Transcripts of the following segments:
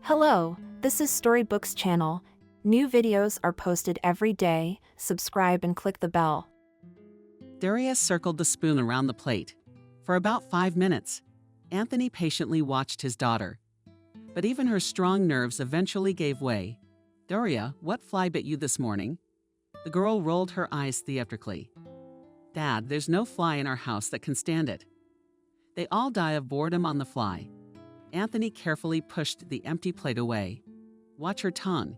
Hello, this is Storybooks channel. New videos are posted every day. Subscribe and click the bell. Darius circled the spoon around the plate. For about 5 minutes, Anthony patiently watched his daughter. But even her strong nerves eventually gave way. "Daria, what fly bit you this morning?" The girl rolled her eyes theatrically. "Dad, there's no fly in our house that can stand it. They all die of boredom on the fly." Anthony carefully pushed the empty plate away. "Watch her tongue.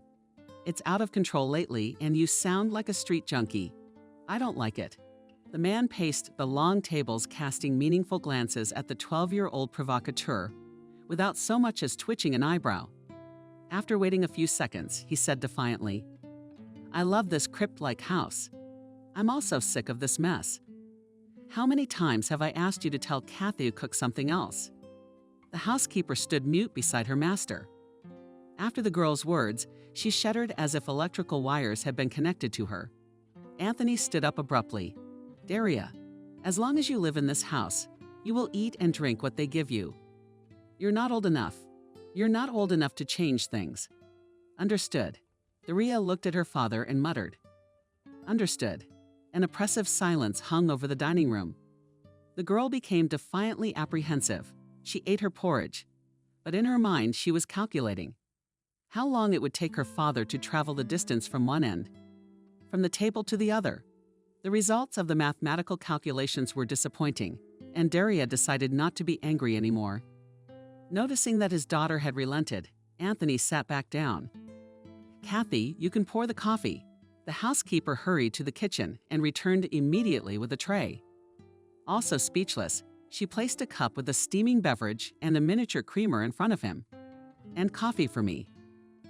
It's out of control lately and you sound like a street junkie. I don't like it." The man paced the long tables, casting meaningful glances at the 12-year-old provocateur, without so much as twitching an eyebrow. After waiting a few seconds, he said defiantly, "I love this crypt-like house. I'm also sick of this mess. How many times have I asked you to tell Kathy to cook something else?" The housekeeper stood mute beside her master. After the girl's words, she shuddered as if electrical wires had been connected to her. Anthony stood up abruptly. "Daria, as long as you live in this house, you will eat and drink what they give you. You're not old enough. You're not old enough to change things." "Understood." Daria looked at her father and muttered. "Understood." An oppressive silence hung over the dining room. The girl became defiantly apprehensive. She ate her porridge, but in her mind she was calculating how long it would take her father to travel the distance from one end, from the table to the other. The results of the mathematical calculations were disappointing, and Daria decided not to be angry anymore. Noticing that his daughter had relented, Anthony sat back down. "Kathy, you can pour the coffee." The housekeeper hurried to the kitchen and returned immediately with a tray. Also speechless, she placed a cup with a steaming beverage and a miniature creamer in front of him. "And coffee for me."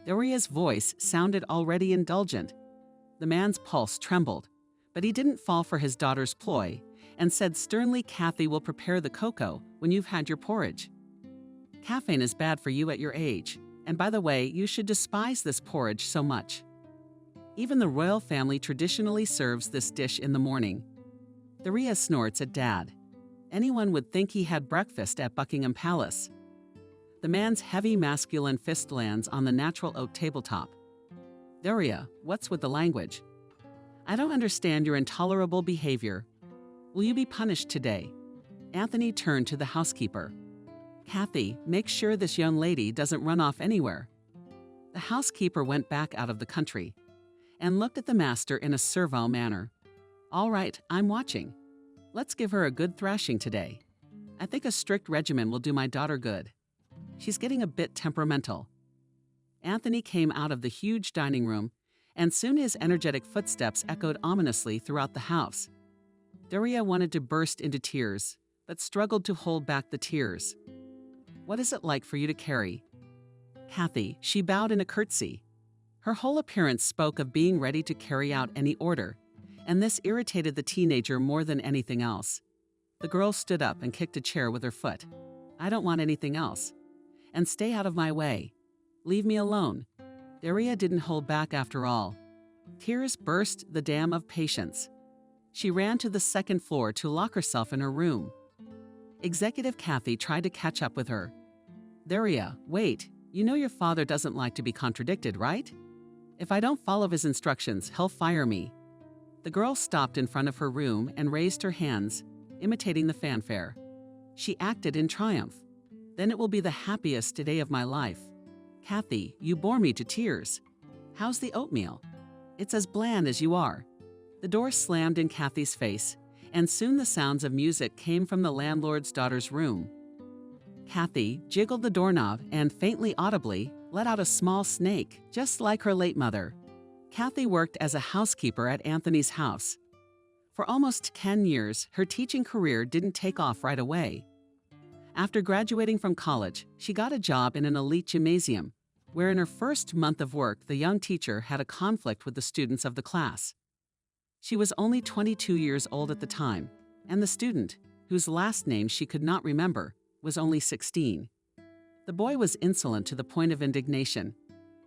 Daria's voice sounded already indulgent. The man's pulse trembled, but he didn't fall for his daughter's ploy and said sternly, "Kathy will prepare the cocoa when you've had your porridge. Caffeine is bad for you at your age, and by the way, you should despise this porridge so much. Even the royal family traditionally serves this dish in the morning." Daria snorts at Dad. Anyone would think he had breakfast at Buckingham Palace. The man's heavy masculine fist lands on the natural oak tabletop. "Daria, what's with the language? I don't understand your intolerable behavior. Will you be punished today?" Anthony turned to the housekeeper. "Kathy, make sure this young lady doesn't run off anywhere." The housekeeper went back out of the country and looked at the master in a servile manner. "All right, I'm watching. Let's give her a good thrashing today. I think a strict regimen will do my daughter good. She's getting a bit temperamental." Anthony came out of the huge dining room, and soon his energetic footsteps echoed ominously throughout the house. Daria wanted to burst into tears, but struggled to hold back the tears. "What is it like for you to carry?" "Kathy," she bowed in a curtsy. Her whole appearance spoke of being ready to carry out any order, and this irritated the teenager more than anything else. The girl stood up and kicked a chair with her foot. "I don't want anything else. And stay out of my way. Leave me alone." Daria didn't hold back after all. Tears burst the dam of patience. She ran to the second floor to lock herself in her room. Executive Kathy tried to catch up with her. "Daria, wait. You know your father doesn't like to be contradicted, right? If I don't follow his instructions, he'll fire me." The girl stopped in front of her room and raised her hands, imitating the fanfare. She acted in triumph. "Then it will be the happiest day of my life. Kathy, you bore me to tears. How's the oatmeal? It's as bland as you are." The door slammed in Kathy's face, and soon the sounds of music came from the landlord's daughter's room. Kathy jiggled the doorknob and, faintly audibly, let out a small snake, just like her late mother. Kathy worked as a housekeeper at Anthony's house. For almost 10 years, her teaching career didn't take off right away. After graduating from college, she got a job in an elite gymnasium, where in her first month of work, the young teacher had a conflict with the students of the class. She was only 22 years old at the time, and the student, whose last name she could not remember, was only 16. The boy was insolent to the point of indignation,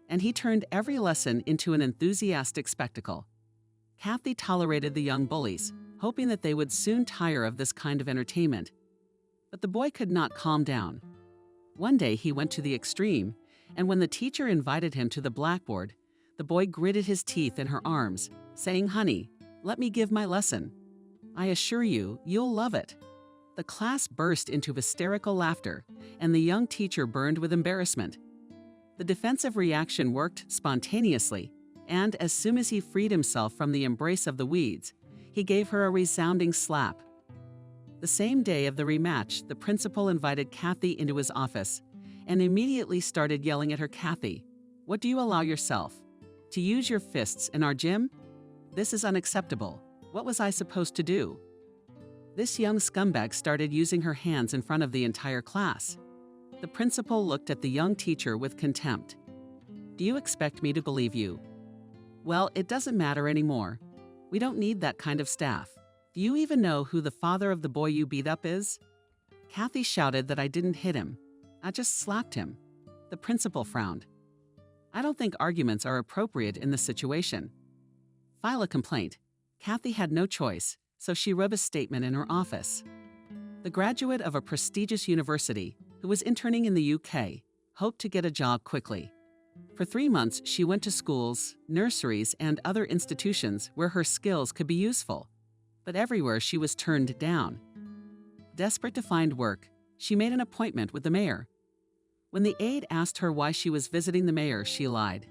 and he turned every lesson into an enthusiastic spectacle. Kathy tolerated the young bullies, hoping that they would soon tire of this kind of entertainment. But the boy could not calm down. One day he went to the extreme And when the teacher invited him to the blackboard, the boy gritted his teeth in her arms, saying, "Honey, let me give my lesson. I assure you, you'll love it." The class burst into hysterical laughter, and the young teacher burned with embarrassment. The defensive reaction worked spontaneously, and as soon as he freed himself from the embrace of the weeds, he gave her a resounding slap. The same day of the rematch, the principal invited Kathy into his office and immediately started yelling at her. "Kathy, what do you allow yourself? To use your fists in our gym? This is unacceptable. What was I supposed to do?" This young scumbag started using her hands in front of the entire class. The principal looked at the young teacher with contempt. "Do you expect me to believe you? Well, it doesn't matter anymore. We don't need that kind of staff. Do you even know who the father of the boy you beat up is?" Kathy shouted that I didn't hit him. I just slapped him. The principal frowned. "I don't think arguments are appropriate in this situation. File a complaint." Kathy had no choice, so she wrote a statement in her office. The graduate of a prestigious university, who was interning in the UK, hoped to get a job quickly. For 3 months, she went to schools, nurseries, and other institutions where her skills could be useful. But everywhere she was turned down. Desperate to find work, she made an appointment with the mayor. When the aide asked her why she was visiting the mayor, she lied.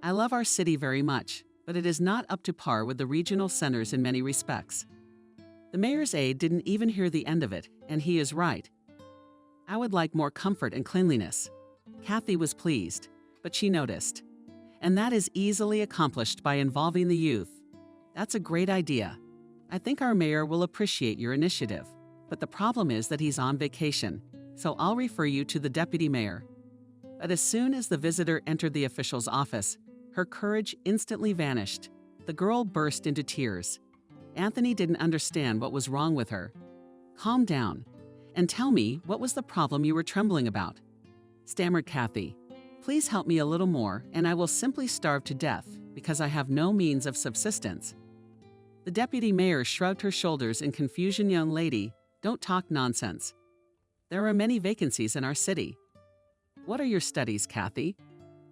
"I love our city very much, but it is not up to par with the regional centers in many respects." The mayor's aide didn't even hear the end of it, and he is right. "I would like more comfort and cleanliness." Kathy was pleased, but she noticed. "And that is easily accomplished by involving the youth." "That's a great idea. I think our mayor will appreciate your initiative, but the problem is that he's on vacation, so I'll refer you to the deputy mayor." But as soon as the visitor entered the official's office, her courage instantly vanished. The girl burst into tears. Anthony didn't understand what was wrong with her. "Calm down, and tell me, what was the problem you were trembling about?" stammered Kathy. "Please help me a little more, and I will simply starve to death because I have no means of subsistence." The deputy mayor shrugged her shoulders in confusion. "Young lady, don't talk nonsense. There are many vacancies in our city." "What are your studies, Kathy?"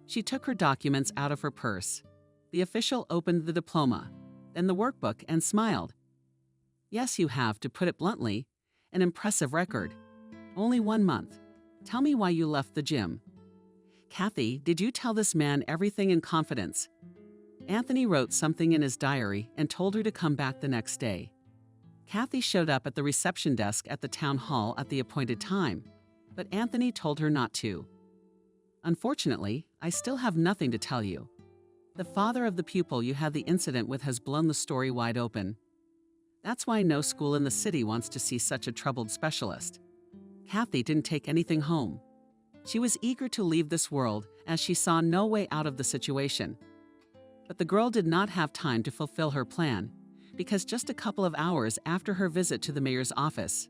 She took her documents out of her purse. The official opened the diploma, then the workbook, and smiled. "Yes, you have, to put it bluntly, an impressive record. Only 1 month. Tell me why you left the gym." "Kathy, did you tell this man everything in confidence?" Anthony wrote something in his diary and told her to come back the next day. Kathy showed up at the reception desk at the town hall at the appointed time, but Anthony told her not to. "Unfortunately, I still have nothing to tell you. The father of the pupil you had the incident with has blown the story wide open. That's why no school in the city wants to see such a troubled specialist." Kathy didn't take anything home. She was eager to leave this world as she saw no way out of the situation. But the girl did not have time to fulfill her plan, because just a couple of hours after her visit to the mayor's office,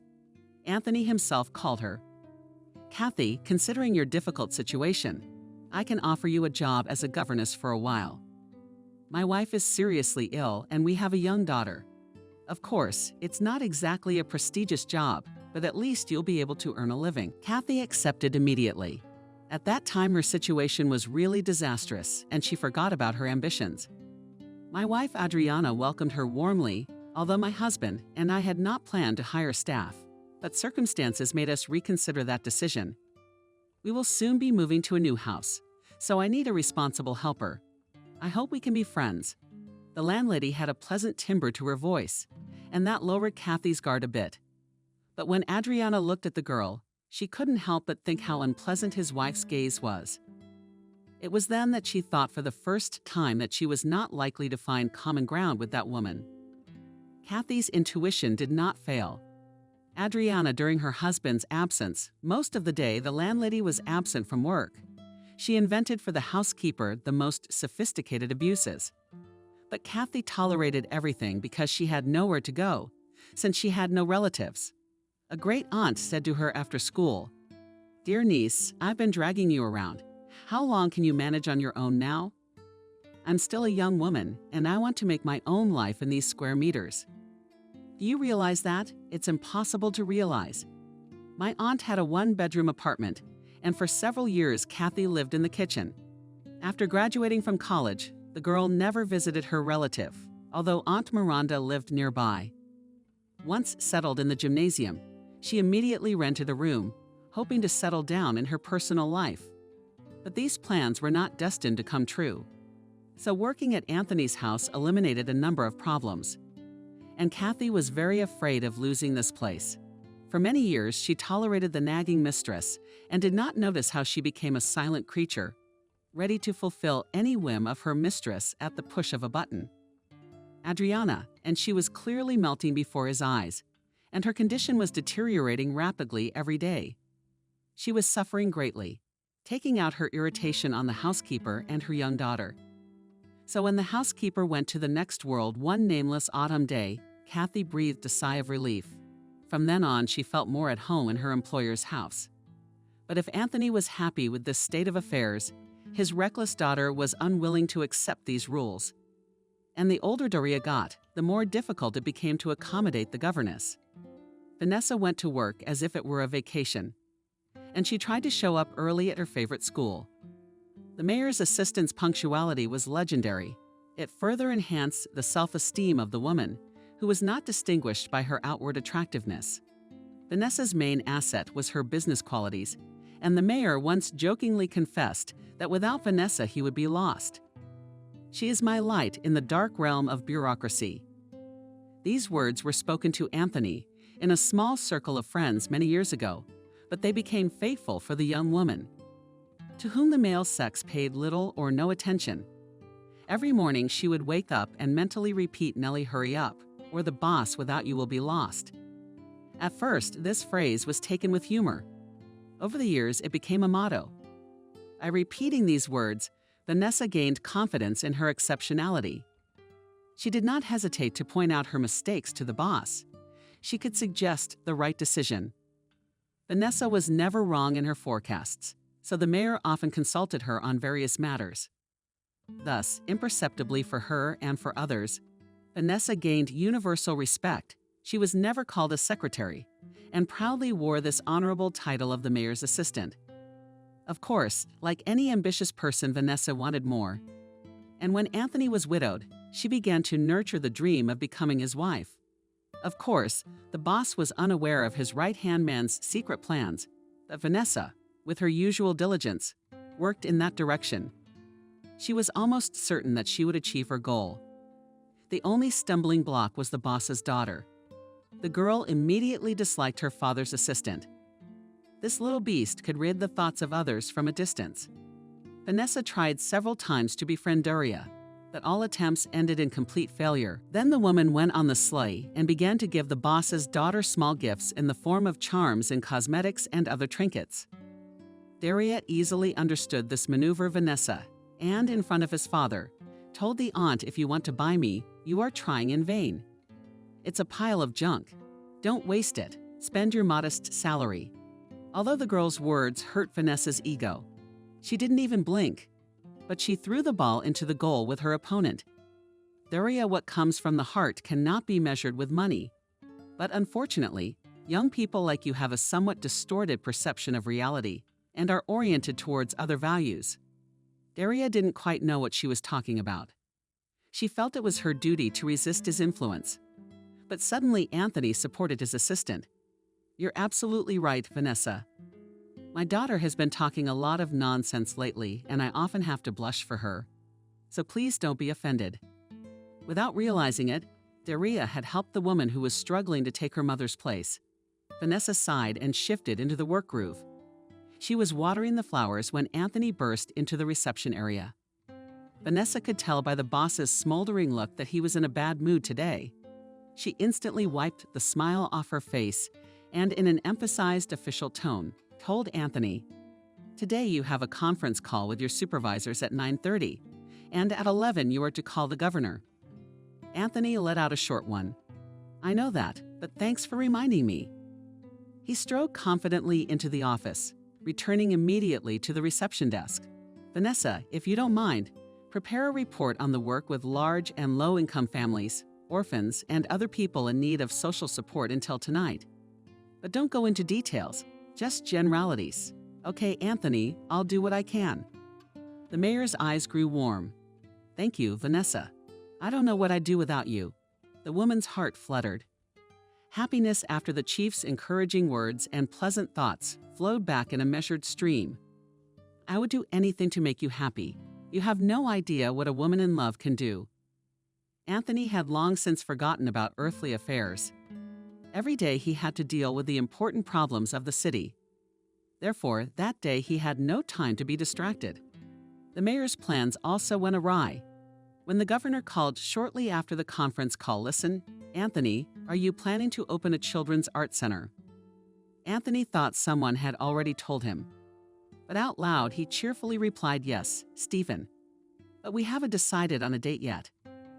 Anthony himself called her. "Kathy, considering your difficult situation, I can offer you a job as a governess for a while. My wife is seriously ill and we have a young daughter. Of course, it's not exactly a prestigious job, but at least you'll be able to earn a living." Kathy accepted immediately. At that time, her situation was really disastrous, and she forgot about her ambitions. My wife Adriana welcomed her warmly, although my husband and I had not planned to hire staff, but circumstances made us reconsider that decision. We will soon be moving to a new house, so I need a responsible helper. I hope we can be friends. The landlady had a pleasant timbre to her voice, and that lowered Kathy's guard a bit. But when Adriana looked at the girl, she couldn't help but think how unpleasant his wife's gaze was. It was then that she thought for the first time that she was not likely to find common ground with that woman. Kathy's intuition did not fail. Adriana, during her husband's absence, most of the day the landlady was absent from work. She invented for the housekeeper the most sophisticated abuses. But Kathy tolerated everything because she had nowhere to go, since she had no relatives. A great aunt said to her after school, "Dear niece, I've been dragging you around. How long can you manage on your own now? I'm still a young woman, and I want to make my own life in these square meters." Do you realize that? It's impossible to realize. My aunt had a 1-bedroom apartment, and for several years Kathy lived in the kitchen. After graduating from college, the girl never visited her relative, although Aunt Miranda lived nearby. Once settled in the gymnasium, she immediately rented a room, hoping to settle down in her personal life. But these plans were not destined to come true. So working at Anthony's house eliminated a number of problems. And Kathy was very afraid of losing this place. For many years, she tolerated the nagging mistress and did not notice how she became a silent creature, ready to fulfill any whim of her mistress at the push of a button. Adriana, and she was clearly melting before his eyes, and her condition was deteriorating rapidly every day. She was suffering greatly, taking out her irritation on the housekeeper and her young daughter. So when the housekeeper went to the next world one nameless autumn day, Kathy breathed a sigh of relief. From then on, she felt more at home in her employer's house. But if Anthony was happy with this state of affairs, his reckless daughter was unwilling to accept these rules. And the older Doria got, the more difficult it became to accommodate the governess. Vanessa went to work as if it were a vacation, and she tried to show up early at her favorite school. The mayor's assistant's punctuality was legendary. It further enhanced the self-esteem of the woman, who was not distinguished by her outward attractiveness. Vanessa's main asset was her business qualities, and the mayor once jokingly confessed that without Vanessa he would be lost. She is my light in the dark realm of bureaucracy. These words were spoken to Anthony in a small circle of friends many years ago, but they became faithful for the young woman, to whom the male sex paid little or no attention. Every morning she would wake up and mentally repeat "Nellie, hurry up," or "the boss without you will be lost." At first, this phrase was taken with humor. Over the years, it became a motto. By repeating these words, Vanessa gained confidence in her exceptionality. She did not hesitate to point out her mistakes to the boss. She could suggest the right decision. Vanessa was never wrong in her forecasts, so the mayor often consulted her on various matters. Thus, imperceptibly for her and for others, Vanessa gained universal respect. She was never called a secretary, and proudly wore this honorable title of the mayor's assistant. Of course, like any ambitious person, Vanessa wanted more. And when Anthony was widowed, she began to nurture the dream of becoming his wife. Of course, the boss was unaware of his right-hand man's secret plans, but Vanessa, with her usual diligence, worked in that direction. She was almost certain that she would achieve her goal. The only stumbling block was the boss's daughter. The girl immediately disliked her father's assistant. This little beast could read the thoughts of others from a distance. Vanessa tried several times to befriend Doria, but all attempts ended in complete failure. Then the woman went on the sleigh and began to give the boss's daughter small gifts in the form of charms and cosmetics and other trinkets. Doria easily understood this maneuver. Vanessa, and in front of his father, told the aunt, "If you want to buy me, you are trying in vain. It's a pile of junk. Don't waste it. Spend your modest salary." Although the girl's words hurt Vanessa's ego, she didn't even blink, but she threw the ball into the goal with her opponent. Doria, what comes from the heart cannot be measured with money. But unfortunately, young people like you have a somewhat distorted perception of reality and are oriented towards other values. Doria didn't quite know what she was talking about. She felt it was her duty to resist his influence. But suddenly Anthony supported his assistant. "You're absolutely right, Vanessa. My daughter has been talking a lot of nonsense lately, and I often have to blush for her. So please don't be offended." Without realizing it, Doria had helped the woman who was struggling to take her mother's place. Vanessa sighed and shifted into the work groove. She was watering the flowers when Anthony burst into the reception area. Vanessa could tell by the boss's smoldering look that he was in a bad mood today. She instantly wiped the smile off her face and, in an emphasized official tone, told Anthony, "Today you have a conference call with your supervisors at 9:30, and at 11 you are to call the governor." Anthony let out a short one. "I know that, but thanks for reminding me." He strode confidently into the office, returning immediately to the reception desk. "Vanessa, if you don't mind, prepare a report on the work with large and low-income families, orphans, and other people in need of social support until tonight. But don't go into details, just generalities. Okay, Anthony, I'll do what I can. The mayor's eyes grew warm. Thank you, Vanessa. I don't know what I'd do without you. The woman's heart fluttered. Happiness after the chief's encouraging words and pleasant thoughts flowed back in a measured stream. I would do anything to make you happy. You have no idea what a woman in love can do. Anthony had long since forgotten about earthly affairs. Every day he had to deal with the important problems of the city. Therefore, that day he had no time to be distracted. The mayor's plans also went awry. When the governor called shortly after the conference call, "Listen, Anthony, are you planning to open a children's art center?" Anthony thought someone had already told him. But out loud, he cheerfully replied, "Yes, Stephen. But we haven't decided on a date yet.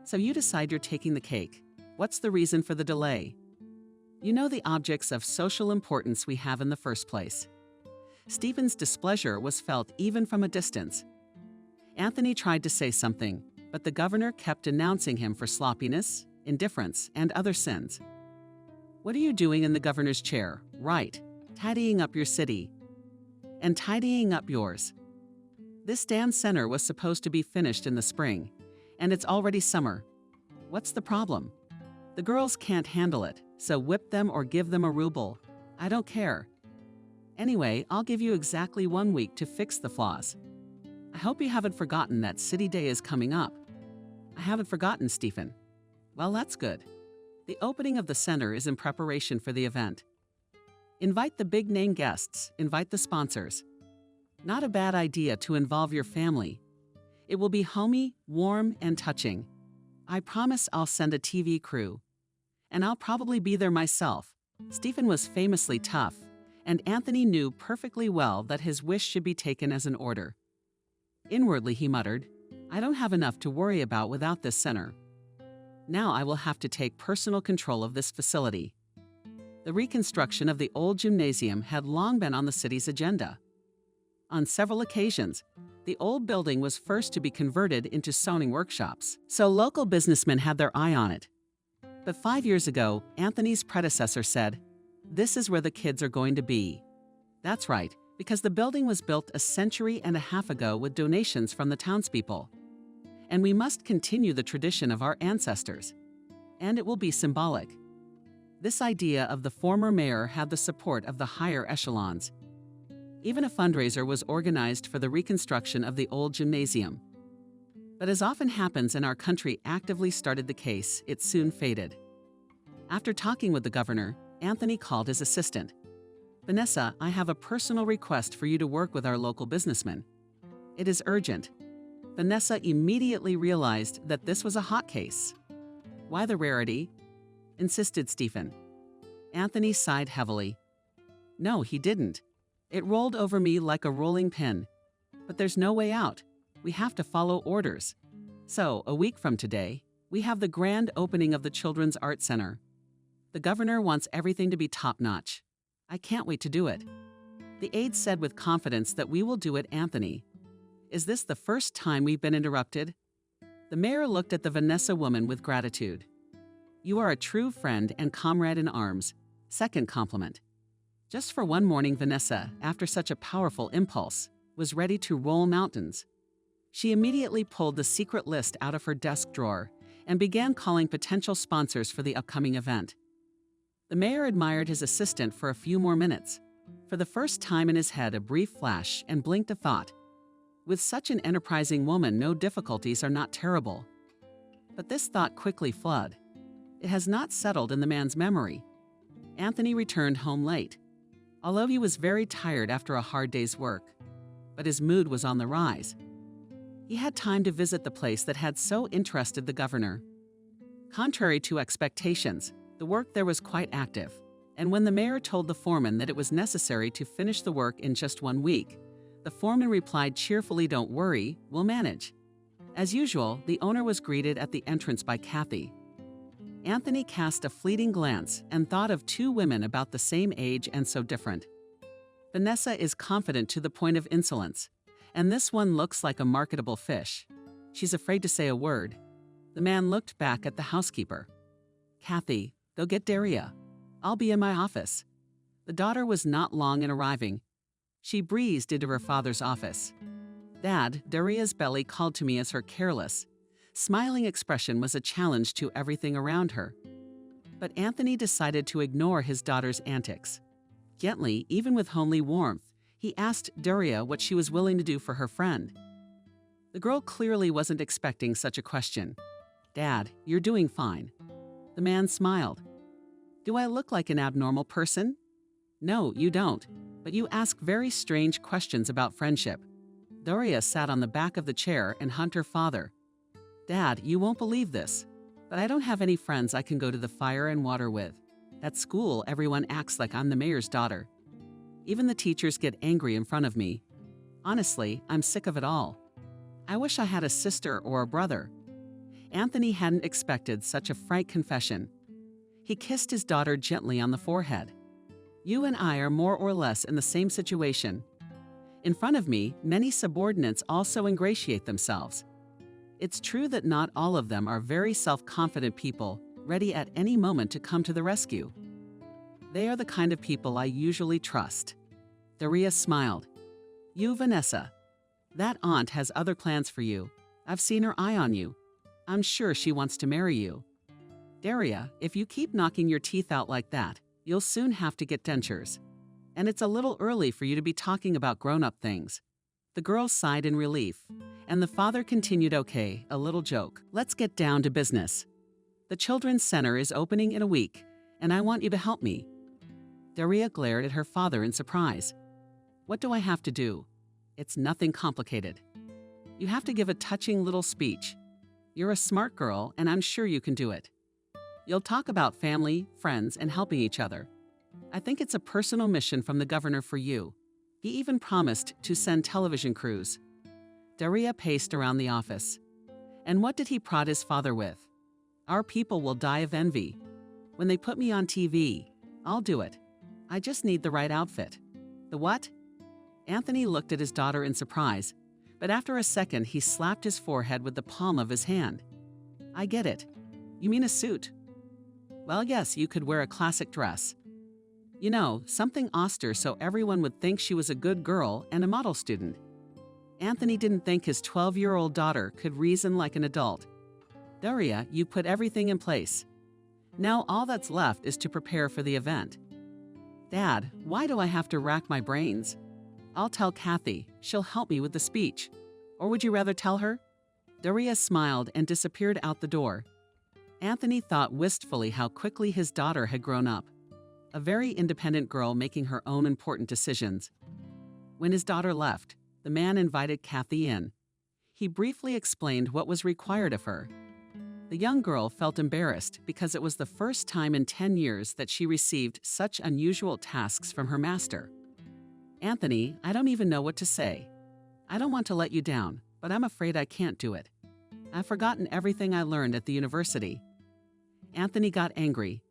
So you decide you're taking the cake. What's the reason for the delay? You know the objects of social importance we have in the first place." Stephen's displeasure was felt even from a distance. Anthony tried to say something, but the governor kept denouncing him for sloppiness, indifference, and other sins. "What are you doing in the governor's chair? Right, tidying up your city. And tidying up yours. This dance center was supposed to be finished in the spring, and it's already summer. What's the problem? The girls can't handle it, so whip them or give them a ruble. I don't care. Anyway, I'll give you exactly 1 week to fix the flaws. I hope you haven't forgotten that City Day is coming up." "I haven't forgotten, Stephen." "Well, that's good. The opening of the center is in preparation for the event. Invite the big-name guests, invite the sponsors. Not a bad idea to involve your family. It will be homey, warm, and touching. I promise I'll send a TV crew. And I'll probably be there myself." Stephen was famously tough, and Anthony knew perfectly well that his wish should be taken as an order. Inwardly, he muttered, "I don't have enough to worry about without this center. Now I will have to take personal control of this facility." The reconstruction of the old gymnasium had long been on the city's agenda. On several occasions, the old building was first to be converted into sewing workshops, so local businessmen had their eye on it. But 5 years ago, Anthony's predecessor said, "This is where the kids are going to be." That's right, because the building was built a century and a half ago with donations from the townspeople. And we must continue the tradition of our ancestors. And it will be symbolic. This idea of the former mayor had the support of the higher echelons. Even a fundraiser was organized for the reconstruction of the old gymnasium. But as often happens in our country actively started the case, it soon faded. After talking with the governor, Anthony called his assistant. "Vanessa, I have a personal request for you to work with our local businessman. It is urgent." Vanessa immediately realized that this was a hot case. "Why the rarity?" insisted Stephen. Anthony sighed heavily. "No, he didn't. It rolled over me like a rolling pin. But there's no way out. We have to follow orders. So, a week from today, we have the grand opening of the Children's Art Center. The governor wants everything to be top-notch. I can't wait to do it." The aide said with confidence that we will do it, Anthony. Is this the first time we've been interrupted? The mayor looked at the Vanessa woman with gratitude. "You are a true friend and comrade in arms." Second compliment. Just for one morning, Vanessa, after such a powerful impulse, was ready to roll mountains. She immediately pulled the secret list out of her desk drawer and began calling potential sponsors for the upcoming event. The mayor admired his assistant for a few more minutes. For the first time in his head, a brief flash, and blinked a thought. With such an enterprising woman, no difficulties are not terrible. But this thought quickly fled. It has not settled in the man's memory. Anthony returned home late. Although he was very tired after a hard day's work, but his mood was on the rise. He had time to visit the place that had so interested the governor. Contrary to expectations, the work there was quite active, and when the mayor told the foreman that it was necessary to finish the work in just 1 week, the foreman replied cheerfully, "Don't worry, we'll manage." As usual, the owner was greeted at the entrance by Kathy. Anthony cast a fleeting glance and thought of 2 women about the same age and so different. Vanessa is confident to the point of insolence, and this one looks like a marketable fish. She's afraid to say a word. The man looked back at the housekeeper. "Kathy, go get Daria. I'll be in my office." The daughter was not long in arriving. She breezed into her father's office. Dad, Daria's belly called to me as her careless, smiling expression was a challenge to everything around her. But Anthony decided to ignore his daughter's antics. Gently, even with homely warmth, he asked Daria what she was willing to do for her friend. The girl clearly wasn't expecting such a question. Dad, you're doing fine. The man smiled. Do I look like an abnormal person? No, you don't, but you ask very strange questions about friendship. Daria sat on the back of the chair and hugged her father. Dad, you won't believe this, but I don't have any friends I can go to the fire and water with. At school, everyone acts like I'm the mayor's daughter. Even the teachers get angry in front of me. Honestly, I'm sick of it all. I wish I had a sister or a brother. Anthony hadn't expected such a frank confession. He kissed his daughter gently on the forehead. You and I are more or less in the same situation. In front of me, many subordinates also ingratiate themselves. It's true that not all of them are very self-confident people, ready at any moment to come to the rescue. They are the kind of people I usually trust. Daria smiled. You, Vanessa. That aunt has other plans for you. I've seen her eye on you. I'm sure she wants to marry you. Daria, if you keep knocking your teeth out like that, you'll soon have to get dentures. And it's a little early for you to be talking about grown-up things. The girl sighed in relief, and the father continued, okay, a little joke. Let's get down to business. The Children's Center is opening in a week, and I want you to help me. Daria glared at her father in surprise. What do I have to do? It's nothing complicated. You have to give a touching little speech. You're a smart girl, and I'm sure you can do it. You'll talk about family, friends, and helping each other. I think it's a personal mission from the governor for you. He even promised to send television crews. Daria paced around the office. And what did he prod his father with? Our people will die of envy. When they put me on TV, I'll do it. I just need the right outfit. The what? Anthony looked at his daughter in surprise, but after a second he slapped his forehead with the palm of his hand. I get it. You mean a suit? Well, yes, you could wear a classic dress. You know, something austere so everyone would think she was a good girl and a model student. Anthony didn't think his 12-year-old daughter could reason like an adult. Daria, you put everything in place. Now all that's left is to prepare for the event. Dad, why do I have to rack my brains? I'll tell Kathy. She'll help me with the speech. Or would you rather tell her? Daria smiled and disappeared out the door. Anthony thought wistfully how quickly his daughter had grown up. A very independent girl making her own important decisions. When his daughter left, the man invited Kathy in. He briefly explained what was required of her. The young girl felt embarrassed because it was the first time in 10 years that she received such unusual tasks from her master. Anthony, I don't even know what to say. I don't want to let you down, but I'm afraid I can't do it. I've forgotten everything I learned at the university. Anthony got angry.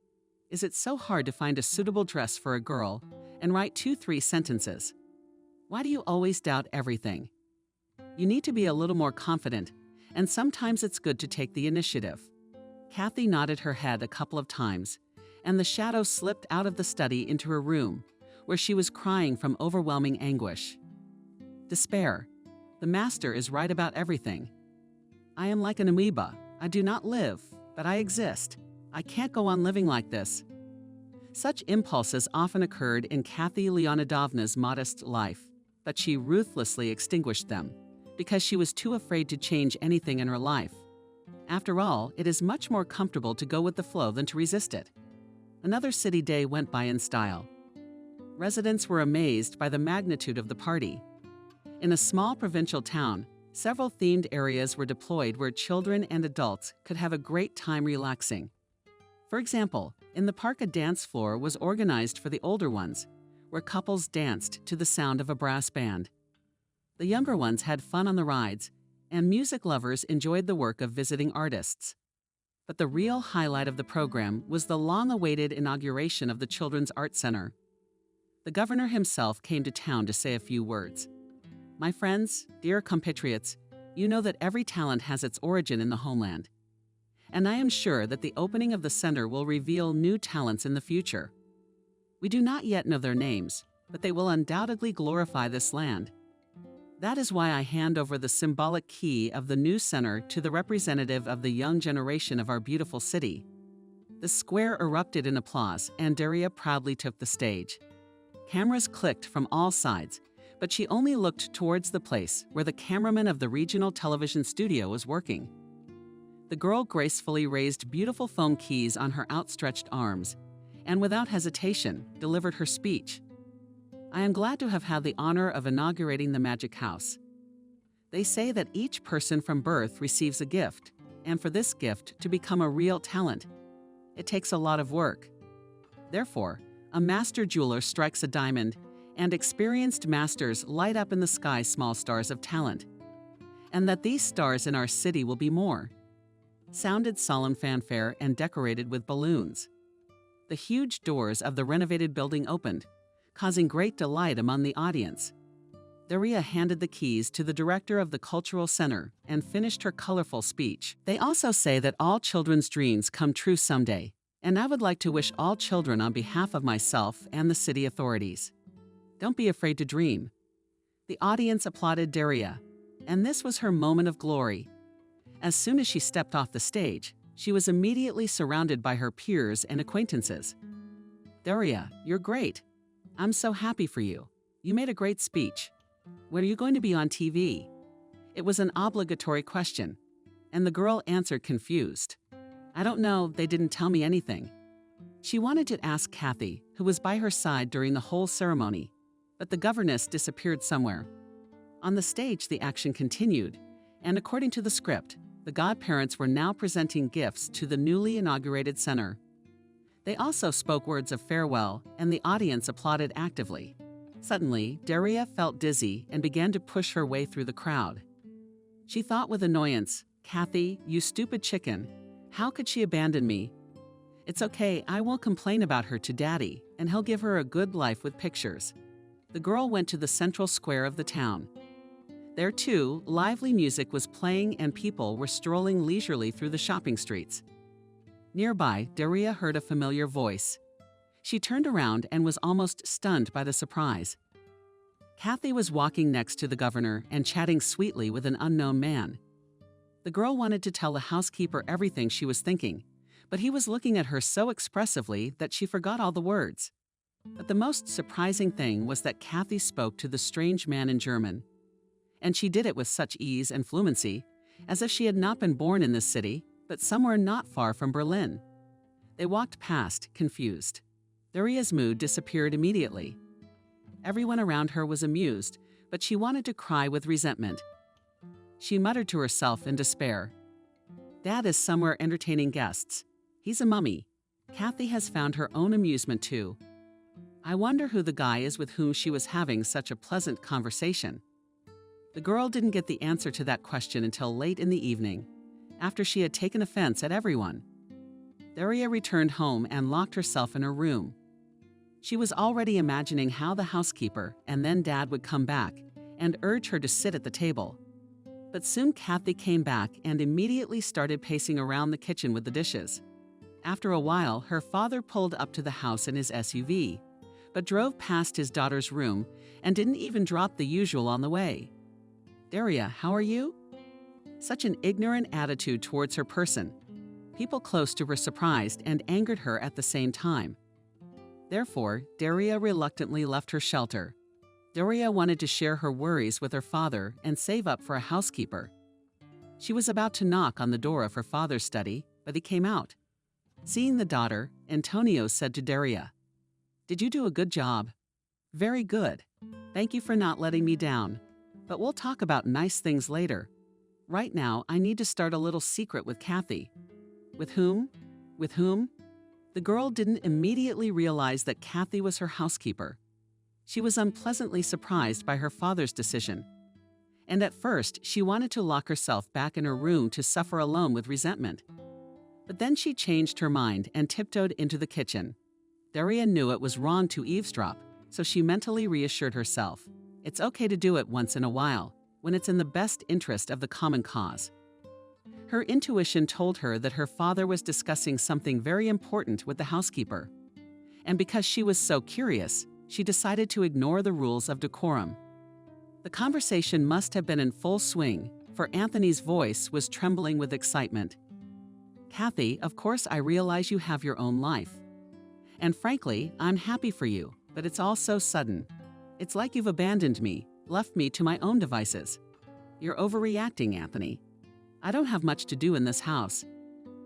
Is it so hard to find a suitable dress for a girl and write 2-3 sentences? Why do you always doubt everything? You need to be a little more confident, and sometimes it's good to take the initiative. Kathy nodded her head a couple of times, and the shadow slipped out of the study into her room, where she was crying from overwhelming anguish. Despair. The master is right about everything. I am like an amoeba. I do not live, but I exist. I can't go on living like this. Such impulses often occurred in Kathy Leonidovna's modest life, but she ruthlessly extinguished them because she was too afraid to change anything in her life. After all, it is much more comfortable to go with the flow than to resist it. Another city day went by in style. Residents were amazed by the magnitude of the party. In a small provincial town, several themed areas were deployed where children and adults could have a great time relaxing. For example, in the park a dance floor was organized for the older ones, where couples danced to the sound of a brass band. The younger ones had fun on the rides, and music lovers enjoyed the work of visiting artists. But the real highlight of the program was the long-awaited inauguration of the Children's Art Center. The governor himself came to town to say a few words. My friends, dear compatriots, you know that every talent has its origin in the homeland. And I am sure that the opening of the center will reveal new talents in the future. We do not yet know their names, but they will undoubtedly glorify this land. That is why I hand over the symbolic key of the new center to the representative of the young generation of our beautiful city." The square erupted in applause, and Daria proudly took the stage. Cameras clicked from all sides, but she only looked towards the place where the cameraman of the regional television studio was working. The girl gracefully raised beautiful foam keys on her outstretched arms, and without hesitation, delivered her speech. "I am glad to have had the honor of inaugurating the Magic House. They say that each person from birth receives a gift, and for this gift to become a real talent, it takes a lot of work. Therefore, a master jeweler strikes a diamond, and experienced masters light up in the sky small stars of talent. And that these stars in our city will be more." Sounded solemn fanfare and decorated with balloons. The huge doors of the renovated building opened, causing great delight among the audience. Daria handed the keys to the director of the Cultural Center and finished her colorful speech. "They also say that all children's dreams come true someday, and I would like to wish all children on behalf of myself and the city authorities. Don't be afraid to dream." The audience applauded Daria, and this was her moment of glory. As soon as she stepped off the stage, she was immediately surrounded by her peers and acquaintances. "Daria, you're great. I'm so happy for you. You made a great speech. When are you going to be on TV?" It was an obligatory question, and the girl answered confused. "I don't know, they didn't tell me anything." She wanted to ask Kathy, who was by her side during the whole ceremony, but the governess disappeared somewhere. On the stage, the action continued, and according to the script, the godparents were now presenting gifts to the newly inaugurated center. They also spoke words of farewell, and the audience applauded actively. Suddenly, Daria felt dizzy and began to push her way through the crowd. She thought with annoyance, "Kathy, you stupid chicken. How could she abandon me? It's okay, I won't complain about her to Daddy, and he'll give her a good life with pictures." The girl went to the central square of the town. There too, lively music was playing and people were strolling leisurely through the shopping streets. Nearby, Daria heard a familiar voice. She turned around and was almost stunned by the surprise. Kathy was walking next to the governor and chatting sweetly with an unknown man. The girl wanted to tell the housekeeper everything she was thinking, but he was looking at her so expressively that she forgot all the words. But the most surprising thing was that Kathy spoke to the strange man in German. And she did it with such ease and fluency, as if she had not been born in this city, but somewhere not far from Berlin. They walked past, confused. Daria's mood disappeared immediately. Everyone around her was amused, but she wanted to cry with resentment. She muttered to herself in despair. "Dad is somewhere entertaining guests. He's a mummy. Kathy has found her own amusement too. I wonder who the guy is with whom she was having such a pleasant conversation." The girl didn't get the answer to that question until late in the evening, after she had taken offense at everyone. Daria returned home and locked herself in her room. She was already imagining how the housekeeper and then Dad would come back and urge her to sit at the table. But soon Kathy came back and immediately started pacing around the kitchen with the dishes. After a while, her father pulled up to the house in his SUV, but drove past his daughter's room and didn't even drop the usual on the way. "Daria, how are you?" Such an ignorant attitude towards her person. People close to her surprised and angered her at the same time. Therefore, Daria reluctantly left her shelter. Daria wanted to share her worries with her father and save up for a housekeeper. She was about to knock on the door of her father's study, but he came out. Seeing the daughter, Antonio said to Daria, "Did you do a good job?" "Very good. Thank you for not letting me down. But we'll talk about nice things later. Right now, I need to start a little secret with Kathy." "With whom? With whom?" The girl didn't immediately realize that Kathy was her housekeeper. She was unpleasantly surprised by her father's decision. And at first, she wanted to lock herself back in her room to suffer alone with resentment. But then she changed her mind and tiptoed into the kitchen. Daria knew it was wrong to eavesdrop, so she mentally reassured herself. It's okay to do it once in a while, when it's in the best interest of the common cause. Her intuition told her that her father was discussing something very important with the housekeeper. And because she was so curious, she decided to ignore the rules of decorum. The conversation must have been in full swing, for Anthony's voice was trembling with excitement. "Kathy, of course I realize you have your own life. And frankly, I'm happy for you, but it's all so sudden. It's like you've abandoned me, left me to my own devices. You're overreacting, Anthony. I don't have much to do in this house.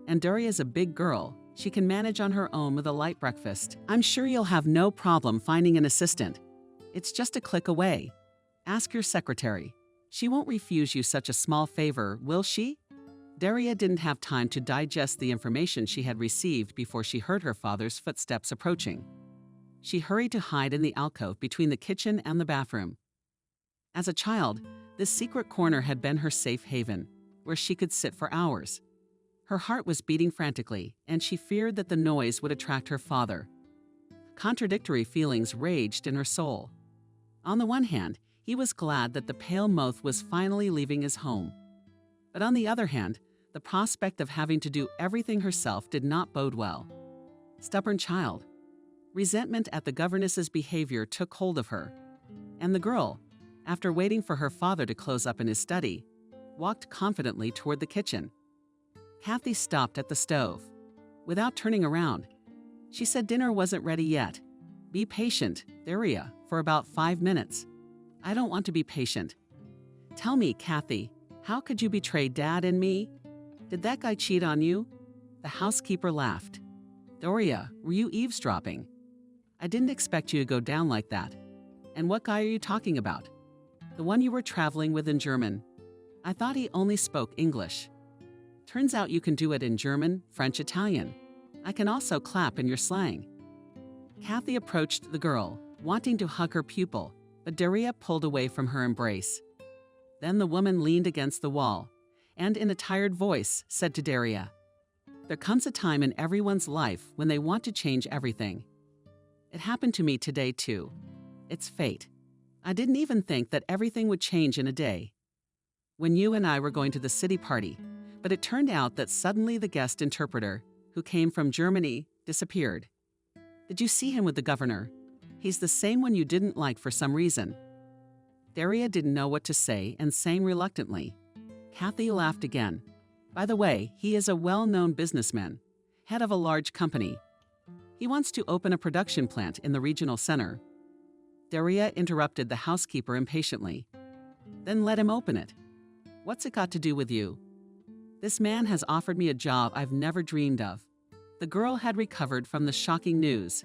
And Doria's a big girl. She can manage on her own with a light breakfast. I'm sure you'll have no problem finding an assistant. It's just a click away. Ask your secretary. She won't refuse you such a small favor, will she?" Daria didn't have time to digest the information she had received before she heard her father's footsteps approaching. She hurried to hide in the alcove between the kitchen and the bathroom. As a child, this secret corner had been her safe haven, where she could sit for hours. Her heart was beating frantically, and she feared that the noise would attract her father. Contradictory feelings raged in her soul. On the one hand, he was glad that the pale moth was finally leaving his home. But on the other hand, the prospect of having to do everything herself did not bode well. Stubborn child. Resentment at the governess's behavior took hold of her. And the girl, after waiting for her father to close up in his study, walked confidently toward the kitchen. Kathy stopped at the stove. Without turning around, she said dinner wasn't ready yet. "Be patient, Daria, for about 5 minutes." "I don't want to be patient. Tell me, Kathy, how could you betray Dad and me? Did that guy cheat on you?" The housekeeper laughed. "Doria, were you eavesdropping? I didn't expect you to go down like that. And what guy are you talking about?" "The one you were traveling with in German. I thought he only spoke English. Turns out you can do it in German, French, Italian. I can also clap in your slang." Kathy approached the girl, wanting to hug her pupil, but Daria pulled away from her embrace. Then the woman leaned against the wall, and in a tired voice said to Daria, "There comes a time in everyone's life when they want to change everything. It happened to me today too. It's fate. I didn't even think that everything would change in a day. When you and I were going to the city party, but it turned out that suddenly the guest interpreter, who came from Germany, disappeared. Did you see him with the governor? He's the same one you didn't like for some reason." Daria didn't know what to say and sang reluctantly. Kathy laughed again. "By the way, he is a well-known businessman, head of a large company. He wants to open a production plant in the regional center." Daria interrupted the housekeeper impatiently. "Then let him open it. What's it got to do with you? This man has offered me a job I've never dreamed of." The girl had recovered from the shocking news.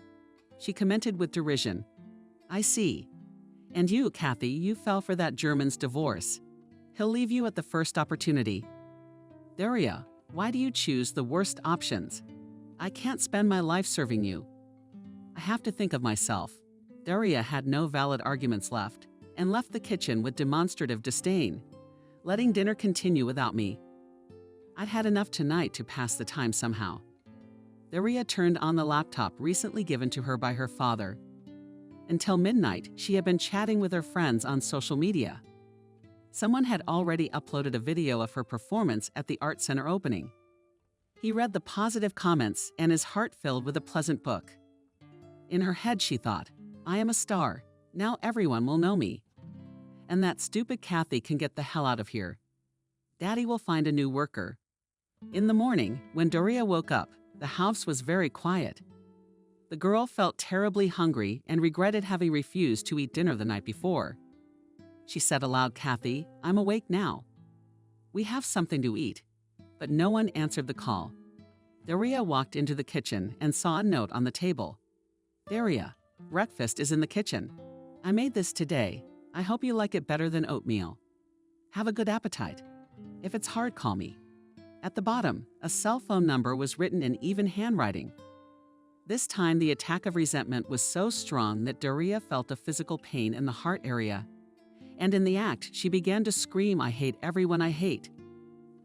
She commented with derision, "I see. And you, Kathy, you fell for that German's divorce. He'll leave you at the first opportunity." "Daria, why do you choose the worst options? I can't spend my life serving you. I have to think of myself." Daria had no valid arguments left and left the kitchen with demonstrative disdain, letting dinner continue without me. "I'd had enough tonight to pass the time somehow." Daria turned on the laptop recently given to her by her father. Until midnight, she had been chatting with her friends on social media. Someone had already uploaded a video of her performance at the Art Center opening. He read the positive comments and his heart filled with a pleasant book. In her head, she thought, "I am a star. Now everyone will know me. And that stupid Kathy can get the hell out of here. Daddy will find a new worker." In the morning, when Daria woke up, the house was very quiet. The girl felt terribly hungry and regretted having refused to eat dinner the night before. She said aloud, "Kathy, I'm awake now. We have something to eat." But no one answered the call. Daria walked into the kitchen and saw a note on the table. "Daria, breakfast is in the kitchen. I made this today. I hope you like it better than oatmeal. Have a good appetite. If it's hard, call me." At the bottom, a cell phone number was written in even handwriting. This time, the attack of resentment was so strong that Daria felt a physical pain in the heart area. And in the act, she began to scream, "I hate everyone I hate."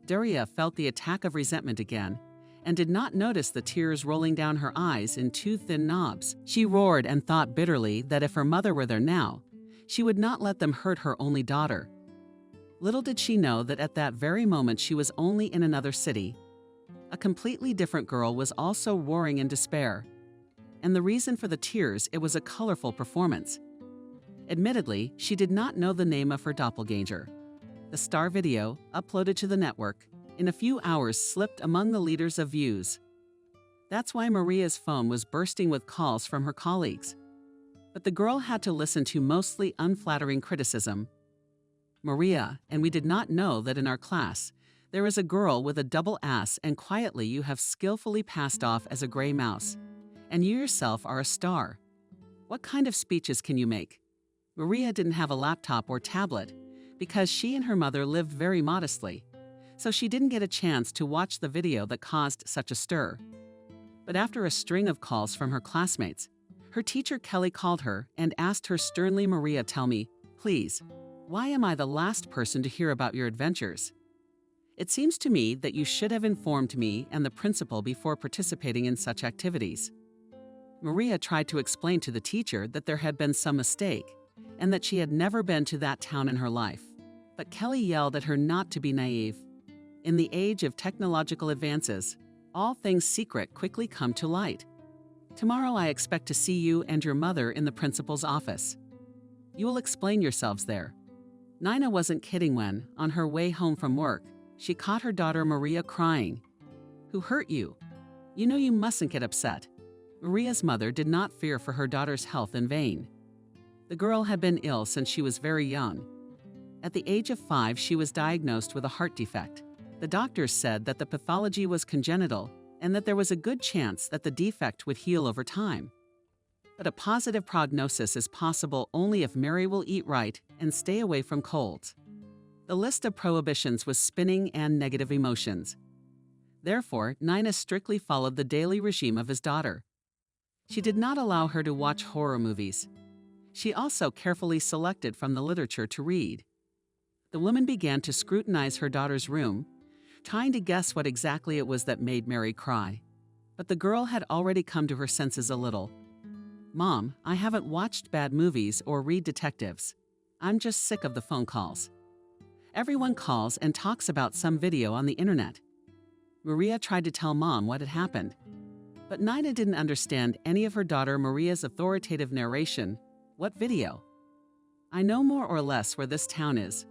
Daria felt the attack of resentment again and did not notice the tears rolling down her eyes in two thin knobs. She roared and thought bitterly that if her mother were there now, she would not let them hurt her only daughter. Little did she know that at that very moment she was only in another city. A completely different girl was also roaring in despair. and the reason for the tears, it was a colorful performance. Admittedly, she did not know the name of her doppelganger. The star video, uploaded to the network, in a few hours slipped among the leaders of views. That's why Maria's phone was bursting with calls from her colleagues. But the girl had to listen to mostly unflattering criticism. Maria, and we did not know that in our class, there is a girl with a double ass and quietly you have skillfully passed off as a gray mouse. And you yourself are a star. What kind of speeches can you make? Maria didn't have a laptop or tablet because she and her mother lived very modestly, so she didn't get a chance to watch the video that caused such a stir. But after a string of calls from her classmates, her teacher Kelly called her and asked her sternly, "Maria, tell me, please, why am I the last person to hear about your adventures? It seems to me that you should have informed me and the principal before participating in such activities." Maria tried to explain to the teacher that there had been some mistake and that she had never been to that town in her life. But Kelly yelled at her not to be naive. In the age of technological advances, all things secret quickly come to light. Tomorrow I expect to see you and your mother in the principal's office. You will explain yourselves there. Nina wasn't kidding when, on her way home from work, she caught her daughter Maria crying. "Who hurt you? You know you mustn't get upset." Maria's mother did not fear for her daughter's health in vain. The girl had been ill since she was very young. At the age of 5, she was diagnosed with a heart defect. The doctors said that the pathology was congenital and that there was a good chance that the defect would heal over time. But a positive prognosis is possible only if Mary will eat right and stay away from colds. The list of prohibitions was spinning and negative emotions. Therefore, Nina strictly followed the daily regime of his daughter. She did not allow her to watch horror movies. She also carefully selected from the literature to read. The woman began to scrutinize her daughter's room, trying to guess what exactly it was that made Mary cry. But the girl had already come to her senses a little. "Mom, I haven't watched bad movies or read detectives. I'm just sick of the phone calls. Everyone calls and talks about some video on the internet." Maria tried to tell Mom what had happened. But Nina didn't understand any of her daughter Maria's authoritative narration. "What video? I know more or less where this town is,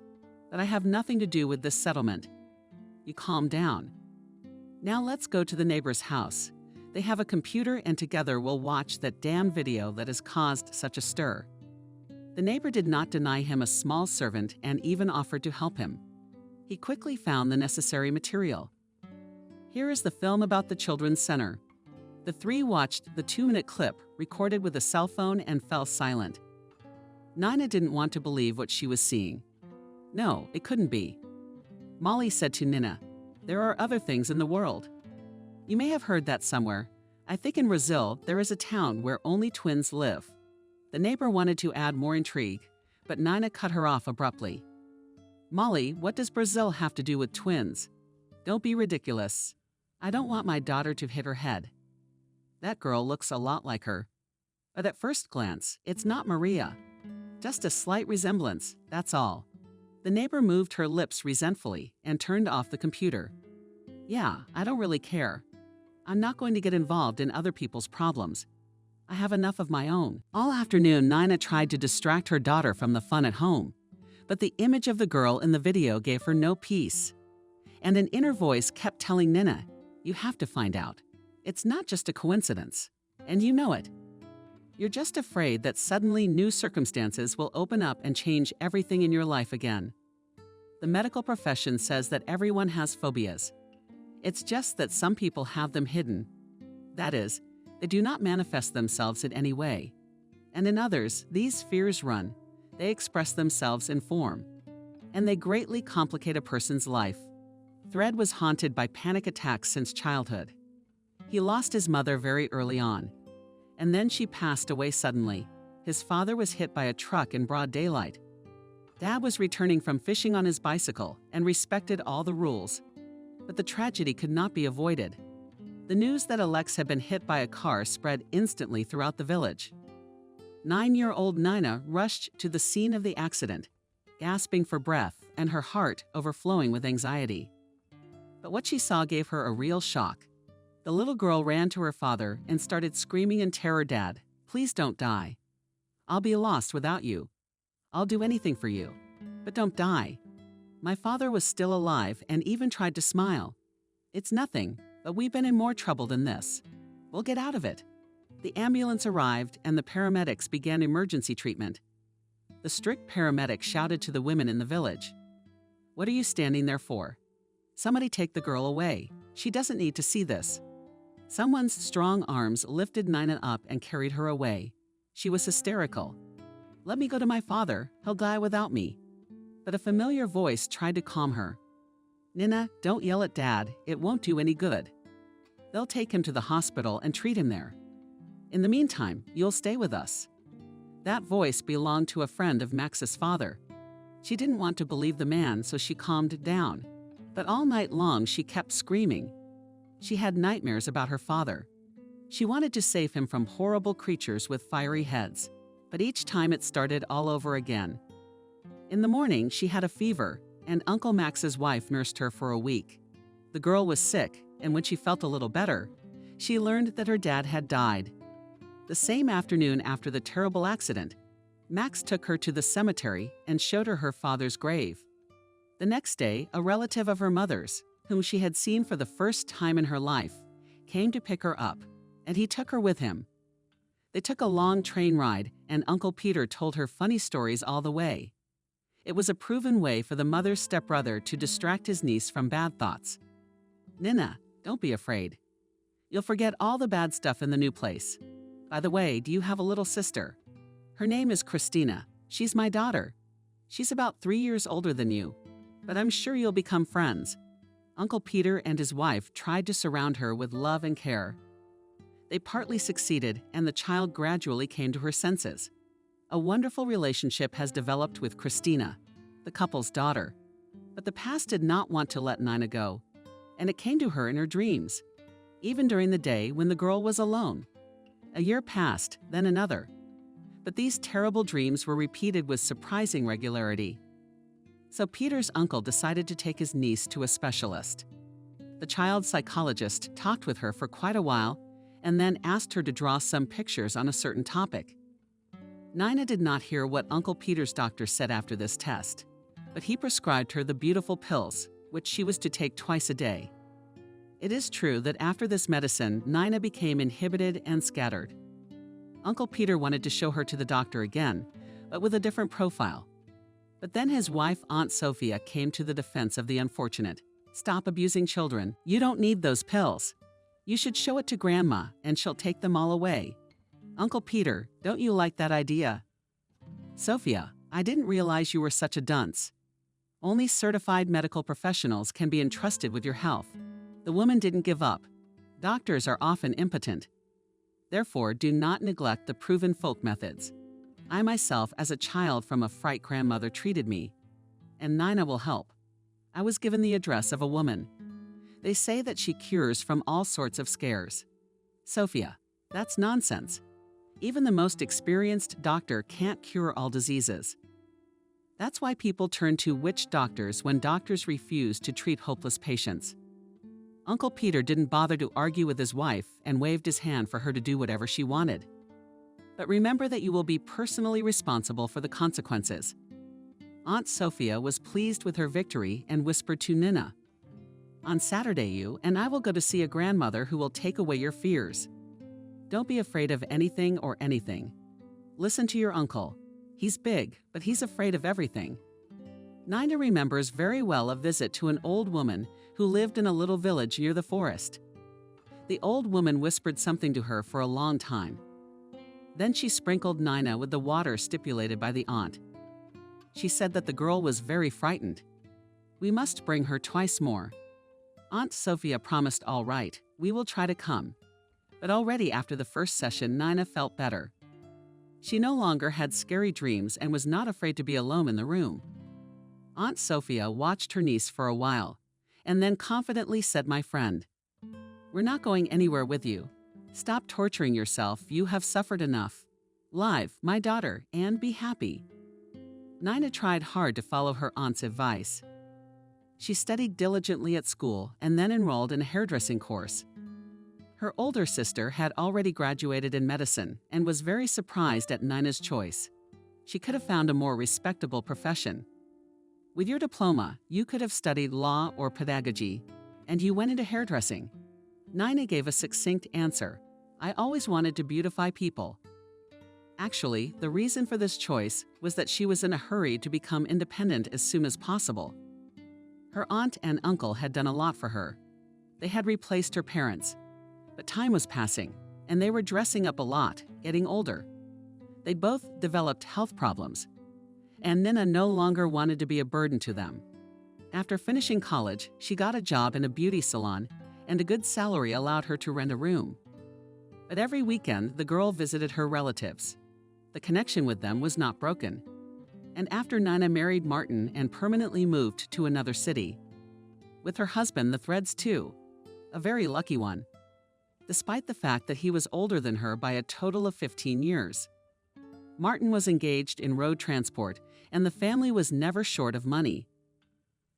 but I have nothing to do with this settlement. You calm down. Now let's go to the neighbor's house. They have a computer and together we'll watch that damn video that has caused such a stir." The neighbor did not deny him a small servant and even offered to help him. He quickly found the necessary material. Here is the film about the Children's Center. The three watched the 2-minute clip recorded with a cell phone and fell silent. Nina didn't want to believe what she was seeing. No, it couldn't be. Molly said to Nina, "There are other things in the world. You may have heard that somewhere. I think in Brazil there is a town where only twins live." The neighbor wanted to add more intrigue, but Nina cut her off abruptly. "Molly, what does Brazil have to do with twins? Don't be ridiculous. I don't want my daughter to hit her head. That girl looks a lot like her. But at first glance, it's not Maria. Just a slight resemblance, that's all." The neighbor moved her lips resentfully and turned off the computer. "Yeah, I don't really care. I'm not going to get involved in other people's problems. I have enough of my own." All afternoon, Nina tried to distract her daughter from the fun at home, but the image of the girl in the video gave her no peace. And an inner voice kept telling Nina, "You have to find out. It's not just a coincidence, and you know it. You're just afraid that suddenly new circumstances will open up and change everything in your life again." The medical profession says that everyone has phobias. It's just that some people have them hidden. That is, they do not manifest themselves in any way. And in others, these fears run. They express themselves in form. And they greatly complicate a person's life. Thread was haunted by panic attacks since childhood. He lost his mother very early on, and then she passed away suddenly. His father was hit by a truck in broad daylight. Dad was returning from fishing on his bicycle and respected all the rules. But the tragedy could not be avoided. The news that Alex had been hit by a car spread instantly throughout the village. 9-year-old Nina rushed to the scene of the accident, gasping for breath and her heart overflowing with anxiety. But what she saw gave her a real shock. The little girl ran to her father and started screaming in terror, "Dad, please don't die. I'll be lost without you. I'll do anything for you. But don't die." My father was still alive and even tried to smile. "It's nothing, but we've been in more trouble than this. We'll get out of it." The ambulance arrived and the paramedics began emergency treatment. The strict paramedic shouted to the women in the village, "What are you standing there for? Somebody take the girl away. She doesn't need to see this." Someone's strong arms lifted Nina up and carried her away. She was hysterical. "Let me go to my father. He'll die without me." But a familiar voice tried to calm her. "Nina, don't yell at Dad. It won't do any good. They'll take him to the hospital and treat him there. In the meantime, you'll stay with us." That voice belonged to a friend of Max's father. She didn't want to believe the man, so she calmed down. But all night long she kept screaming. She had nightmares about her father. She wanted to save him from horrible creatures with fiery heads, but each time it started all over again. In the morning, she had a fever, and Uncle Max's wife nursed her for a week. The girl was sick, and when she felt a little better, she learned that her dad had died. The same afternoon after the terrible accident, Max took her to the cemetery and showed her her father's grave. The next day, a relative of her mother's, whom she had seen for the first time in her life, came to pick her up, and he took her with him. They took a long train ride, and Uncle Peter told her funny stories all the way. It was a proven way for the mother's stepbrother to distract his niece from bad thoughts. "Nina, don't be afraid. You'll forget all the bad stuff in the new place. By the way, do you have a little sister? Her name is Christina. She's my daughter. She's about 3 years older than you, but I'm sure you'll become friends." Uncle Peter and his wife tried to surround her with love and care. They partly succeeded, and the child gradually came to her senses. A wonderful relationship has developed with Christina, the couple's daughter. But the past did not want to let Nina go, and it came to her in her dreams, even during the day when the girl was alone. A year passed, then another. But these terrible dreams were repeated with surprising regularity. So Peter's uncle decided to take his niece to a specialist. The child psychologist talked with her for quite a while and then asked her to draw some pictures on a certain topic. Nina did not hear what Uncle Peter's doctor said after this test, but he prescribed her the beautiful pills, which she was to take twice a day. It is true that after this medicine, Nina became inhibited and scattered. Uncle Peter wanted to show her to the doctor again, but with a different profile. But then his wife, Aunt Sophia, came to the defense of the unfortunate. "Stop abusing children. You don't need those pills. You should show it to Grandma, and she'll take them all away." "Uncle Peter, don't you like that idea?" "Sophia, I didn't realize you were such a dunce. Only certified medical professionals can be entrusted with your health." The woman didn't give up. Doctors are often impotent. Therefore, do not neglect the proven folk methods. I myself, as a child from a fright grandmother, treated me. And Nina will help. I was given the address of a woman. They say that she cures from all sorts of scares. Sophia, that's nonsense. Even the most experienced doctor can't cure all diseases. That's why people turn to witch doctors when doctors refuse to treat hopeless patients. Uncle Peter didn't bother to argue with his wife and waved his hand for her to do whatever she wanted. But remember that you will be personally responsible for the consequences. Aunt Sophia was pleased with her victory and whispered to Nina, "On Saturday you and I will go to see a grandmother who will take away your fears. Don't be afraid of anything or anything. Listen to your uncle. He's big, but he's afraid of everything." Nina remembers very well a visit to an old woman who lived in a little village near the forest. The old woman whispered something to her for a long time. Then she sprinkled Nina with the water stipulated by the aunt. She said that the girl was very frightened. "We must bring her twice more." Aunt Sophia promised, "All right, we will try to come." But already after the first session, Nina felt better. She no longer had scary dreams and was not afraid to be alone in the room. Aunt Sophia watched her niece for a while, and then confidently said, "My friend, we're not going anywhere with you. Stop torturing yourself, you have suffered enough. Live, my daughter, and be happy." Nina tried hard to follow her aunt's advice. She studied diligently at school and then enrolled in a hairdressing course. Her older sister had already graduated in medicine and was very surprised at Nina's choice. She could have found a more respectable profession. With your diploma, you could have studied law or pedagogy, and you went into hairdressing. Nina gave a succinct answer. I always wanted to beautify people. Actually, the reason for this choice was that she was in a hurry to become independent as soon as possible. Her aunt and uncle had done a lot for her. They had replaced her parents. But time was passing, and they were dressing up a lot, getting older. They both developed health problems, and Nina no longer wanted to be a burden to them. After finishing college, she got a job in a beauty salon, and a good salary allowed her to rent a room. But every weekend, the girl visited her relatives. The connection with them was not broken. And after Nina married Martin and permanently moved to another city. With her husband, the threads too. A very lucky one. Despite the fact that he was older than her by a total of 15 years. Martin was engaged in road transport, and the family was never short of money.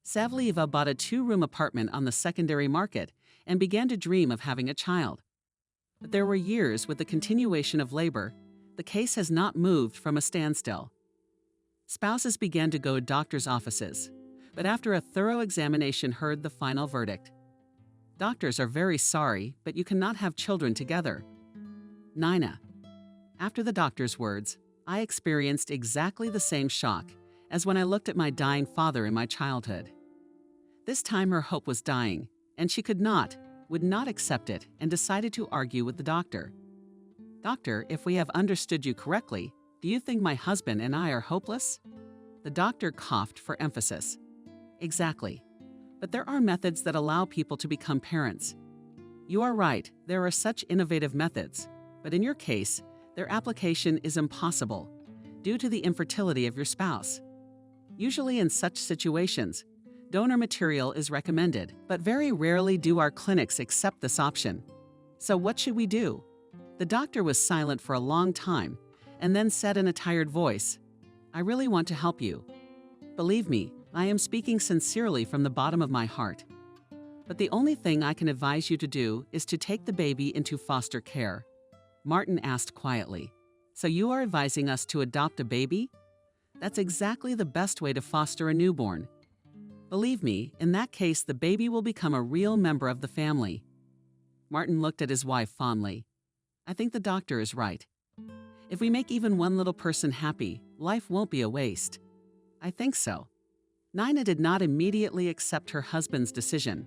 Savlieva bought a 2-room apartment on the secondary market and began to dream of having a child. But there were years with the continuation of labor. The case has not moved from a standstill. Spouses began to go to doctors' offices, but after a thorough examination heard the final verdict. Doctors are very sorry, but you cannot have children together. Nina. After the doctor's words, I experienced exactly the same shock as when I looked at my dying father in my childhood. This time her hope was dying, and she would not accept it and decided to argue with the doctor. Doctor, if we have understood you correctly, do you think my husband and I are hopeless? The doctor coughed for emphasis. Exactly. But there are methods that allow people to become parents. You are right, there are such innovative methods, but in your case, their application is impossible due to the infertility of your spouse. Usually in such situations, donor material is recommended, but very rarely do our clinics accept this option. So what should we do? The doctor was silent for a long time and then said in a tired voice, I really want to help you. Believe me, I am speaking sincerely from the bottom of my heart. But the only thing I can advise you to do is to take the baby into foster care. Martin asked quietly, So you are advising us to adopt a baby? That's exactly the best way to foster a newborn. Believe me, in that case, the baby will become a real member of the family. Martin looked at his wife fondly. I think the doctor is right. If we make even one little person happy, life won't be a waste. I think so. Nina did not immediately accept her husband's decision.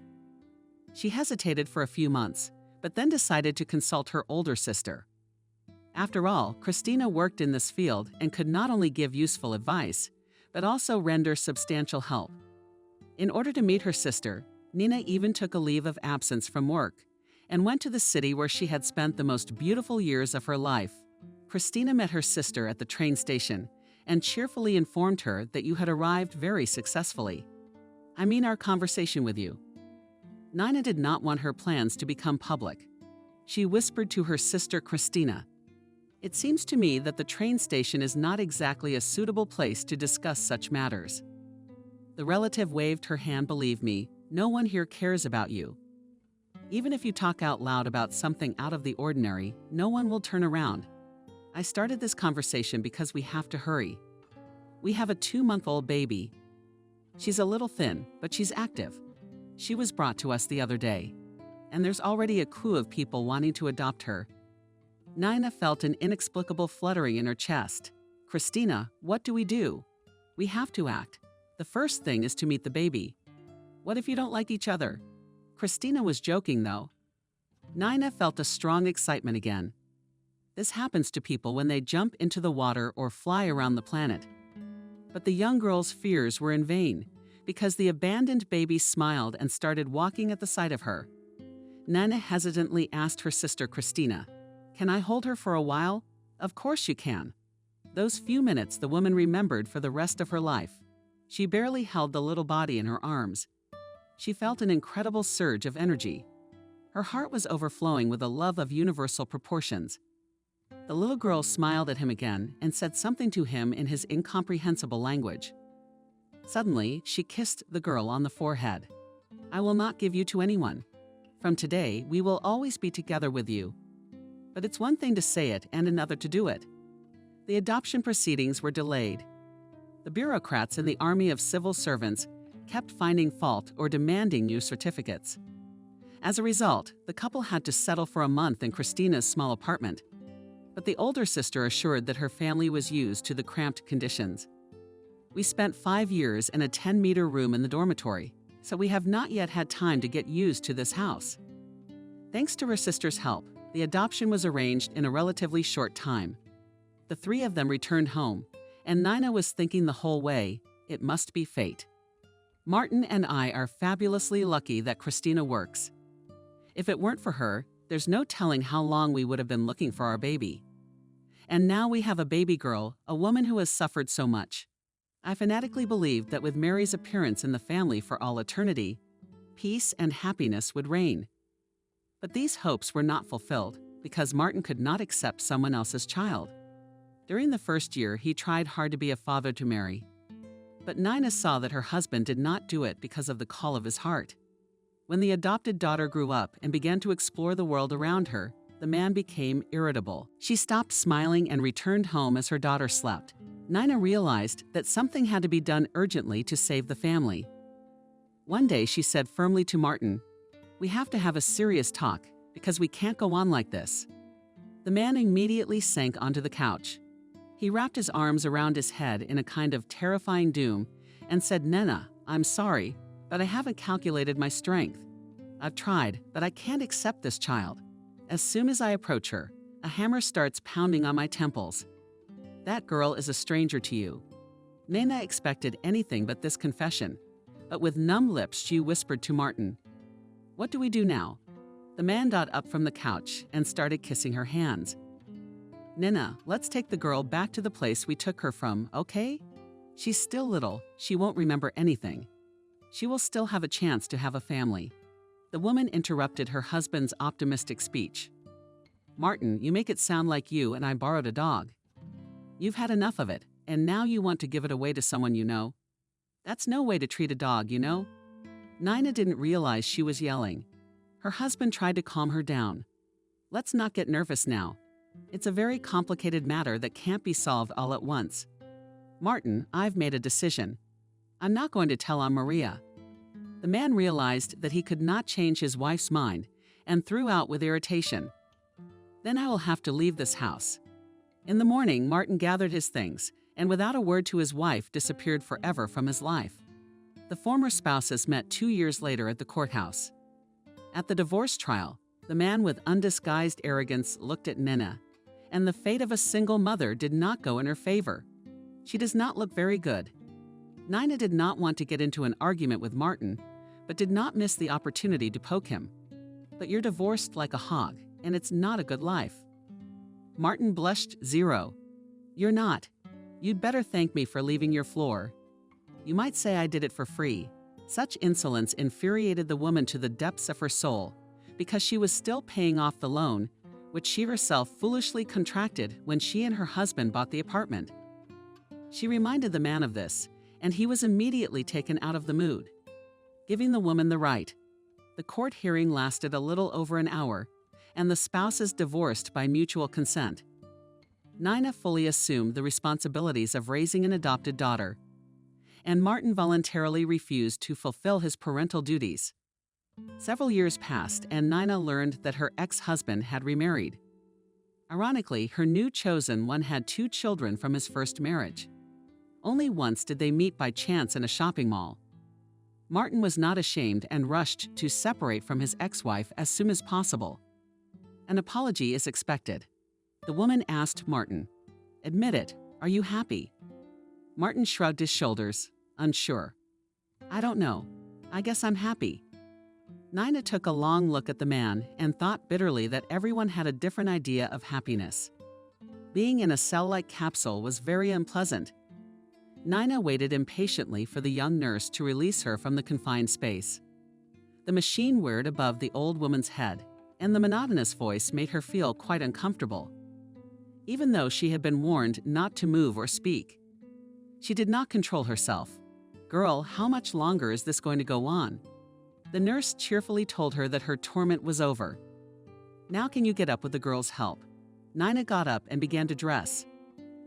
She hesitated for a few months, but then decided to consult her older sister. After all, Christina worked in this field and could not only give useful advice, but also render substantial help. In order to meet her sister, Nina even took a leave of absence from work and went to the city where she had spent the most beautiful years of her life. Christina met her sister at the train station and cheerfully informed her that you had arrived very successfully. I mean our conversation with you. Nina did not want her plans to become public. She whispered to her sister Christina, It seems to me that the train station is not exactly a suitable place to discuss such matters. The relative waved her hand. Believe me, no one here cares about you. Even if you talk out loud about something out of the ordinary, no one will turn around. I started this conversation because we have to hurry. We have a 2-month-old baby. She's a little thin, but she's active. She was brought to us the other day, and there's already a queue of people wanting to adopt her. Nina felt an inexplicable fluttering in her chest. Christina, what do we do? We have to act. The first thing is to meet the baby. What if you don't like each other? Christina was joking, though. Nina felt a strong excitement again. This happens to people when they jump into the water or fly around the planet. But the young girl's fears were in vain, because the abandoned baby smiled and started walking at the sight of her. Nina hesitantly asked her sister Christina, Can I hold her for a while? Of course you can. Those few minutes the woman remembered for the rest of her life. She barely held the little body in her arms. She felt an incredible surge of energy. Her heart was overflowing with a love of universal proportions. The little girl smiled at him again and said something to him in his incomprehensible language. Suddenly, she kissed the girl on the forehead. I will not give you to anyone. From today, we will always be together with you. But it's one thing to say it and another to do it. The adoption proceedings were delayed. The bureaucrats in the army of civil servants kept finding fault or demanding new certificates. As a result, the couple had to settle for a month in Christina's small apartment. But the older sister assured that her family was used to the cramped conditions. We spent 5 years in a 10-meter room in the dormitory, so we have not yet had time to get used to this house. Thanks to her sister's help, the adoption was arranged in a relatively short time. The 3 of them returned home, and Nina was thinking the whole way, it must be fate. Martin and I are fabulously lucky that Christina works. If it weren't for her, there's no telling how long we would have been looking for our baby. And now we have a baby girl, a woman who has suffered so much. I fanatically believed that with Mary's appearance in the family for all eternity, peace and happiness would reign. But these hopes were not fulfilled because Martin could not accept someone else's child. During the first year, he tried hard to be a father to Mary. But Nina saw that her husband did not do it because of the call of his heart. When the adopted daughter grew up and began to explore the world around her, the man became irritable. She stopped smiling and returned home as her daughter slept. Nina realized that something had to be done urgently to save the family. One day she said firmly to Martin, "We have to have a serious talk because we can't go on like this." The man immediately sank onto the couch. He wrapped his arms around his head in a kind of terrifying doom and said, "Nina, I'm sorry, but I haven't calculated my strength. I've tried, but I can't accept this child. As soon as I approach her, a hammer starts pounding on my temples. That girl is a stranger to you." Nina expected anything but this confession, but with numb lips she whispered to Martin, "What do we do now?" The man got up from the couch and started kissing her hands. "Nina, let's take the girl back to the place we took her from, okay? She's still little, she won't remember anything. She will still have a chance to have a family." The woman interrupted her husband's optimistic speech. "Martin, you make it sound like you and I borrowed a dog. You've had enough of it, and now you want to give it away to someone you know. That's no way to treat a dog, you know?" Nina didn't realize she was yelling. Her husband tried to calm her down. "Let's not get nervous now. It's a very complicated matter that can't be solved all at once. Martin, I've made a decision. I'm not going to tell on Maria." The man realized that he could not change his wife's mind and threw out with irritation, "Then I will have to leave this house." In the morning, Martin gathered his things and without a word to his wife disappeared forever from his life. The former spouses met 2 years later at the courthouse. At the divorce trial, the man with undisguised arrogance looked at Nina, and the fate of a single mother did not go in her favor. She does not look very good. Nina did not want to get into an argument with Martin, but did not miss the opportunity to poke him. "But you're divorced like a hog, and it's not a good life." Martin blushed 0. "You're not. You'd better thank me for leaving your floor. You might say I did it for free." Such insolence infuriated the woman to the depths of her soul, because she was still paying off the loan, which she herself foolishly contracted when she and her husband bought the apartment. She reminded the man of this, and he was immediately taken out of the mood, giving the woman the right. The court hearing lasted a little over an hour, and the spouses divorced by mutual consent. Nina fully assumed the responsibilities of raising an adopted daughter, and Martin voluntarily refused to fulfill his parental duties. Several years passed, and Nina learned that her ex-husband had remarried. Ironically, her new chosen one had 2 children from his first marriage. Only once did they meet by chance in a shopping mall. Martin was not ashamed and rushed to separate from his ex-wife as soon as possible. An apology is expected. The woman asked Martin, "Admit it, are you happy?" Martin shrugged his shoulders, unsure. "I don't know. I guess I'm happy." Nina took a long look at the man and thought bitterly that everyone had a different idea of happiness. Being in a cell-like capsule was very unpleasant. Nina waited impatiently for the young nurse to release her from the confined space. The machine whirred above the old woman's head, and the monotonous voice made her feel quite uncomfortable. Even though she had been warned not to move or speak, she did not control herself. "Girl, how much longer is this going to go on?" The nurse cheerfully told her that her torment was over. "Now can you get up with the girl's help?" Nina got up and began to dress.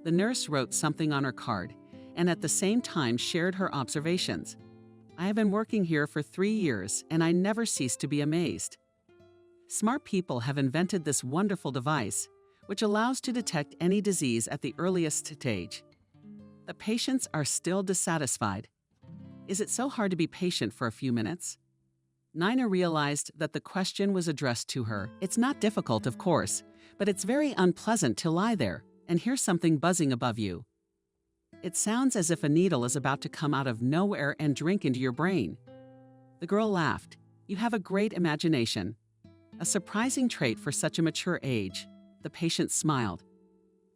The nurse wrote something on her card and at the same time shared her observations. "I have been working here for 3 years and I never cease to be amazed. Smart people have invented this wonderful device, which allows to detect any disease at the earliest stage. The patients are still dissatisfied. Is it so hard to be patient for a few minutes?" Nina realized that the question was addressed to her. It's not difficult, of course, but it's very unpleasant to lie there and hear something buzzing above you. It sounds as if a needle is about to come out of nowhere and drink into your brain. The girl laughed. "You have a great imagination. A surprising trait for such a mature age." The patient smiled.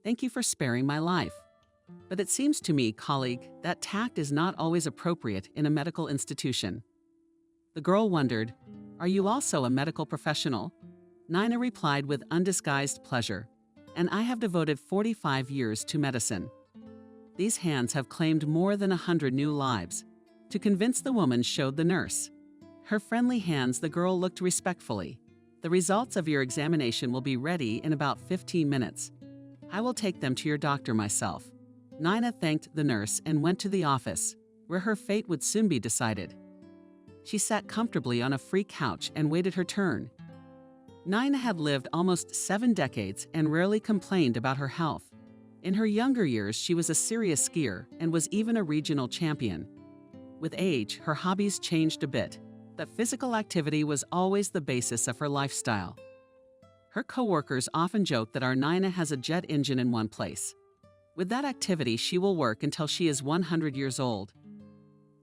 "Thank you for sparing my life. But it seems to me, colleague, that tact is not always appropriate in a medical institution." The girl wondered, "Are you also a medical professional?" Nina replied with undisguised pleasure, "And I have devoted 45 years to medicine." These hands have claimed more than 100 new lives. To convince the woman showed the nurse. Her friendly hands, the girl looked respectfully. "The results of your examination will be ready in about 15 minutes. I will take them to your doctor myself." Nina thanked the nurse and went to the office, where her fate would soon be decided. She sat comfortably on a free couch and waited her turn. Nina had lived almost 7 decades and rarely complained about her health. In her younger years, she was a serious skier and was even a regional champion. With age, her hobbies changed a bit, but physical activity was always the basis of her lifestyle. Her coworkers often joke that our Nina has a jet engine in one place. With that activity, she will work until she is 100 years old.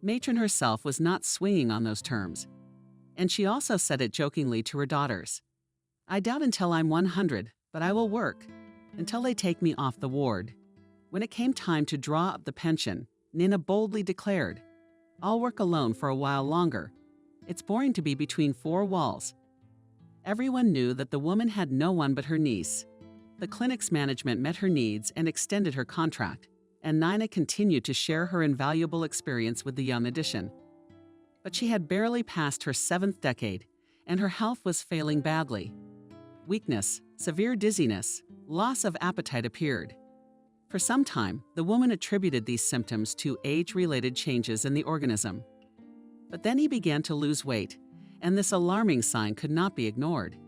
Matron herself was not swinging on those terms, and she also said it jokingly to her daughters. "I doubt until I'm 100, but I will work until they take me off the ward." When it came time to draw up the pension, Nina boldly declared, "I'll work alone for a while longer. It's boring to be between 4 walls." Everyone knew that the woman had no one but her niece. The clinic's management met her needs and extended her contract, and Nina continued to share her invaluable experience with the young addition. But she had barely passed her 7th decade, and her health was failing badly. Weakness, severe dizziness, loss of appetite appeared. For some time, the woman attributed these symptoms to age-related changes in the organism. But then he began to lose weight, and this alarming sign could not be ignored.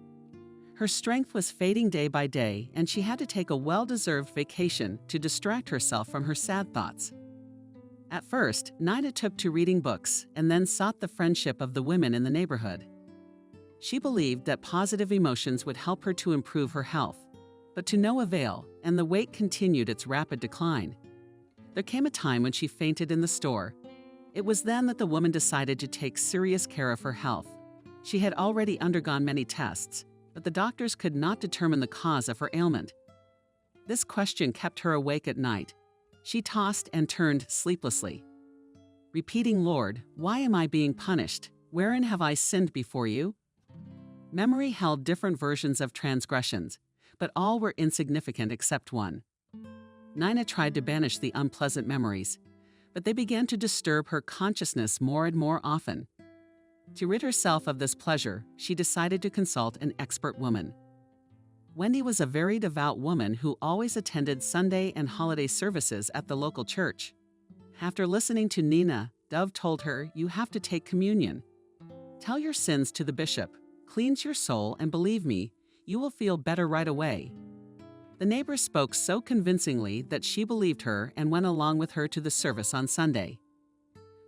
Her strength was fading day by day, and she had to take a well-deserved vacation to distract herself from her sad thoughts. At first, Nina took to reading books and then sought the friendship of the women in the neighborhood. She believed that positive emotions would help her to improve her health, but to no avail, and the weight continued its rapid decline. There came a time when she fainted in the store. It was then that the woman decided to take serious care of her health. She had already undergone many tests, but the doctors could not determine the cause of her ailment. This question kept her awake at night. She tossed and turned sleeplessly, repeating, "Lord, why am I being punished? Wherein have I sinned before you?" Memory held different versions of transgressions, but all were insignificant except one. Nina tried to banish the unpleasant memories, but they began to disturb her consciousness more and more often. To rid herself of this pleasure, she decided to consult an expert woman. Wendy was a very devout woman who always attended Sunday and holiday services at the local church. After listening to Nina, Dove told her, "You have to take communion. Tell your sins to the bishop, cleanse your soul, and believe me, you will feel better right away." The neighbor spoke so convincingly that she believed her and went along with her to the service on Sunday.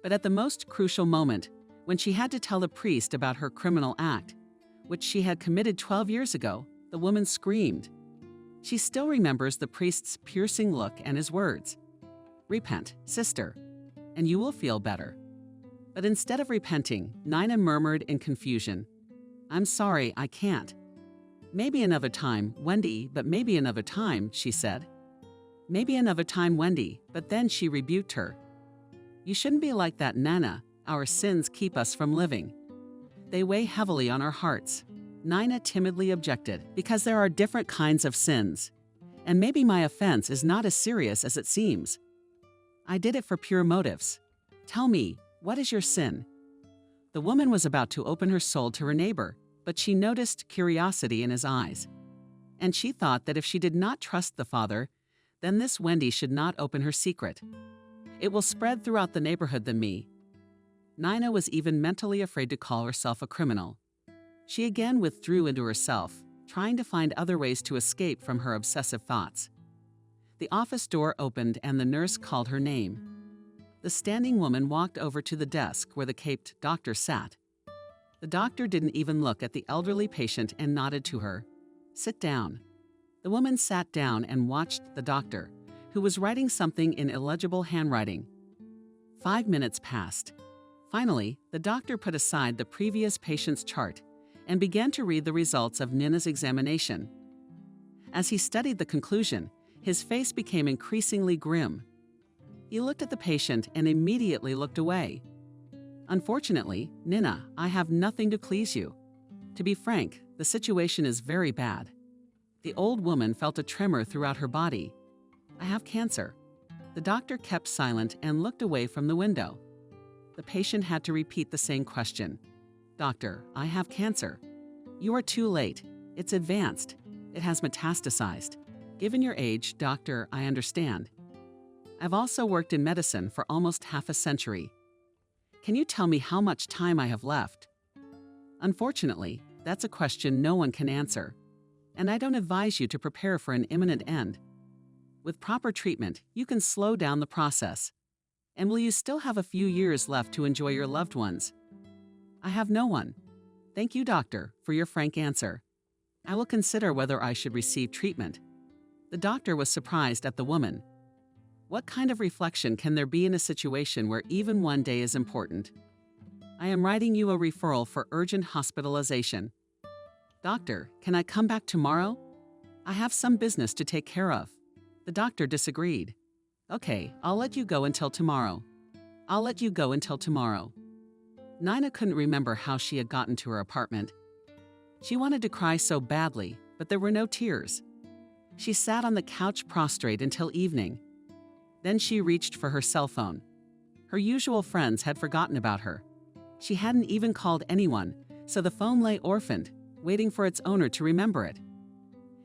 But at the most crucial moment, when she had to tell the priest about her criminal act, which she had committed 12 years ago, the woman screamed. She still remembers the priest's piercing look and his words, "Repent, sister, and you will feel better." But instead of repenting, Nina murmured in confusion, "I'm sorry, I can't." "Maybe another time, Wendy, but maybe another time," she said. "Maybe another time, Wendy," but then she rebuked her. "You shouldn't be like that, Nana. Our sins keep us from living. They weigh heavily on our hearts." Nina timidly objected, "Because there are different kinds of sins, and maybe my offense is not as serious as it seems. I did it for pure motives. Tell me, what is your sin?" The woman was about to open her soul to her neighbor, but she noticed curiosity in his eyes. And she thought that if she did not trust the father, then this Wendy should not open her secret. It will spread throughout the neighborhood than me. Nina was even mentally afraid to call herself a criminal. She again withdrew into herself, trying to find other ways to escape from her obsessive thoughts. The office door opened and the nurse called her name. The standing woman walked over to the desk where the caped doctor sat. The doctor didn't even look at the elderly patient and nodded to her. "Sit down." The woman sat down and watched the doctor, who was writing something in illegible handwriting. 5 minutes passed. Finally, the doctor put aside the previous patient's chart and began to read the results of Nina's examination. As he studied the conclusion, his face became increasingly grim. He looked at the patient and immediately looked away. "Unfortunately, Nina, I have nothing to please you. To be frank, the situation is very bad." The old woman felt a tremor throughout her body. "I have cancer." The doctor kept silent and looked away from the window. The patient had to repeat the same question. "Doctor, I have cancer." "You are too late. It's advanced. It has metastasized." "Given your age, doctor, I understand. I've also worked in medicine for almost half a century. Can you tell me how much time I have left?" "Unfortunately, that's a question no one can answer, and I don't advise you to prepare for an imminent end. With proper treatment, you can slow down the process. And will you still have a few years left to enjoy your loved ones?" "I have no one." "Thank you, doctor, for your frank answer. I will consider whether I should receive treatment." The doctor was surprised at the woman. What kind of reflection can there be in a situation where even one day is important? "I am writing you a referral for urgent hospitalization." "Doctor, can I come back tomorrow?" "I have some business to take care of." The doctor disagreed. "Okay, I'll let you go until tomorrow." "I'll let you go until tomorrow." Nina couldn't remember how she had gotten to her apartment. She wanted to cry so badly, but there were no tears. She sat on the couch prostrate until evening. Then she reached for her cell phone. Her usual friends had forgotten about her. She hadn't even called anyone, so the phone lay orphaned, waiting for its owner to remember it.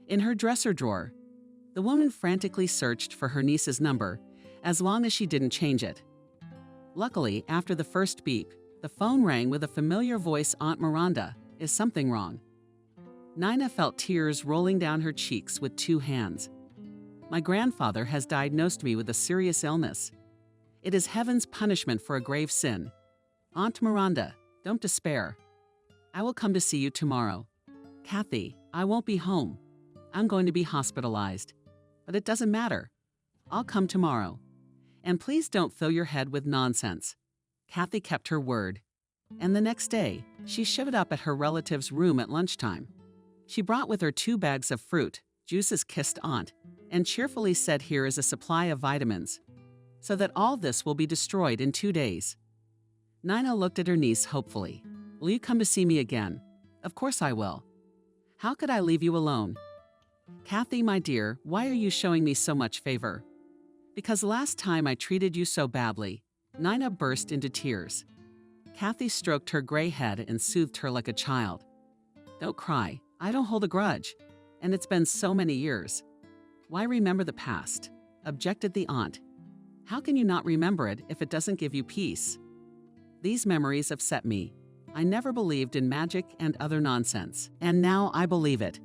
In her dresser drawer, the woman frantically searched for her niece's number, as long as she didn't change it. Luckily, after the first beep, the phone rang with a familiar voice. "Aunt Miranda, is something wrong?" Nina felt tears rolling down her cheeks with two hands. "My grandfather has diagnosed me with a serious illness. It is heaven's punishment for a grave sin. Aunt Miranda, don't despair. I will come to see you tomorrow. Kathy, I won't be home. I'm going to be hospitalized. But it doesn't matter. I'll come tomorrow. And please don't fill your head with nonsense." Kathy kept her word. And the next day, she showed up at her relative's room at lunchtime. She brought with her 2 bags of fruit, Juice's kissed aunt, and cheerfully said, "Here is a supply of vitamins, so that all this will be destroyed in 2 days." Nina looked at her niece hopefully. "Will you come to see me again?" "Of course I will. How could I leave you alone?" "Kathy, my dear, why are you showing me so much favor?" "Because last time I treated you so badly." Nina burst into tears. Kathy stroked her gray head and soothed her like a child. "Don't cry. I don't hold a grudge. And it's been so many years." "Why remember the past?" objected the aunt. "How can you not remember it if it doesn't give you peace?" "These memories upset me. I never believed in magic and other nonsense, and now I believe it.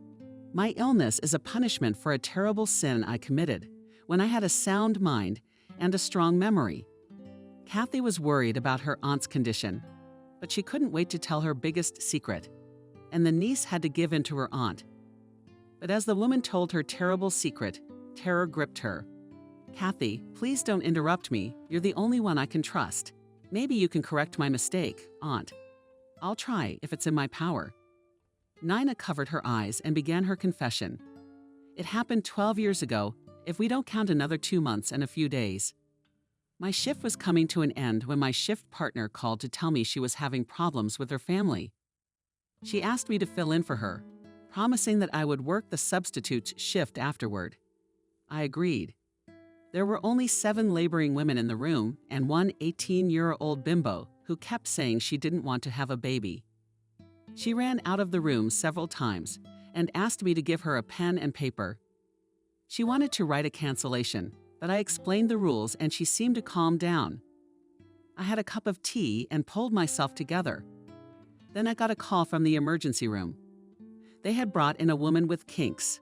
My illness is a punishment for a terrible sin I committed when I had a sound mind and a strong memory." Kathy was worried about her aunt's condition, but she couldn't wait to tell her biggest secret, and the niece had to give in to her aunt. But as the woman told her terrible secret, terror gripped her. "Kathy, please don't interrupt me. You're the only one I can trust. Maybe you can correct my mistake, Aunt. I'll try if it's in my power." Nina covered her eyes and began her confession. "It happened 12 years ago, if we don't count another 2 months and a few days. My shift was coming to an end when my shift partner called to tell me she was having problems with her family. She asked me to fill in for her, promising that I would work the substitute's shift afterward. I agreed. There were only 7 laboring women in the room and one 18-year-old bimbo who kept saying she didn't want to have a baby. She ran out of the room several times and asked me to give her a pen and paper. She wanted to write a cancellation, but I explained the rules and she seemed to calm down. I had a cup of tea and pulled myself together. Then I got a call from the emergency room. They had brought in a woman with kinks.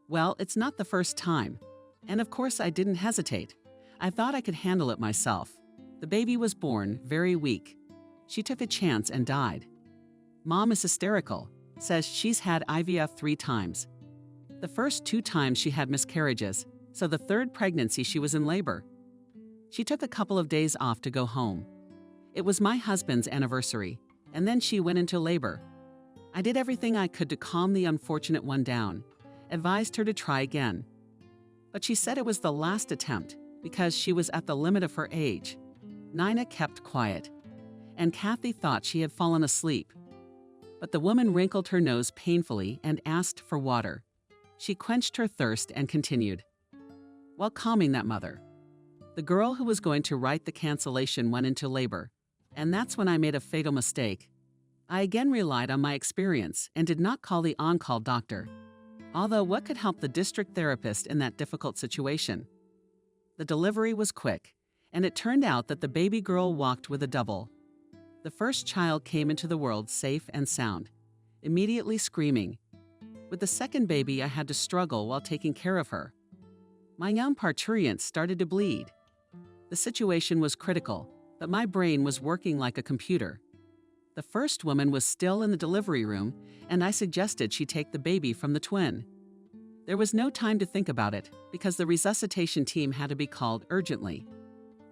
Well, it's not the first time. And of course I didn't hesitate. I thought I could handle it myself. The baby was born very weak. She took a chance and died. Mom is hysterical, says she's had IVF 3 times. The first 2 times she had miscarriages, so the 3rd pregnancy she was in labor. She took a couple of days off to go home. It was my husband's anniversary, and then she went into labor. I did everything I could to calm the unfortunate one down, advised her to try again. But she said it was the last attempt because she was at the limit of her age. Nina kept quiet, and Kathy thought she had fallen asleep. But the woman wrinkled her nose painfully and asked for water. She quenched her thirst and continued, while calming that mother. The girl who was going to write the cancellation went into labor, and that's when I made a fatal mistake. I again relied on my experience and did not call the on-call doctor. Although what could help the district therapist in that difficult situation? The delivery was quick, and it turned out that the baby girl walked with a double. The first child came into the world safe and sound, immediately screaming. With the second baby, I had to struggle while taking care of her. My young parturient started to bleed. The situation was critical, but my brain was working like a computer. The first woman was still in the delivery room, and I suggested she take the baby from the twin. There was no time to think about it, because the resuscitation team had to be called urgently.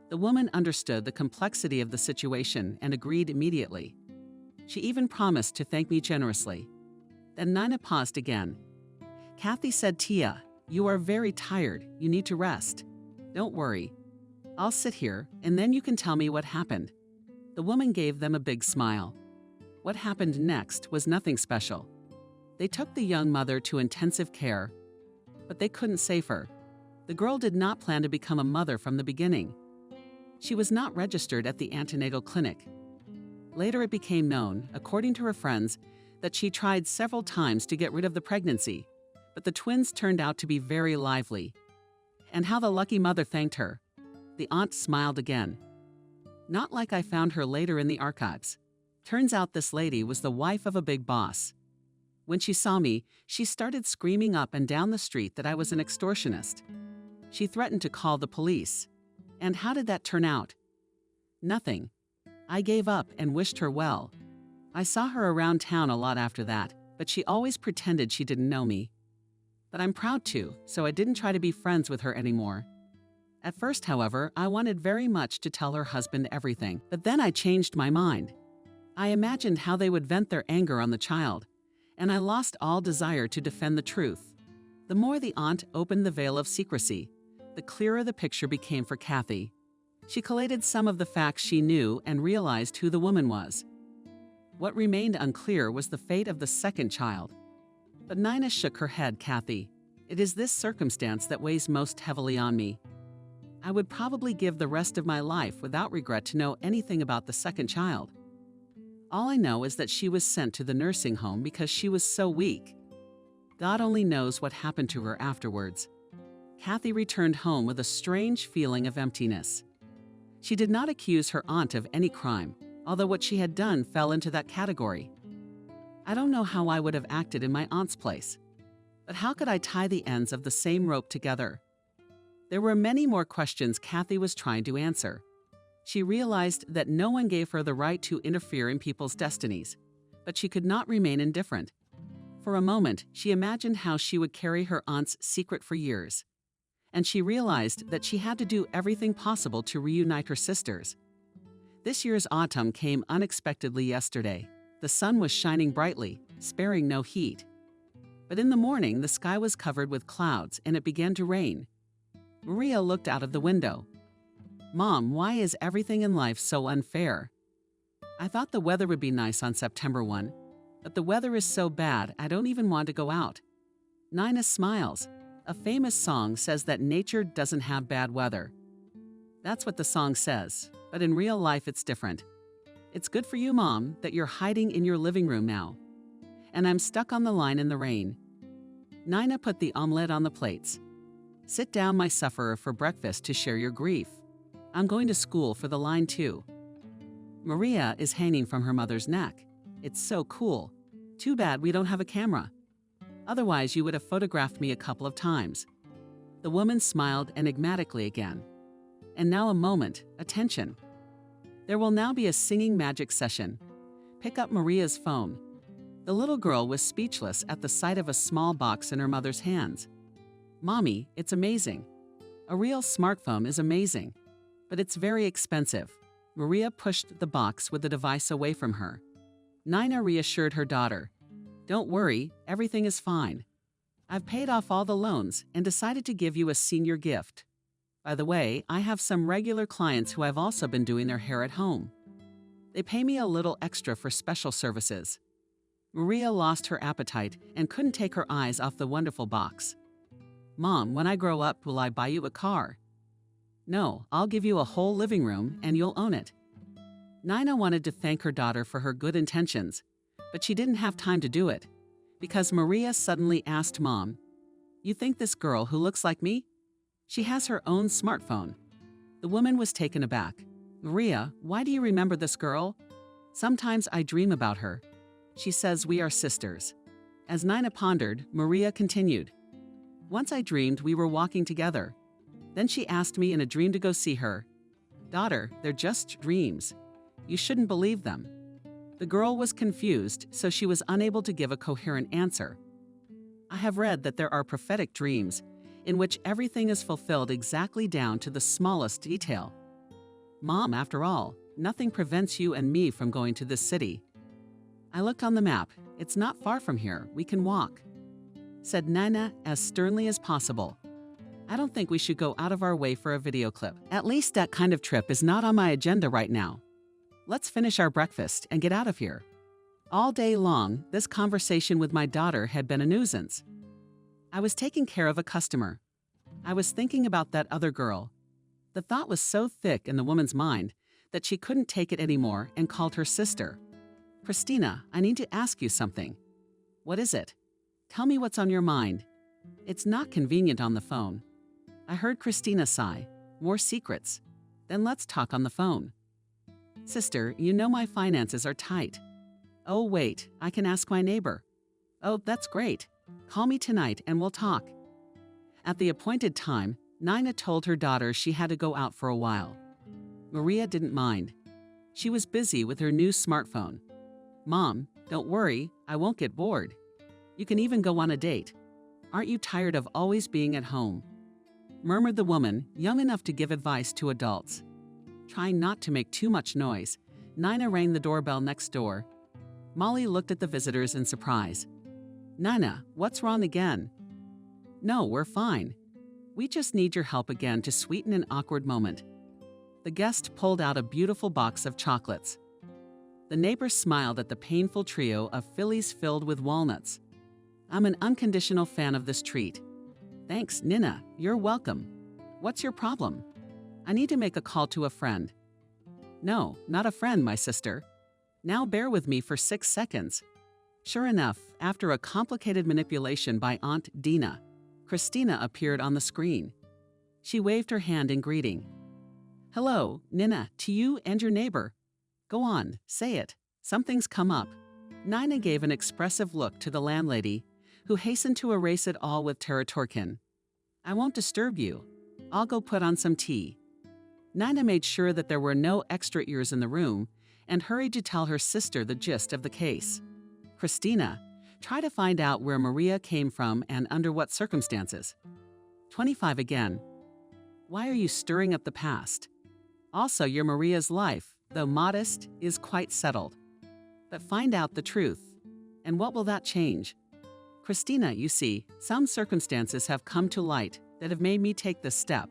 The woman understood the complexity of the situation and agreed immediately. She even promised to thank me generously. Then Nina paused again. Kathy said, "Tia, you are very tired. You need to rest. Don't worry. I'll sit here, and then you can tell me what happened." The woman gave them a big smile. What happened next was nothing special. They took the young mother to intensive care, but they couldn't save her. The girl did not plan to become a mother from the beginning. She was not registered at the antenatal clinic. Later it became known, according to her friends, that she tried several times to get rid of the pregnancy, but the twins turned out to be very lively. And how the lucky mother thanked her. The aunt smiled again. Not like I found her later in the archives. Turns out this lady was the wife of a big boss. When she saw me, she started screaming up and down the street that I was an extortionist. She threatened to call the police. And how did that turn out? Nothing. I gave up and wished her well. I saw her around town a lot after that, but she always pretended she didn't know me. But I'm proud to, so I didn't try to be friends with her anymore. At first, however, I wanted very much to tell her husband everything, but then I changed my mind. I imagined how they would vent their anger on the child, and I lost all desire to defend the truth. The more the aunt opened the veil of secrecy, the clearer the picture became for Kathy. She collated some of the facts she knew and realized who the woman was. What remained unclear was the fate of the second child. But Nina shook her head, "Kathy, it is this circumstance that weighs most heavily on me. I would probably give the rest of my life without regret to know anything about the second child. All I know is that she was sent to the nursing home because she was so weak. God only knows what happened to her afterwards." Kathy returned home with a strange feeling of emptiness. She did not accuse her aunt of any crime, although what she had done fell into that category. I don't know how I would have acted in my aunt's place, but how could I tie the ends of the same rope together? There were many more questions Kathy was trying to answer. She realized that no one gave her the right to interfere in people's destinies, but she could not remain indifferent. For a moment, she imagined how she would carry her aunt's secret for years, and she realized that she had to do everything possible to reunite her sisters. This year's autumn came unexpectedly yesterday. The sun was shining brightly, sparing no heat. But in the morning, the sky was covered with clouds and it began to rain. Maria looked out of the window. "Mom, why is everything in life so unfair? I thought the weather would be nice on September 1, but the weather is so bad I don't even want to go out." Nina smiles. A famous song says that nature doesn't have bad weather. That's what the song says, but in real life it's different. It's good for you, Mom, that you're hiding in your living room now. And I'm stuck on the line in the rain. Nina put the omelette on the plates. Sit down, my sufferer, for breakfast to share your grief. I'm going to school for the line too. Maria is hanging from her mother's neck. It's so cool. Too bad we don't have a camera. Otherwise, you would have photographed me a couple of times. The woman smiled enigmatically again. And now a moment, attention. There will now be a singing magic session. Pick up Maria's phone. The little girl was speechless at the sight of a small box in her mother's hands. Mommy, it's amazing. A real smartphone is amazing, but it's very expensive. Maria pushed the box with the device away from her. Nina reassured her daughter. Don't worry, everything is fine. I've paid off all the loans and decided to give you a senior gift. By the way, I have some regular clients who have also been doing their hair at home. They pay me a little extra for special services. Maria lost her appetite and couldn't take her eyes off the wonderful box. Mom, when I grow up, will I buy you a car? No, I'll give you a whole living room and you'll own it. Nina wanted to thank her daughter for her good intentions, but she didn't have time to do it, because Maria suddenly asked Mom, You think this girl who looks like me? She has her own smartphone. The woman was taken aback. Maria, why do you remember this girl? Sometimes I dream about her. She says we are sisters. As Nina pondered, Maria continued. Once I dreamed we were walking together. Then she asked me in a dream to go see her. Daughter, they're just dreams. You shouldn't believe them. The girl was confused, so she was unable to give a coherent answer. I have read that there are prophetic dreams in which everything is fulfilled exactly down to the smallest detail. Mom, after all, nothing prevents you and me from going to this city. I looked on the map. It's not far from here. We can walk, said Nina as sternly as possible. I don't think we should go out of our way for a video clip. At least that kind of trip is not on my agenda right now. Let's finish our breakfast and get out of here. All day long, this conversation with my daughter had been a nuisance. I was taking care of a customer. I was thinking about that other girl. The thought was so thick in the woman's mind that she couldn't take it anymore and called her sister. Christina, I need to ask you something. What is it? Tell me what's on your mind. It's not convenient on the phone. I heard Christina sigh. More secrets. Then let's talk on the phone. Sister, you know my finances are tight. Oh, wait, I can ask my neighbor. Oh, that's great. Call me tonight and we'll talk. At the appointed time, Nina told her daughter she had to go out for a while. Maria didn't mind. She was busy with her new smartphone. Mom, don't worry, I won't get bored. You can even go on a date. Aren't you tired of always being at home? Murmured the woman, young enough to give advice to adults. Trying not to make too much noise, Nina rang the doorbell next door. Molly looked at the visitors in surprise. Nina, what's wrong again? No, we're fine. We just need your help again to sweeten an awkward moment. The guest pulled out a beautiful box of chocolates. The neighbor smiled at the painful trio of fillies filled with walnuts. I'm an unconditional fan of this treat. Thanks, Nina. You're welcome. What's your problem? I need to make a call to a friend. No, not a friend, my sister. Now bear with me for 6 seconds. Sure enough, after a complicated manipulation by Aunt Dina, Christina appeared on the screen. She waved her hand in greeting. Hello, Nina, to you and your neighbor. Go on, say it. Something's come up. Nina gave an expressive look to the landlady, who hastened to erase it all with Teratorkin. I won't disturb you. I'll go put on some tea. Nina made sure that there were no extra ears in the room and hurried to tell her sister the gist of the case. Christina, try to find out where Maria came from and under what circumstances. 25 again. Why are you stirring up the past? Also, your Maria's life, though modest, is quite settled. But find out the truth. And what will that change? Christina, you see, some circumstances have come to light that have made me take this step.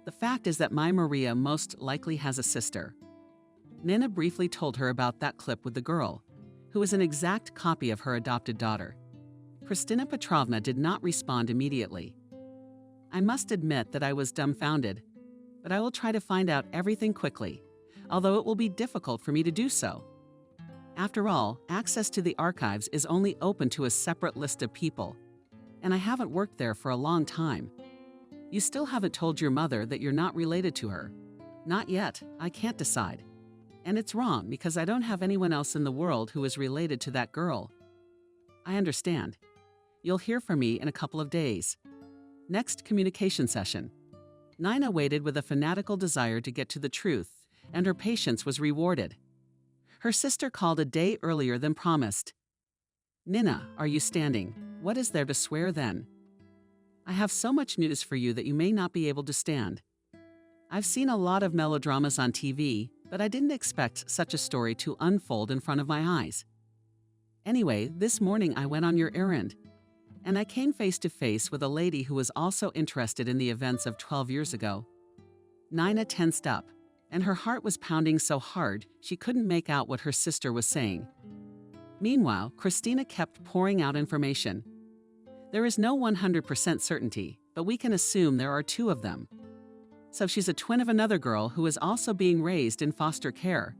The fact is that my Maria most likely has a sister. Nina briefly told her about that clip with the girl, who is an exact copy of her adopted daughter. Kristina Petrovna did not respond immediately. I must admit that I was dumbfounded, but I will try to find out everything quickly. although it will be difficult for me to do so. After all, access to the archives is only open to a separate list of people, and I haven't worked there for a long time. You still haven't told your mother that you're not related to her. Not yet, I can't decide. And it's wrong because I don't have anyone else in the world who is related to that girl. I understand. You'll hear from me in a couple of days. Next communication session. Nina waited with a fanatical desire to get to the truth, and her patience was rewarded. Her sister called a day earlier than promised. Nina, are you standing? What is there to swear then? I have so much news for you that you may not be able to stand. I've seen a lot of melodramas on TV, but I didn't expect such a story to unfold in front of my eyes. Anyway, this morning I went on your errand, and I came face to face with a lady who was also interested in the events of 12 years ago. Nina tensed up, and her heart was pounding so hard she couldn't make out what her sister was saying. Meanwhile, Christina kept pouring out information. There is no 100% certainty, but we can assume there are two of them. So she's a twin of another girl who is also being raised in foster care.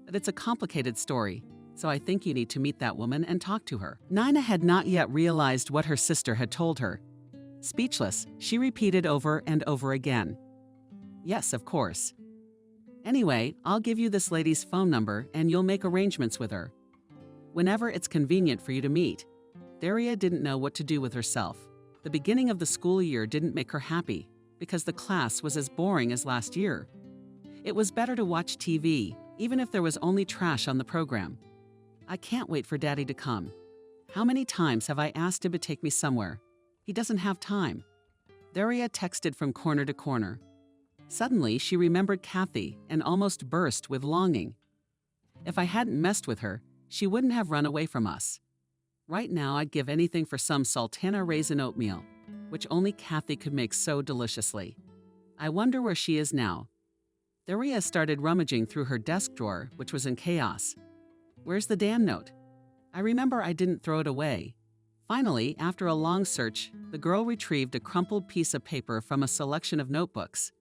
But it's a complicated story, so I think you need to meet that woman and talk to her. Nina had not yet realized what her sister had told her. Speechless, she repeated over and over again. Yes, of course. Anyway, I'll give you this lady's phone number and you'll make arrangements with her. Whenever it's convenient for you to meet. Daria didn't know what to do with herself. The beginning of the school year didn't make her happy because the class was as boring as last year. It was better to watch TV, even if there was only trash on the program. I can't wait for Daddy to come. How many times have I asked him to take me somewhere? He doesn't have time. Daria texted from corner to corner. Suddenly, she remembered Kathy and almost burst with longing. If I hadn't messed with her, she wouldn't have run away from us. Right now, I'd give anything for some sultana raisin oatmeal, which only Kathy could make so deliciously. I wonder where she is now. Daria started rummaging through her desk drawer, which was in chaos. Where's the damn note? I remember I didn't throw it away. Finally, after a long search, the girl retrieved a crumpled piece of paper from a selection of notebooks.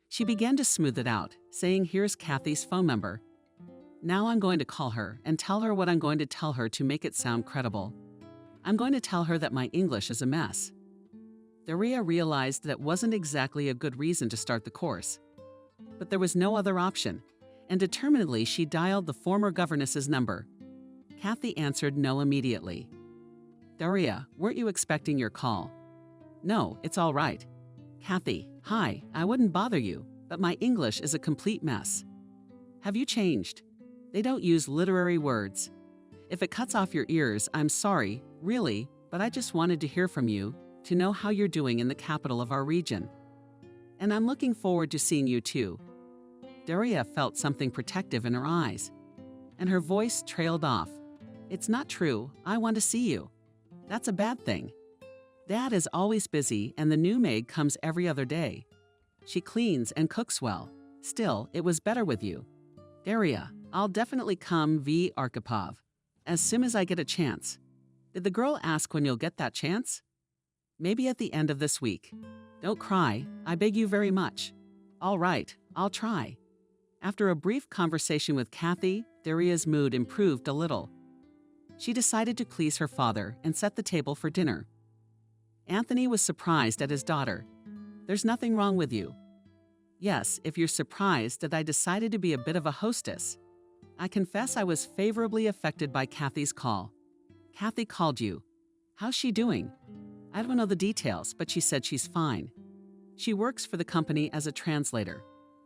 She began to smooth it out, saying, "Here's Kathy's phone number. Now I'm going to call her and tell her what I'm going to tell her to make it sound credible. I'm going to tell her that my English is a mess." Daria realized that wasn't exactly a good reason to start the course. But there was no other option, and determinedly she dialed the former governess's number. Kathy answered no immediately. "Daria, weren't you expecting your call?" "No, it's all right." "Kathy, hi, I wouldn't bother you, but my English is a complete mess." "Have you changed? They don't use literary words. If it cuts off your ears, I'm sorry, really, but I just wanted to hear from you, to know how you're doing in the capital of our region. And I'm looking forward to seeing you too." Daria felt something protective in her eyes, and her voice trailed off. "It's not true, I want to see you. That's a bad thing. Dad is always busy and the new maid comes every other day. She cleans and cooks well. Still, it was better with you. Daria, I'll definitely come v. Arkhipov, as soon as I get a chance." Did the girl ask when you'll get that chance? "Maybe at the end of this week. Don't cry, I beg you very much." "All right, I'll try." After a brief conversation with Kathy, Daria's mood improved a little. She decided to please her father and set the table for dinner. Anthony was surprised at his daughter. "There's nothing wrong with you." "Yes, if you're surprised that I decided to be a bit of a hostess. I confess I was favorably affected by Kathy's call." "Kathy called you. How's she doing?" "I don't know the details, but she said she's fine. She works for the company as a translator.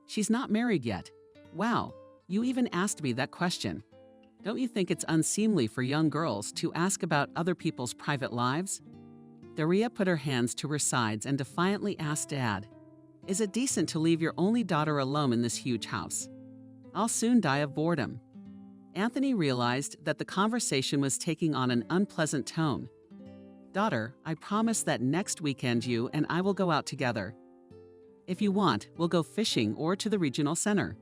She's not married yet." "Wow, you even asked me that question. Don't you think it's unseemly for young girls to ask about other people's private lives?" Daria put her hands to her sides and defiantly asked Dad, "Is it decent to leave your only daughter alone in this huge house? I'll soon die of boredom." Anthony realized that the conversation was taking on an unpleasant tone. "Daughter, I promise that next weekend you and I will go out together. If you want, we'll go fishing or to the regional center.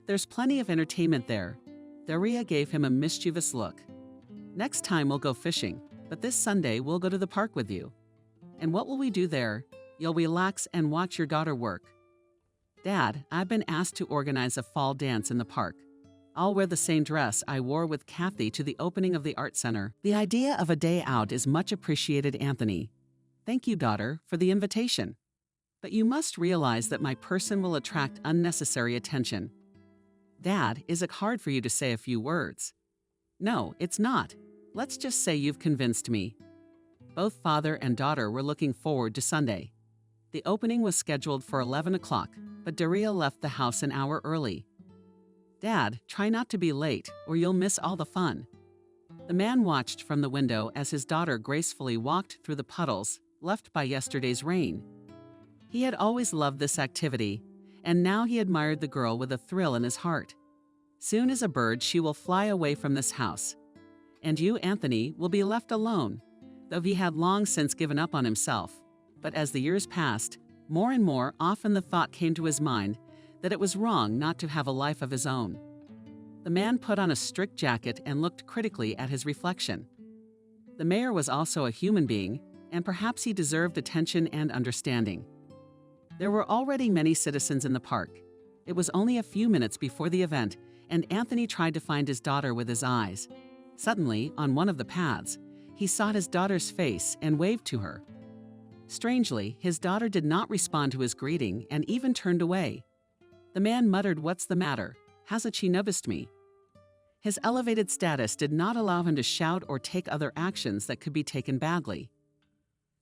There's plenty of entertainment there." Daria gave him a mischievous look. "Next time we'll go fishing, but this Sunday we'll go to the park with you. And what will we do there? You'll relax and watch your daughter work." Dad, I've been asked to organize a fall dance in the park. I'll wear the same dress I wore with Kathy to the opening of the art center. The idea of a day out is much appreciated, Anthony. Thank you, daughter, for the invitation. But you must realize that my person will attract unnecessary attention. Dad, is it hard for you to say a few words? No, it's not. Let's just say you've convinced me. Both father and daughter were looking forward to Sunday. The opening was scheduled for 11 o'clock, but Daria left the house an hour early. Dad, try not to be late, or you'll miss all the fun. The man watched from the window as his daughter gracefully walked through the puddles left by yesterday's rain. He had always loved this activity, and now he admired the girl with a thrill in his heart. Soon as a bird, she will fly away from this house. And you, Anthony, will be left alone, though he had long since given up on himself. But as the years passed, more and more often the thought came to his mind that it was wrong not to have a life of his own. The man put on a strict jacket and looked critically at his reflection. The mayor was also a human being, and perhaps he deserved attention and understanding. There were already many citizens in the park. It was only a few minutes before the event, and Anthony tried to find his daughter with his eyes. Suddenly, on one of the paths, he saw his daughter's face and waved to her. Strangely, his daughter did not respond to his greeting and even turned away. The man muttered, "What's the matter? Hasn't she noticed me?" His elevated status did not allow him to shout or take other actions that could be taken badly.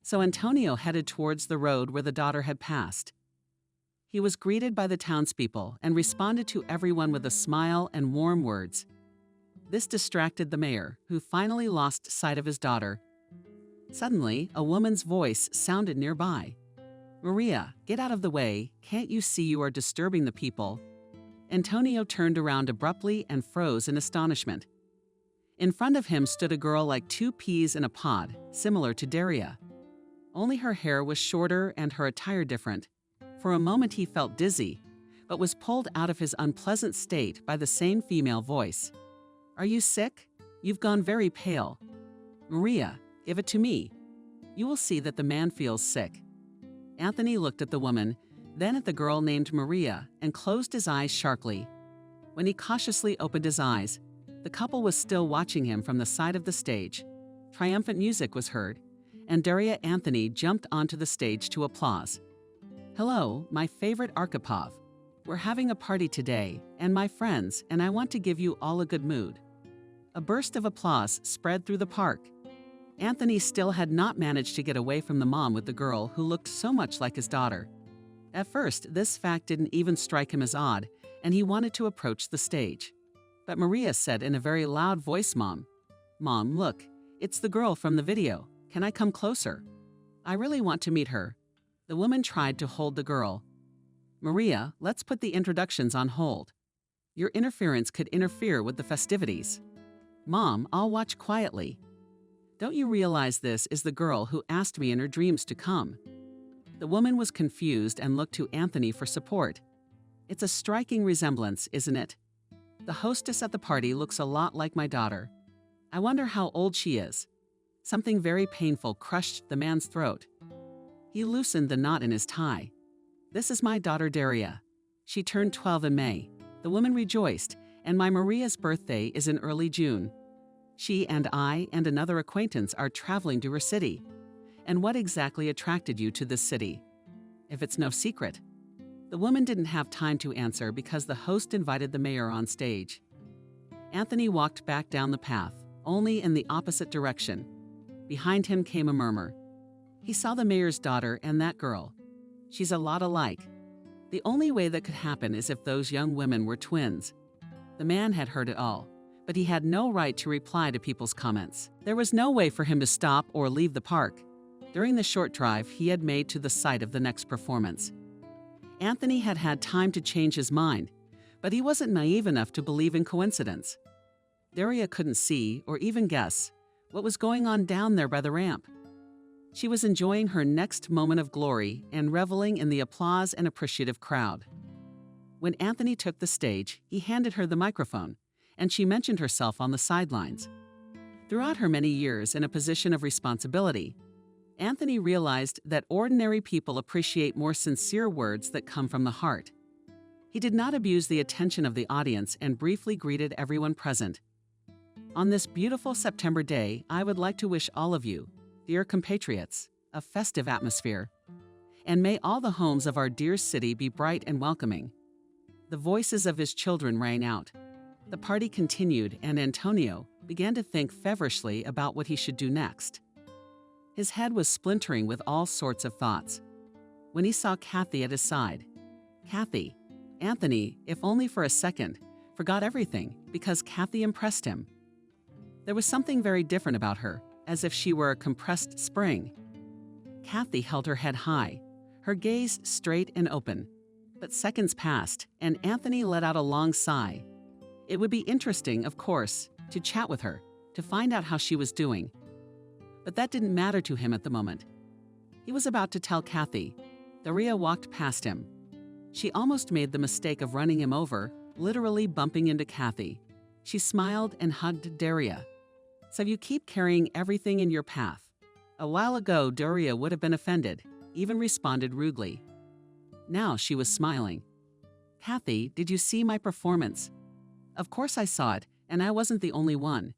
So Antonio headed towards the road where the daughter had passed. He was greeted by the townspeople and responded to everyone with a smile and warm words. This distracted the mayor, who finally lost sight of his daughter. Suddenly, a woman's voice sounded nearby. "Maria, get out of the way. Can't you see you are disturbing the people?" Antonio turned around abruptly and froze in astonishment. In front of him stood a girl like two peas in a pod, similar to Daria. Only her hair was shorter and her attire different. For a moment he felt dizzy, but was pulled out of his unpleasant state by the same female voice. "Are you sick? You've gone very pale. Maria, give it to me. You will see that the man feels sick." Anthony looked at the woman, then at the girl named Maria, and closed his eyes sharply. When he cautiously opened his eyes, the couple was still watching him from the side of the stage. Triumphant music was heard, and Daria Anthony jumped onto the stage to applause. "Hello, my favorite Arkhipov. We're having a party today, and my friends, and I want to give you all a good mood." A burst of applause spread through the park. Anthony still had not managed to get away from the mom with the girl who looked so much like his daughter. At first, this fact didn't even strike him as odd, and he wanted to approach the stage. But Maria said in a very loud voice, Mom, look, it's the girl from the video. Can I come closer? I really want to meet her." The woman tried to hold the girl. "Maria, let's put the introductions on hold. Your interference could interfere with the festivities." "Mom, I'll watch quietly." "Don't you realize this is the girl who asked me in her dreams to come?" The woman was confused and looked to Anthony for support. It's a striking resemblance, isn't it? The hostess at the party looks a lot like my daughter. I wonder how old she is. Something very painful crushed the man's throat. He loosened the knot in his tie. "This is my daughter Daria. She turned 12 in May." The woman rejoiced, "And my Maria's birthday is in early June. She and I and another acquaintance are traveling to her city. And what exactly attracted you to this city? If it's no secret." The woman didn't have time to answer because the host invited the mayor on stage. Anthony walked back down the path, only in the opposite direction. Behind him came a murmur. He saw the mayor's daughter and that girl. She's a lot alike. The only way that could happen is if those young women were twins. The man had heard it all, but he had no right to reply to people's comments. There was no way for him to stop or leave the park. During the short drive he had made to the site of the next performance, Anthony had had time to change his mind, but he wasn't naive enough to believe in coincidence. Daria couldn't see or even guess what was going on down there by the ramp. She was enjoying her next moment of glory and reveling in the applause and appreciative crowd. When Anthony took the stage, he handed her the microphone, and she mentioned herself on the sidelines. Throughout her many years in a position of responsibility, Anthony realized that ordinary people appreciate more sincere words that come from the heart. He did not abuse the attention of the audience and briefly greeted everyone present. On this beautiful September day, I would like to wish all of you, dear compatriots, a festive atmosphere. And may all the homes of our dear city be bright and welcoming. The voices of his children rang out. The party continued, and Antonio began to think feverishly about what he should do next. His head was splintering with all sorts of thoughts. When he saw Kathy at his side, Kathy, Anthony, if only for a second, forgot everything because Kathy impressed him. There was something very different about her, as if she were a compressed spring. Kathy held her head high, her gaze straight and open. But seconds passed, and Anthony let out a long sigh. It would be interesting, of course, to chat with her, to find out how she was doing. But that didn't matter to him at the moment. He was about to tell Kathy. Daria walked past him. She almost made the mistake of running him over, literally bumping into Kathy. She smiled and hugged Daria. So you keep carrying everything in your path. A while ago, Daria would have been offended, even responded rudely. Now she was smiling. Kathy, did you see my performance? Of course I saw it, and I wasn't the only one.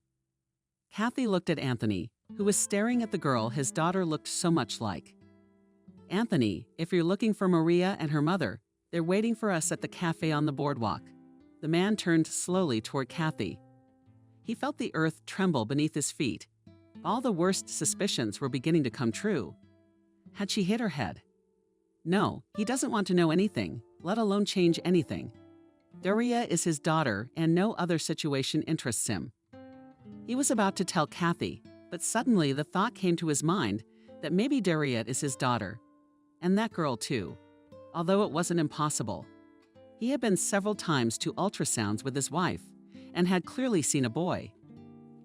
Kathy looked at Anthony, who was staring at the girl his daughter looked so much like. Anthony, if you're looking for Maria and her mother, they're waiting for us at the cafe on the boardwalk. The man turned slowly toward Kathy. He felt the earth tremble beneath his feet. All the worst suspicions were beginning to come true. Had she hit her head? No, he doesn't want to know anything, let alone change anything. Daria is his daughter, and no other situation interests him. He was about to tell Kathy, but suddenly the thought came to his mind that maybe Daria is his daughter. And that girl too, although it wasn't impossible. He had been several times to ultrasounds with his wife, and had clearly seen a boy.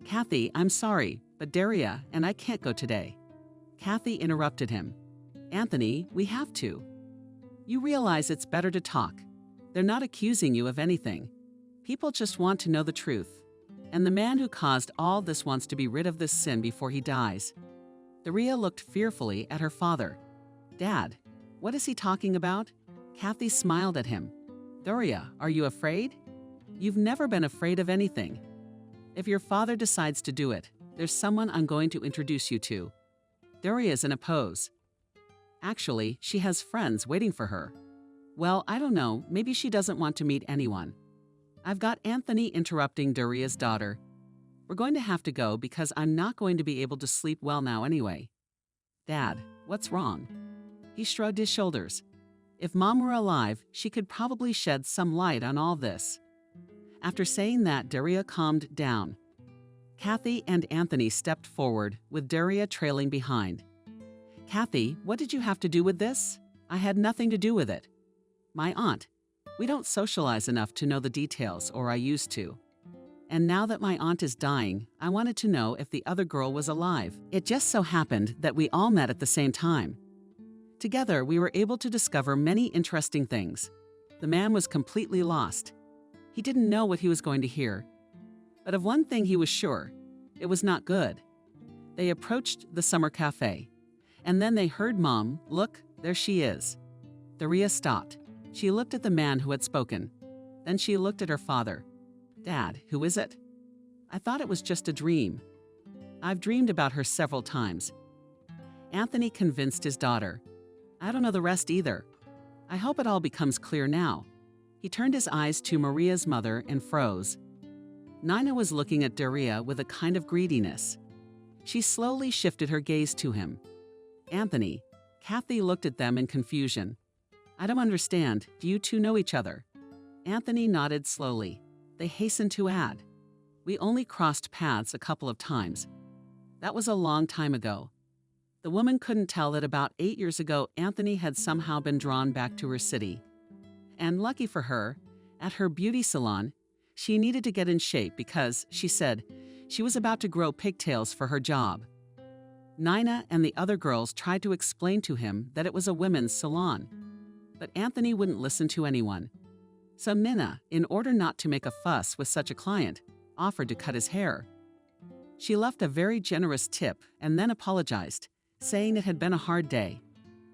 Kathy, I'm sorry, but Daria and I can't go today. Kathy interrupted him. Anthony, we have to. You realize it's better to talk. They're not accusing you of anything. People just want to know the truth. And the man who caused all this wants to be rid of this sin before he dies. Daria looked fearfully at her father. Dad, what is he talking about? Kathy smiled at him. Daria, are you afraid? You've never been afraid of anything. If your father decides to do it, there's someone I'm going to introduce you to. Daria's in a pose. Actually, she has friends waiting for her. Well, I don't know, maybe she doesn't want to meet anyone. I've got Anthony interrupting Daria's daughter. We're going to have to go because I'm not going to be able to sleep well now anyway. Dad, what's wrong? He shrugged his shoulders. If Mom were alive, she could probably shed some light on all this. After saying that, Daria calmed down. Kathy and Anthony stepped forward, with Daria trailing behind. Kathy, what did you have to do with this? I had nothing to do with it. My aunt. We don't socialize enough to know the details, or I used to. And now that my aunt is dying, I wanted to know if the other girl was alive. It just so happened that we all met at the same time. Together, we were able to discover many interesting things. The man was completely lost. He didn't know what he was going to hear. But of one thing he was sure, it was not good. They approached the summer cafe, and then they heard Mom, look, there she is. Daria stopped. She looked at the man who had spoken. Then she looked at her father. Dad, who is it? I thought it was just a dream. I've dreamed about her several times. Anthony convinced his daughter. I don't know the rest either. I hope it all becomes clear now. He turned his eyes to Maria's mother and froze. Nina was looking at Daria with a kind of greediness. She slowly shifted her gaze to him. Anthony, Kathy looked at them in confusion. I don't understand. Do you two know each other? Anthony nodded slowly. They hastened to add, we only crossed paths a couple of times. That was a long time ago. The woman couldn't tell that about 8 years ago, Anthony had somehow been drawn back to her city. And lucky for her, at her beauty salon, she needed to get in shape because, she said, she was about to grow pigtails for her job. Nina and the other girls tried to explain to him that it was a women's salon. But Anthony wouldn't listen to anyone. So Nina, in order not to make a fuss with such a client, offered to cut his hair. She left a very generous tip and then apologized, saying it had been a hard day.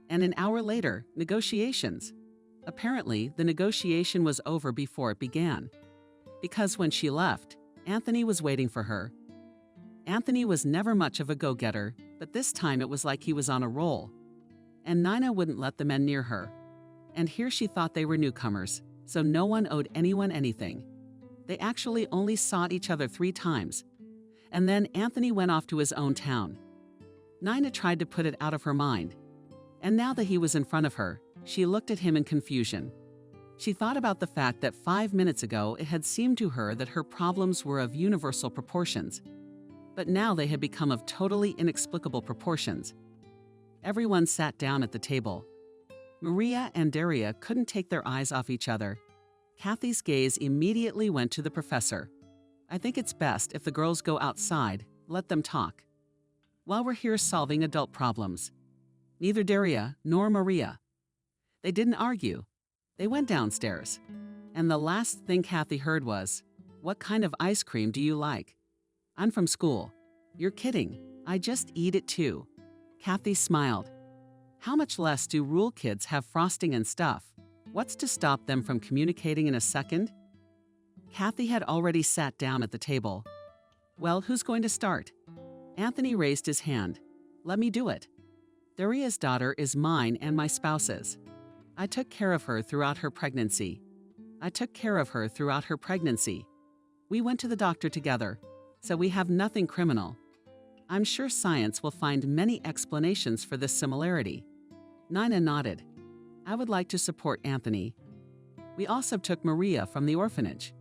And an hour later, negotiations. Apparently, the negotiation was over before it began, because when she left, Anthony was waiting for her. Anthony was never much of a go-getter, but this time it was like he was on a roll. And Nina wouldn't let the men near her. And here she thought they were newcomers, so no one owed anyone anything. They actually only saw each other 3 times. And then Anthony went off to his own town. Nina tried to put it out of her mind. And now that he was in front of her, she looked at him in confusion. She thought about the fact that 5 minutes ago it had seemed to her that her problems were of universal proportions. But now they had become of totally inexplicable proportions. Everyone sat down at the table. Maria and Daria couldn't take their eyes off each other. Kathy's gaze immediately went to the professor. I think it's best if the girls go outside, let them talk. While we're here solving adult problems. Neither Daria nor Maria. They didn't argue. They went downstairs. And the last thing Kathy heard was, "What kind of ice cream do you like?" "I'm from school." "You're kidding. I just eat it too." Kathy smiled. How much less do rule kids have frosting and stuff? What's to stop them from communicating in a second? Kathy had already sat down at the table. Well, who's going to start? Anthony raised his hand. Let me do it. Daria's daughter is mine and my spouse's. I took care of her throughout her pregnancy. We went to the doctor together, so we have nothing criminal. I'm sure science will find many explanations for this similarity. Nina nodded. I would like to support Anthony. We also took Maria from the orphanage.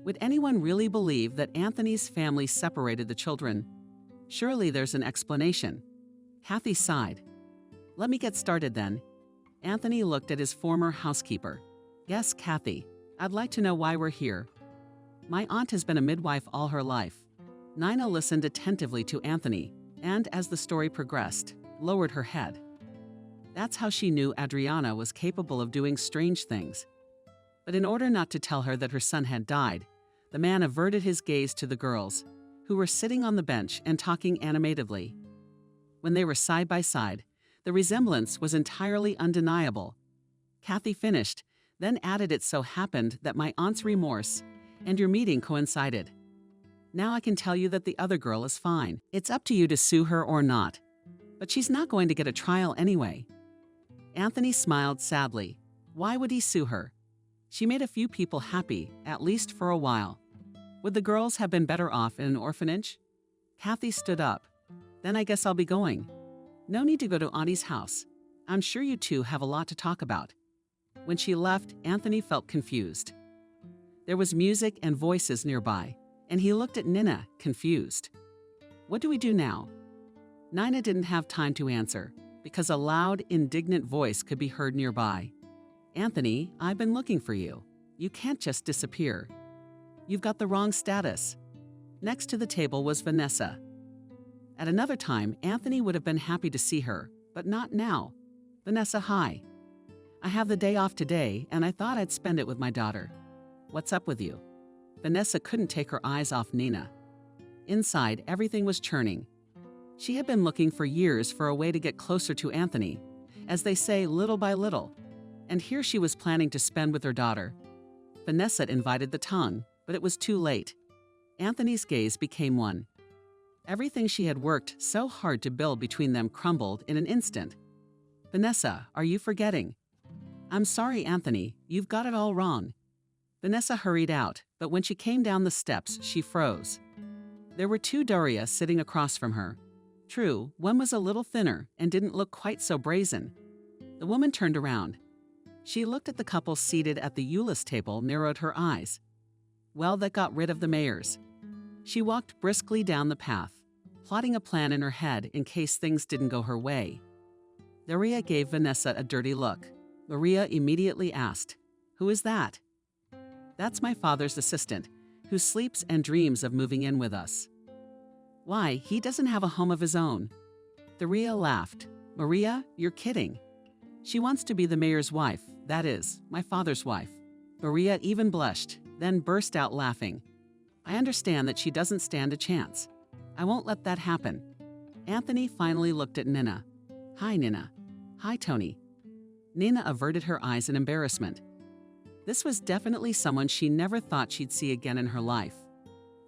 Would anyone really believe that Anthony's family separated the children? Surely there's an explanation. Kathy sighed. Let me get started then. Anthony looked at his former housekeeper. Yes, Kathy, I'd like to know why we're here. My aunt has been a midwife all her life. Nina listened attentively to Anthony, and as the story progressed, lowered her head. That's how she knew Adriana was capable of doing strange things. But in order not to tell her that her son had died, the man averted his gaze to the girls, who were sitting on the bench and talking animatedly. When they were side by side, the resemblance was entirely undeniable. Kathy finished, then added it so happened that my aunt's remorse and your meeting coincided. Now I can tell you that the other girl is fine. It's up to you to sue her or not. But she's not going to get a trial anyway. Anthony smiled sadly. Why would he sue her? She made a few people happy, at least for a while. Would the girls have been better off in an orphanage? Kathy stood up. Then I guess I'll be going. No need to go to Aunty's house. I'm sure you two have a lot to talk about. When she left, Anthony felt confused. There was music and voices nearby, and he looked at Nina, confused. What do we do now? Nina didn't have time to answer, because a loud, indignant voice could be heard nearby. Anthony, I've been looking for you. You can't just disappear. You've got the wrong status. Next to the table was Vanessa. At another time, Anthony would have been happy to see her, but not now. Vanessa, hi. I have the day off today, and I thought I'd spend it with my daughter. What's up with you? Vanessa couldn't take her eyes off Nina. Inside, everything was churning. She had been looking for years for a way to get closer to Anthony, as they say, little by little. And here she was planning to spend with her daughter. Vanessa invited the tongue, but it was too late. Anthony's gaze became one. Everything she had worked so hard to build between them crumbled in an instant. Vanessa, are you forgetting? I'm sorry, Anthony, you've got it all wrong. Vanessa hurried out, but when she came down the steps, she froze. There were 2 Daria sitting across from her. True, one was a little thinner and didn't look quite so brazen. The woman turned around. She looked at the couple seated at the Euless table, narrowed her eyes. Well, that got rid of the mayors. She walked briskly down the path, plotting a plan in her head in case things didn't go her way. Daria gave Vanessa a dirty look. Maria immediately asked, Who is that? That's my father's assistant, who sleeps and dreams of moving in with us. Why, he doesn't have a home of his own. Daria laughed. Maria, you're kidding. She wants to be the mayor's wife, that is, my father's wife. Maria even blushed, then burst out laughing. I understand that she doesn't stand a chance. I won't let that happen. Anthony finally looked at Nina. Hi, Nina. Hi, Tony. Nina averted her eyes in embarrassment. This was definitely someone she never thought she'd see again in her life.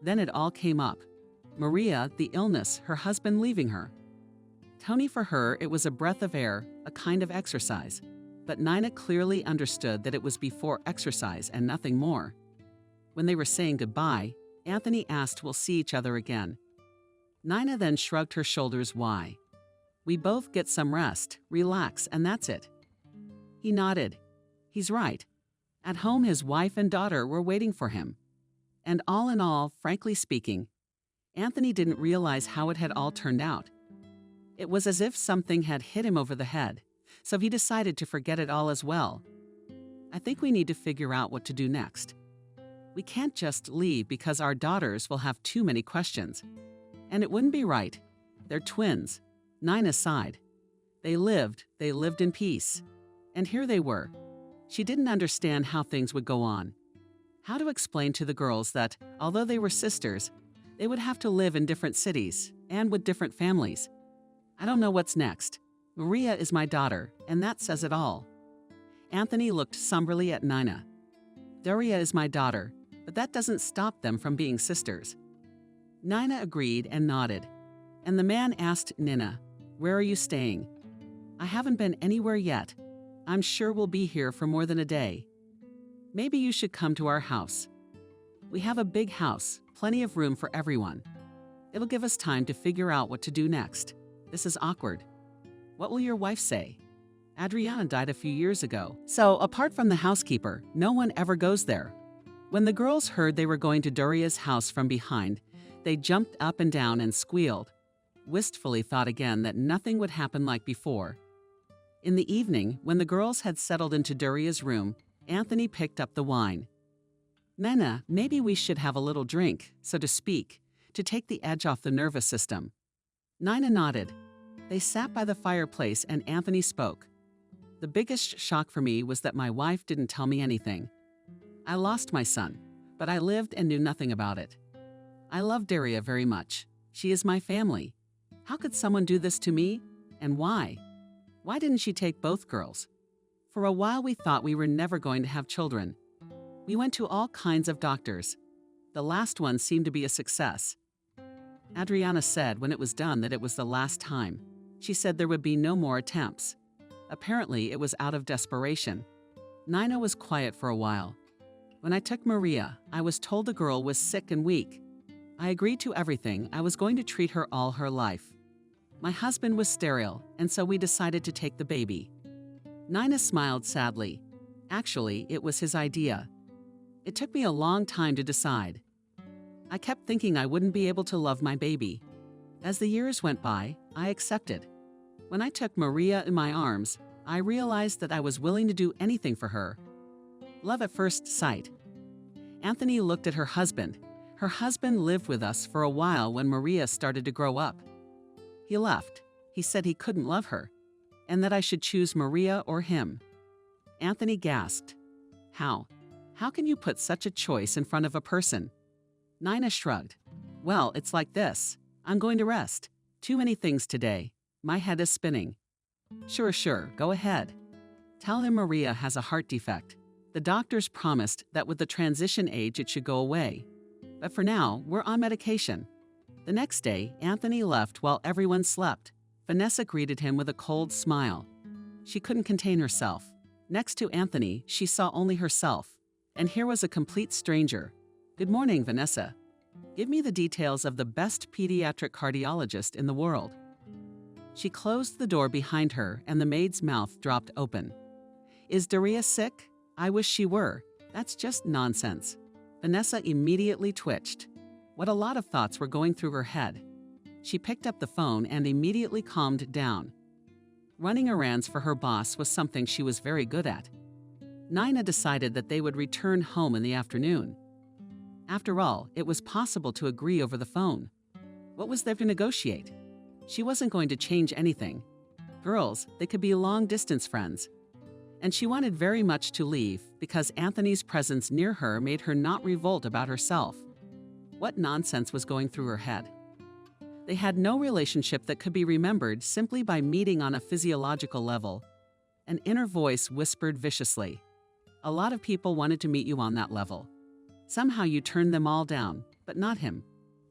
Then it all came up. Maria, the illness, her husband leaving her. Tony, for her, it was a breath of air, a kind of exercise. But Nina clearly understood that it was before exercise and nothing more. When they were saying goodbye, Anthony asked, "We'll see each other again." Nina then shrugged her shoulders. Why? We both get some rest, relax, and that's it. He nodded. He's right. At home, his wife and daughter were waiting for him. And all in all, frankly speaking, Anthony didn't realize how it had all turned out. It was as if something had hit him over the head, so he decided to forget it all as well. I think we need to figure out what to do next. We can't just leave because our daughters will have too many questions. And it wouldn't be right. They're twins. Nina sighed. They lived in peace. And here they were. She didn't understand how things would go on. How to explain to the girls that, although they were sisters, they would have to live in different cities and with different families. I don't know what's next. Maria is my daughter, and that says it all. Anthony looked somberly at Nina. Daria is my daughter, but that doesn't stop them from being sisters. Nina agreed and nodded. And the man asked Nina, "Where are you staying?" "I haven't been anywhere yet. I'm sure we'll be here for more than a day. Maybe you should come to our house. We have a big house, plenty of room for everyone. It'll give us time to figure out what to do next. This is awkward. What will your wife say? Adriana died a few years ago, so apart from the housekeeper, no one ever goes there." When the girls heard they were going to Doria's house from behind, they jumped up and down and squealed. Wistfully thought again that nothing would happen like before. In the evening, when the girls had settled into Doria's room, Anthony picked up the wine. "Nina, maybe we should have a little drink, so to speak, to take the edge off the nervous system." Nina nodded. They sat by the fireplace and Anthony spoke. "The biggest shock for me was that my wife didn't tell me anything. I lost my son, but I lived and knew nothing about it. I love Daria very much. She is my family. How could someone do this to me? And why? Why didn't she take both girls? For a while we thought we were never going to have children. We went to all kinds of doctors. The last one seemed to be a success. Adriana said when it was done that it was the last time. She said there would be no more attempts. Apparently it was out of desperation." Nina was quiet for a while. "When I took Maria, I was told the girl was sick and weak. I agreed to everything. I was going to treat her all her life. My husband was sterile, and so we decided to take the baby." Nina smiled sadly. Actually, it was his idea. "It took me a long time to decide. I kept thinking I wouldn't be able to love my baby. As the years went by, I accepted. When I took Maria in my arms, I realized that I was willing to do anything for her. Love at first sight." Anthony looked at her husband. Her husband lived with us for a while when Maria started to grow up. He left. He said he couldn't love her, and that I should choose Maria or him. Anthony gasped. How? How can you put such a choice in front of a person?" Nina shrugged. "Well, it's like this. I'm going to rest. Too many things today. My head is spinning." Sure, go ahead. Tell him Maria has a heart defect. The doctors promised that with the transition age it should go away. But for now, we're on medication." The next day, Anthony left while everyone slept. Vanessa greeted him with a cold smile. She couldn't contain herself. Next to Anthony, she saw only herself. And here was a complete stranger. "Good morning, Vanessa. Give me the details of the best pediatric cardiologist in the world." She closed the door behind her and the maid's mouth dropped open. "Is Daria sick? I wish she were. That's just nonsense." Vanessa immediately twitched. What a lot of thoughts were going through her head. She picked up the phone and immediately calmed down. Running errands for her boss was something she was very good at. Nina decided that they would return home in the afternoon. After all, it was possible to agree over the phone. What was there to negotiate? She wasn't going to change anything. Girls, they could be long-distance friends. And she wanted very much to leave because Anthony's presence near her made her not revolt about herself. What nonsense was going through her head? They had no relationship that could be remembered simply by meeting on a physiological level. An inner voice whispered viciously, "A lot of people wanted to meet you on that level. Somehow you turned them all down, but not him."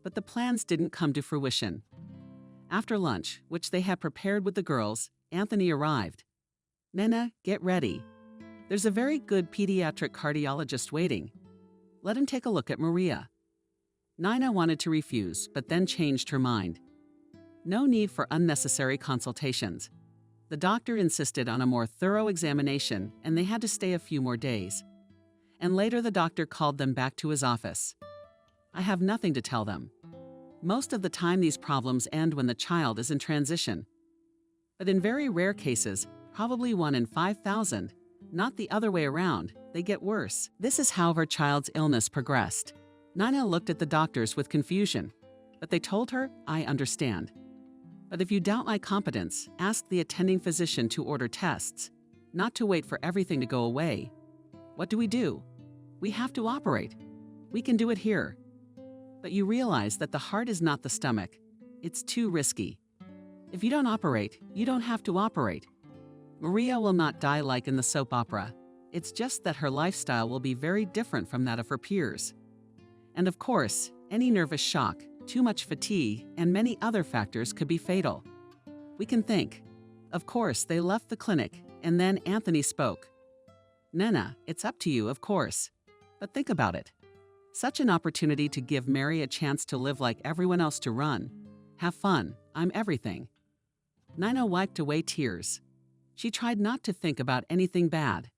But the plans didn't come to fruition. After lunch, which they had prepared with the girls, Anthony arrived. "Nena, get ready. There's a very good pediatric cardiologist waiting. Let him take a look at Maria." Nina wanted to refuse, but then changed her mind. No need for unnecessary consultations. The doctor insisted on a more thorough examination, and they had to stay a few more days. And later the doctor called them back to his office. "I have nothing to tell them. Most of the time these problems end when the child is in transition. But in very rare cases, probably 1 in 5,000, not the other way around, they get worse." This is how her child's illness progressed. Nina looked at the doctors with confusion, but they told her, "I understand. But if you doubt my competence, ask the attending physician to order tests, not to wait for everything to go away. What do? We have to operate. We can do it here. But you realize that the heart is not the stomach. It's too risky. If you don't operate, you don't have to operate. Maria will not die like in the soap opera. It's just that her lifestyle will be very different from that of her peers. And of course, any nervous shock, too much fatigue, and many other factors could be fatal. We can think." Of course, they left the clinic, and then Anthony spoke. "Nena, it's up to you, of course. But think about it. Such an opportunity to give Mary a chance to live like everyone else, to run. Have fun. I'm everything." Nina wiped away tears. She tried not to think about anything bad.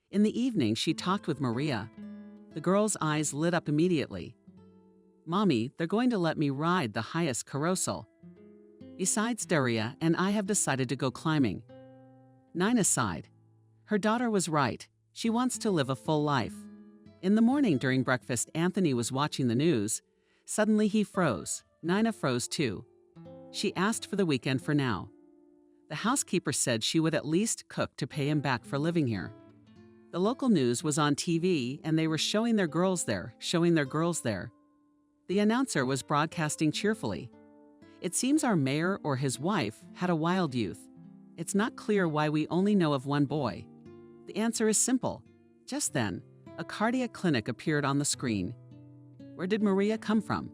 In the evening, she talked with Maria. The girl's eyes lit up immediately. "Mommy, they're going to let me ride the highest carousel. Besides, Daria and I have decided to go climbing." Nina sighed. Her daughter was right. She wants to live a full life. In the morning during breakfast, Anthony was watching the news. Suddenly he froze. Nina froze too. She asked for the weekend for now. The housekeeper said she would at least cook to pay him back for living here. The local news was on TV, and they were showing their girls there. The announcer was broadcasting cheerfully. "It seems our mayor or his wife had a wild youth. It's not clear why we only know of one boy. The answer is simple." Just then, a cardiac clinic appeared on the screen. Where did Maria come from?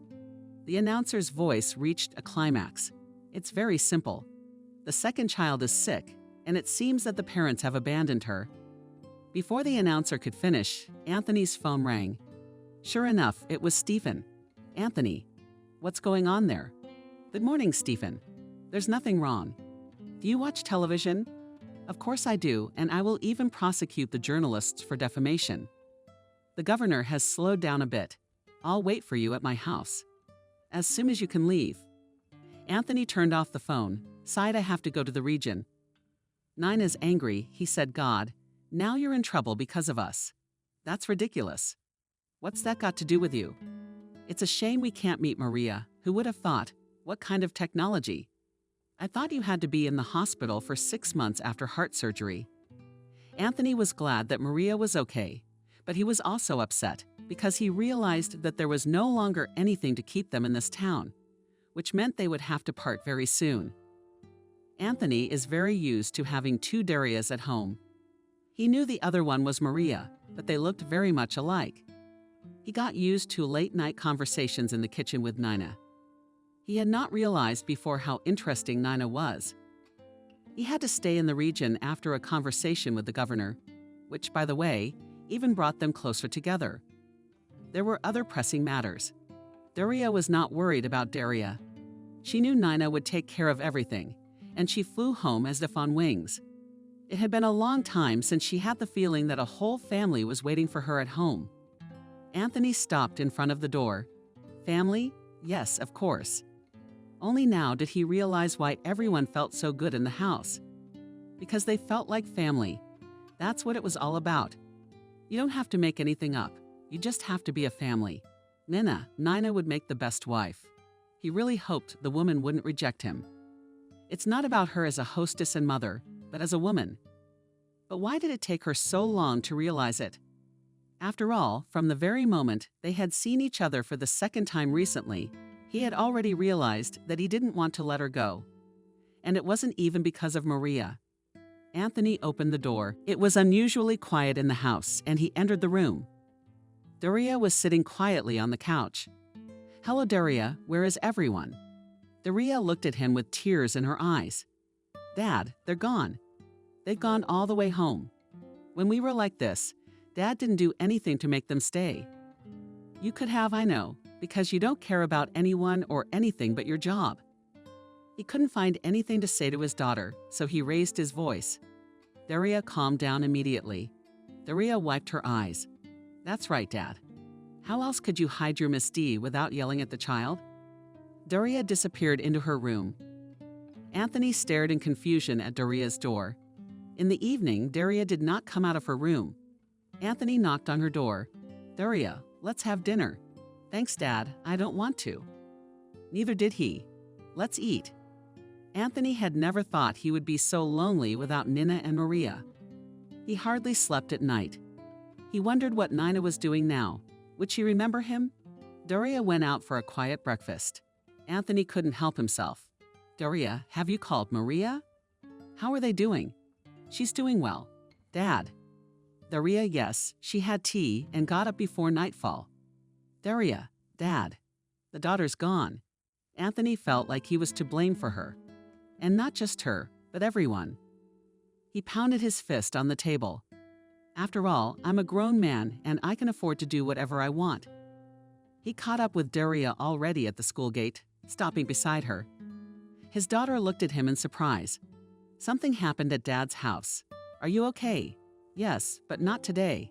The announcer's voice reached a climax. It's very simple. The second child is sick, and it seems that the parents have abandoned her. Before the announcer could finish, Anthony's phone rang. Sure enough, it was Stephen. "Anthony, what's going on there?" "Good morning, Stephen. There's nothing wrong. Do you watch television?" "Of course I do, and I will even prosecute the journalists for defamation. The governor has slowed down a bit. I'll wait for you at my house. As soon as you can leave." Anthony turned off the phone, sighed, "I have to go to the region." "Nina's angry," he said. "God, now you're in trouble because of us." "That's ridiculous. What's that got to do with you?" "It's a shame we can't meet Maria. Who would have thought? What kind of technology? I thought you had to be in the hospital for 6 months after heart surgery." Anthony was glad that Maria was okay, but he was also upset because he realized that there was no longer anything to keep them in this town, which meant they would have to part very soon. Anthony is very used to having 2 Darias at home. He knew the other one was Maria, but they looked very much alike. He got used to late-night conversations in the kitchen with Nina. He had not realized before how interesting Nina was. He had to stay in the region after a conversation with the governor, which, by the way, even brought them closer together. There were other pressing matters. Daria was not worried about Daria. She knew Nina would take care of everything, and she flew home as if on wings. It had been a long time since she had the feeling that a whole family was waiting for her at home. Anthony stopped in front of the door. Family? Yes, of course. Only now did he realize why everyone felt so good in the house. Because they felt like family. That's what it was all about. You don't have to make anything up. You just have to be a family. Nina would make the best wife. He really hoped the woman wouldn't reject him. It's not about her as a hostess and mother, but as a woman. But why did it take her so long to realize it? After all, from the very moment they had seen each other for the second time recently, he had already realized that he didn't want to let her go. And it wasn't even because of Maria. Anthony opened the door. It was unusually quiet in the house, and he entered the room. Daria was sitting quietly on the couch. "Hello, Daria, where is everyone?" Daria looked at him with tears in her eyes. "Dad, they're gone. They've gone all the way home. When we were like this, Dad didn't do anything to make them stay. You could have, I know, because you don't care about anyone or anything but your job." He couldn't find anything to say to his daughter, so he raised his voice. Daria calmed down immediately. Daria wiped her eyes. "That's right, Dad. How else could you hide your misdeed without yelling at the child?" Daria disappeared into her room. Anthony stared in confusion at Daria's door. In the evening, Daria did not come out of her room. Anthony knocked on her door. "Daria, let's have dinner." "Thanks, Dad. I don't want to." Neither did he. "Let's eat." Anthony had never thought he would be so lonely without Nina and Maria. He hardly slept at night. He wondered what Nina was doing now. Would she remember him? Daria went out for a quiet breakfast. Anthony couldn't help himself. "Daria, have you called Maria?" "How are they doing?" "She's doing well." "Dad?" Daria, yes, she had tea and got up before nightfall. Daria, Dad. The daughter's gone. Anthony felt like he was to blame for her. And not just her, but everyone. He pounded his fist on the table. "After all, I'm a grown man and I can afford to do whatever I want." He caught up with Daria already at the school gate, stopping beside her. His daughter looked at him in surprise. "Something happened at Dad's house. Are you okay?" "Yes, but not today."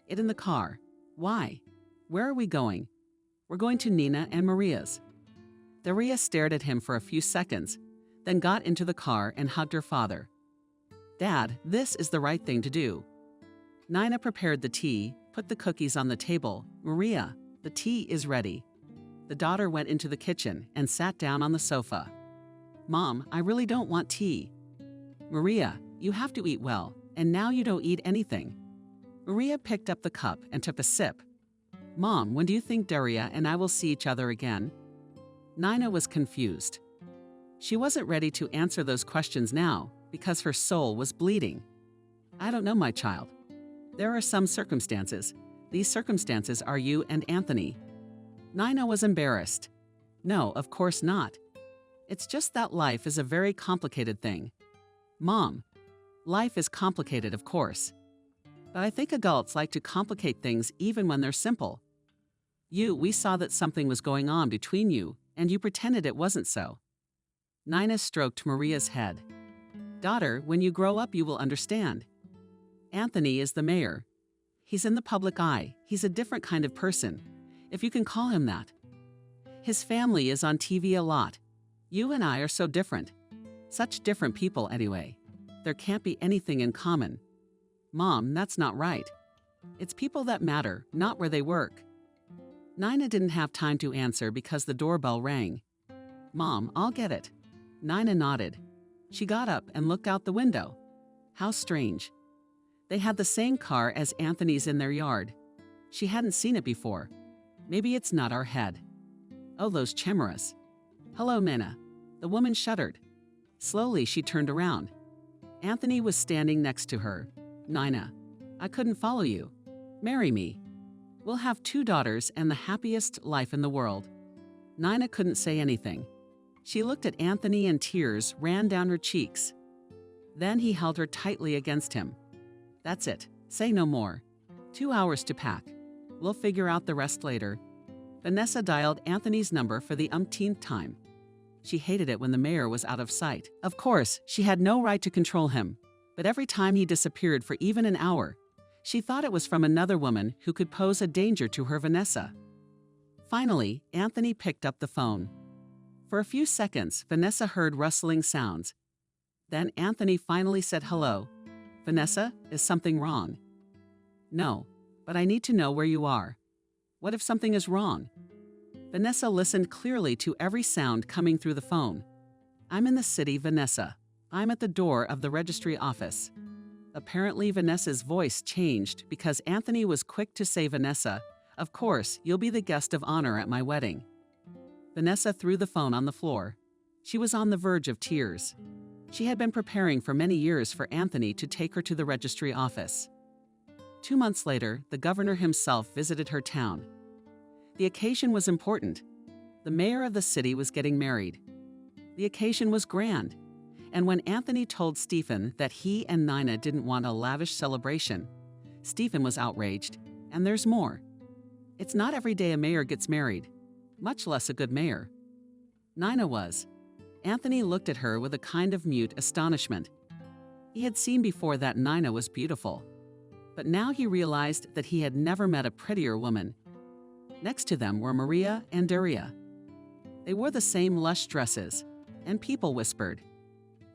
"It in the car. Why? Where are we going?" "We're going to Nina and Maria's." Daria stared at him for a few seconds, then got into the car and hugged her father. "Dad, this is the right thing to do." Nina prepared the tea, put the cookies on the table. "Maria, the tea is ready." The daughter went into the kitchen and sat down on the sofa. "Mom, I really don't want tea." "Maria, you have to eat well, and now you don't eat anything." Maria picked up the cup and took a sip. "Mom, when do you think Daria and I will see each other again?" Nina was confused. She wasn't ready to answer those questions now because her soul was bleeding. "I don't know, my child. There are some circumstances. These circumstances are you and Anthony." Nina was embarrassed. "No, of course not. It's just that life is a very complicated thing." "Mom, life is complicated, of course. But I think adults like to complicate things even when they're simple. We saw that something was going on between you, and you pretended it wasn't so." Nina stroked Maria's head. "Daughter, when you grow up, you will understand. Anthony is the mayor. He's in the public eye. He's a different kind of person, if you can call him that. His family is on TV a lot. You and I are so different. Such different people, anyway. There can't be anything in common." "Mom, that's not right. It's people that matter, not where they work." Nina didn't have time to answer because the doorbell rang. "Mom, I'll get it." Nina nodded. She got up and looked out the window. How strange. They had the same car as Anthony's in their yard. She hadn't seen it before. Maybe it's not our head. Oh, those chimeras. "Hello, Nina." The woman shuddered. Slowly, she turned around. Anthony was standing next to her. "Nina, I couldn't follow you. Marry me. We'll have 2 daughters and the happiest life in the world." Nina couldn't say anything. She looked at Anthony and tears ran down her cheeks. Then he held her tightly against him. "That's it. Say no more. 2 hours to pack. We'll figure out the rest later." Vanessa dialed Anthony's number for the umpteenth time. She hated it when the mayor was out of sight. Of course, she had no right to control him, but every time he disappeared for even an hour, she thought it was from another woman who could pose a danger to her Vanessa. Finally, Anthony picked up the phone. For a few seconds, Vanessa heard rustling sounds. Then Anthony finally said hello. "Vanessa, is something wrong?" "No, but I need to know where you are." "What if something is wrong?" Vanessa listened clearly to every sound coming through the phone. "I'm in the city, Vanessa. I'm at the door of the registry office." Apparently, Vanessa's voice changed because Anthony was quick to say, "Vanessa, of course, you'll be the guest of honor at my wedding." Vanessa threw the phone on the floor. She was on the verge of tears. She had been preparing for many years for Anthony to take her to the registry office. 2 months later, the governor himself visited her town. The occasion was important. The mayor of the city was getting married. The occasion was grand. And when Anthony told Stephen that he and Nina didn't want a lavish celebration, Stephen was outraged. And there's more. It's not every day a mayor gets married, much less a good mayor. Nina was. Anthony looked at her with a kind of mute astonishment. He had seen before that Nina was beautiful, but now he realized that he had never met a prettier woman. Next to them were Maria and Daria. They wore the same lush dresses, and people whispered.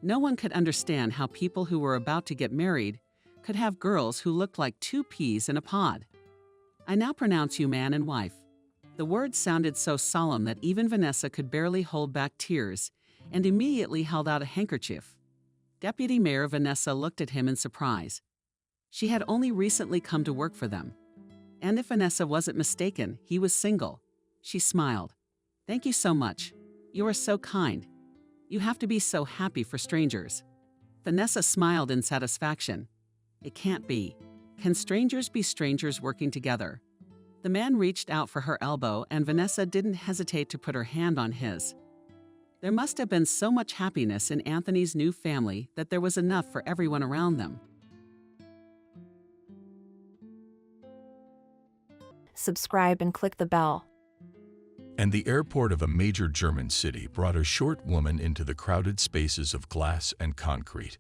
No one could understand how people who were about to get married could have girls who looked like 2 peas in a pod. I now pronounce you man and wife. The words sounded so solemn that even Vanessa could barely hold back tears and immediately held out a handkerchief. Deputy Mayor Vanessa looked at him in surprise. She had only recently come to work for them. And if Vanessa wasn't mistaken, he was single. She smiled. Thank you so much. You are so kind. You have to be so happy for strangers. Vanessa smiled in satisfaction. It can't be. Can strangers be strangers working together? The man reached out for her elbow, and Vanessa didn't hesitate to put her hand on his. There must have been so much happiness in Anthony's new family that there was enough for everyone around them. Subscribe and click the bell. And the airport of a major German city brought a short woman into the crowded spaces of glass and concrete.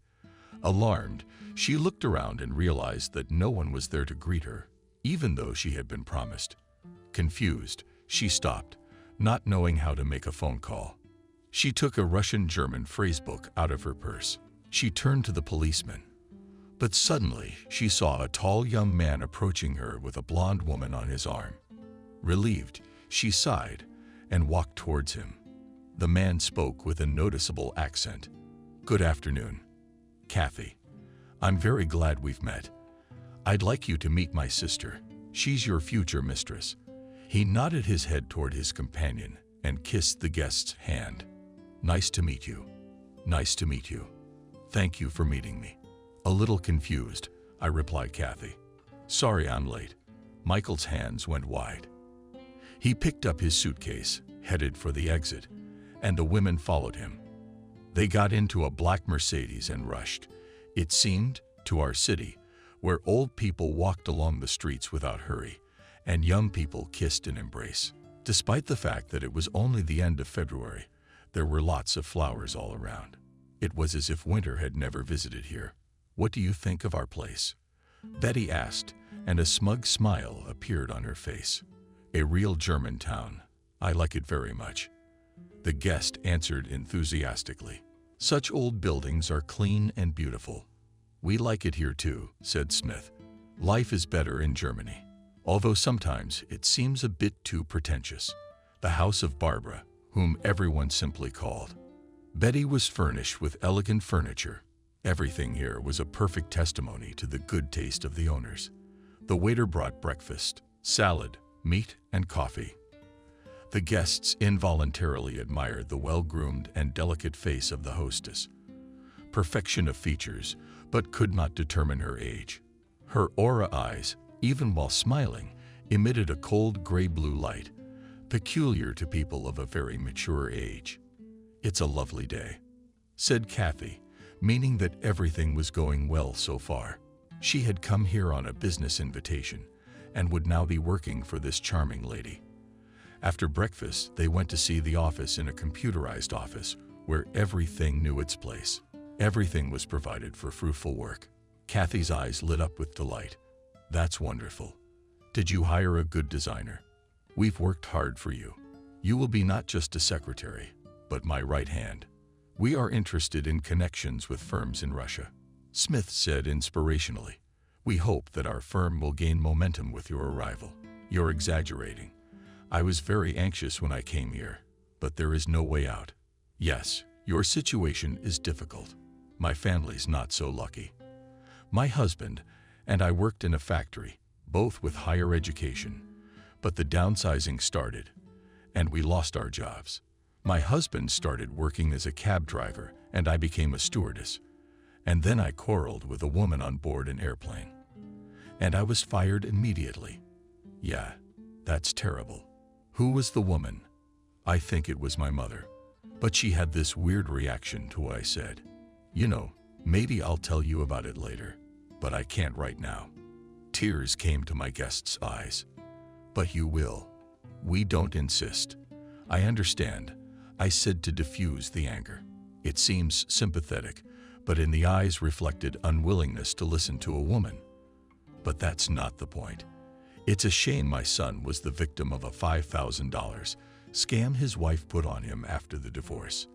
Alarmed, she looked around and realized that no one was there to greet her, even though she had been promised. Confused, she stopped, not knowing how to make a phone call. She took a Russian-German phrasebook out of her purse. She turned to the policeman. But suddenly, she saw a tall young man approaching her with a blonde woman on his arm. Relieved, she sighed and walked towards him. The man spoke with a noticeable accent. "Good afternoon. Kathy. I'm very glad we've met. I'd like you to meet my sister. She's your future mistress." He nodded his head toward his companion and kissed the guest's hand. "Nice to meet you. Nice to meet you. Thank you for meeting me." A little confused, I replied Kathy. "Sorry I'm late." Michael's hands went wide. He picked up his suitcase, headed for the exit, and the women followed him. They got into a black Mercedes and rushed, it seemed, to our city, where old people walked along the streets without hurry, and young people kissed and embraced. Despite the fact that it was only the end of February, there were lots of flowers all around. It was as if winter had never visited here. "What do you think of our place?" Betty asked, and a smug smile appeared on her face. "A real German town. I like it very much." The guest answered enthusiastically. "Such old buildings are clean and beautiful." "We like it here too," said Smith. "Life is better in Germany, although sometimes it seems a bit too pretentious." The house of Barbara, whom everyone simply called. Betty was furnished with elegant furniture. Everything here was a perfect testimony to the good taste of the owners. The waiter brought breakfast, salad, meat, and coffee. The guests involuntarily admired the well-groomed and delicate face of the hostess. Perfection of features, but could not determine her age. Her aura eyes, even while smiling, emitted a cold gray-blue light, peculiar to people of a very mature age. "It's a lovely day," said Kathy, meaning that everything was going well so far. She had come here on a business invitation and would now be working for this charming lady. After breakfast, they went to see the office in a computerized office where everything knew its place. Everything was provided for fruitful work. Kathy's eyes lit up with delight. "That's wonderful. Did you hire a good designer? We've worked hard for you. You will be not just a secretary, but my right hand. We are interested in connections with firms in Russia." Smith said inspirationally, "We hope that our firm will gain momentum with your arrival." "You're exaggerating. I was very anxious when I came here, but there is no way out." "Yes, your situation is difficult. My family's not so lucky. My husband and I worked in a factory, both with higher education, but the downsizing started, and we lost our jobs. My husband started working as a cab driver and I became a stewardess. And then I quarreled with a woman on board an airplane. And I was fired immediately. Yeah, that's terrible. Who was the woman? I think it was my mother. But she had this weird reaction to what I said. You know, maybe I'll tell you about it later, but I can't right now. Tears came to my guest's eyes. But you will. We don't insist. I understand, I said to diffuse the anger. It seems sympathetic, but in the eyes reflected unwillingness to listen to a woman. But that's not the point. It's a shame my son was the victim of a $5,000 scam his wife put on him after the divorce.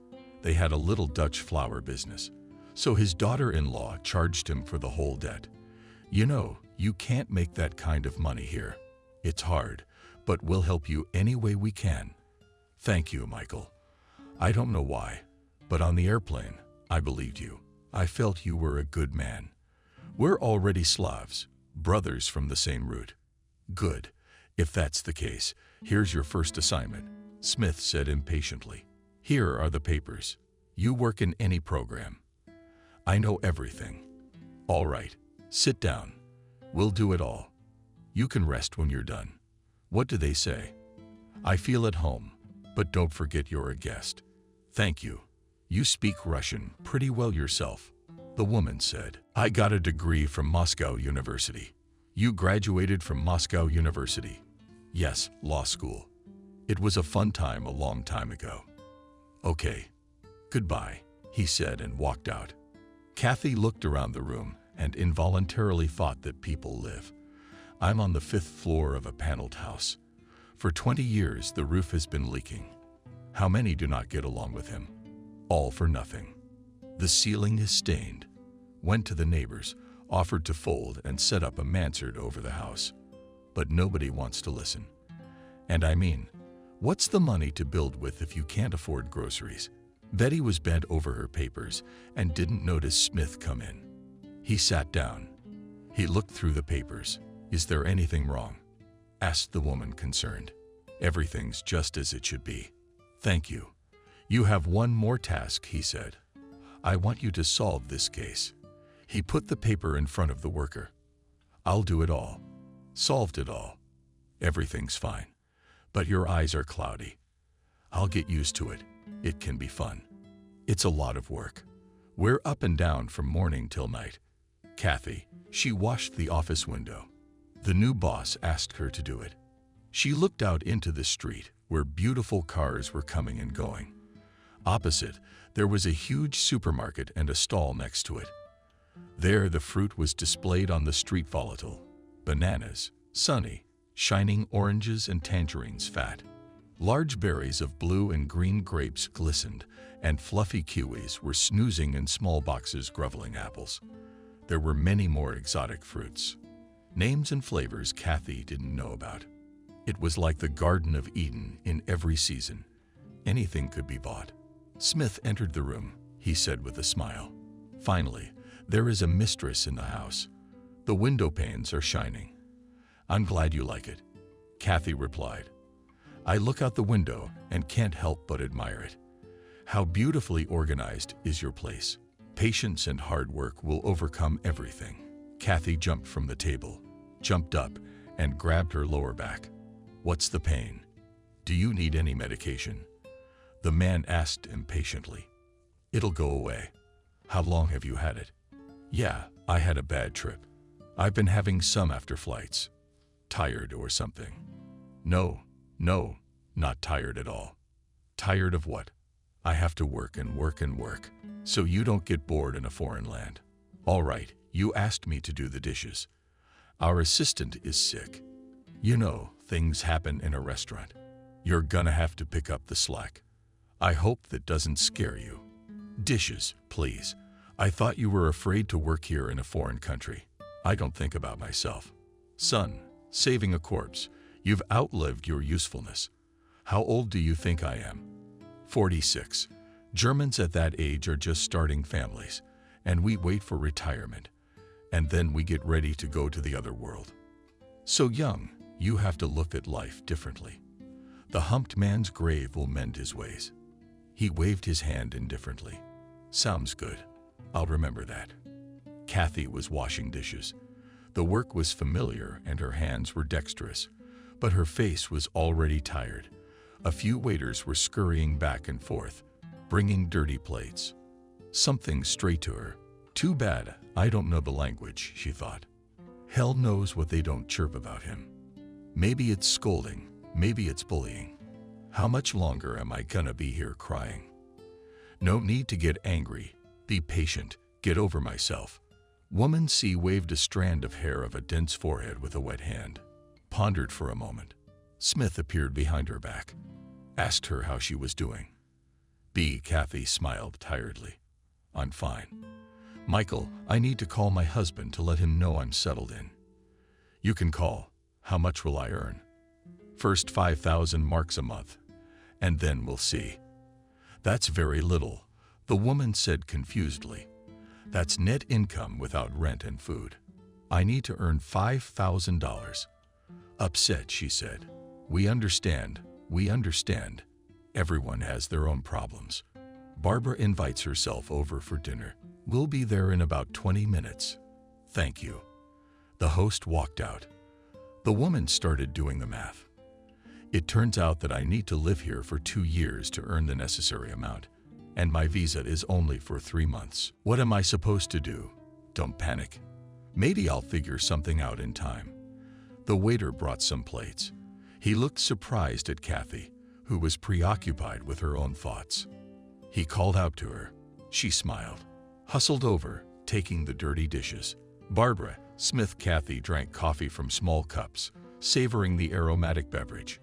They had a little Dutch flower business, so his daughter-in-law charged him for the whole debt. You know, you can't make that kind of money here. It's hard, but we'll help you any way we can. Thank you, Michael. I don't know why, but on the airplane, I believed you. I felt you were a good man. We're already Slavs, brothers from the same root. Good. If that's the case, here's your first assignment, Smith said impatiently. Here are the papers. You work in any program. I know everything. All right, sit down. We'll do it all. You can rest when you're done. What do they say? I feel at home, but don't forget you're a guest. Thank you. You speak Russian pretty well yourself, the woman said. I got a degree from Moscow University. You graduated from Moscow University. Yes, law school. It was a fun time a long time ago. Okay. Goodbye, he said and walked out. Kathy looked around the room and involuntarily thought that people live. I'm on the 5th floor of a paneled house. For 20 years, the roof has been leaking. How many do not get along with him? All for nothing. The ceiling is stained. Went to the neighbors, offered to fold and set up a mansard over the house. But nobody wants to listen. And I mean, what's the money to build with if you can't afford groceries? Betty was bent over her papers and didn't notice Smith come in. He sat down. He looked through the papers. Is there anything wrong? Asked the woman, concerned. Everything's just as it should be. Thank you. You have one more task, he said. I want you to solve this case. He put the paper in front of the worker. I'll do it all. Solved it all. Everything's fine. But your eyes are cloudy. I'll get used to it. It can be fun. It's a lot of work. We're up and down from morning till night. Kathy, she washed the office window. The new boss asked her to do it. She looked out into the street where beautiful cars were coming and going. Opposite, there was a huge supermarket and a stall next to it. There, the fruit was displayed on the street, volatile. Bananas, sunny, shining oranges and tangerines fat. Large berries of blue and green grapes glistened, and fluffy kiwis were snoozing in small boxes, groveling apples. There were many more exotic fruits. Names and flavors Kathy didn't know about. It was like the Garden of Eden in every season. Anything could be bought. Smith entered the room, he said with a smile. Finally, there is a mistress in the house. The window panes are shining. I'm glad you like it, Kathy replied. I look out the window and can't help but admire it. How beautifully organized is your place. Patience and hard work will overcome everything. Kathy jumped from the table, jumped up, and grabbed her lower back. What's the pain? Do you need any medication? The man asked impatiently. It'll go away. How long have you had it? Yeah, I had a bad trip. I've been having some after flights. Tired or something? No, not tired at all. Tired of what? I have to work and work and work, so you don't get bored in a foreign land. All right, you asked me to do the dishes. Our assistant is sick. You know, things happen in a restaurant. You're gonna have to pick up the slack. I hope that doesn't scare you. Dishes, please. I thought you were afraid to work here in a foreign country. I don't think about myself. Son, saving a corpse. You've outlived your usefulness. How old do you think I am? 46. Germans at that age are just starting families, and we wait for retirement, and then we get ready to go to the other world. So young, you have to look at life differently. The humped man's grave will mend his ways. He waved his hand indifferently. Sounds good. I'll remember that. Kathy was washing dishes. The work was familiar and her hands were dexterous, but her face was already tired. A few waiters were scurrying back and forth, bringing dirty plates. Something straight to her. Too bad I don't know the language, she thought. Hell knows what they don't chirp about him. Maybe it's scolding, maybe it's bullying. How much longer am I gonna be here crying? No need to get angry. Be patient. Get over myself. Woman C waved a strand of hair of a dense forehead with a wet hand. Pondered for a moment. Smith appeared behind her back. Asked her how she was doing. B. Kathy smiled tiredly. I'm fine. Michael, I need to call my husband to let him know I'm settled in. You can call. How much will I earn? First 5,000 marks a month, and then we'll see. That's very little, the woman said confusedly. That's net income without rent and food. I need to earn $5,000. Upset, she said. We understand. Everyone has their own problems. Barbara invites herself over for dinner. We'll be there in about 20 minutes. Thank you. The host walked out. The woman started doing the math. It turns out that I need to live here for 2 years to earn the necessary amount, and my visa is only for 3 months. What am I supposed to do? Don't panic. Maybe I'll figure something out in time. The waiter brought some plates. He looked surprised at Kathy, who was preoccupied with her own thoughts. He called out to her. She smiled, hustled over, taking the dirty dishes. Barbara, Smith, Kathy drank coffee from small cups, savoring the aromatic beverage.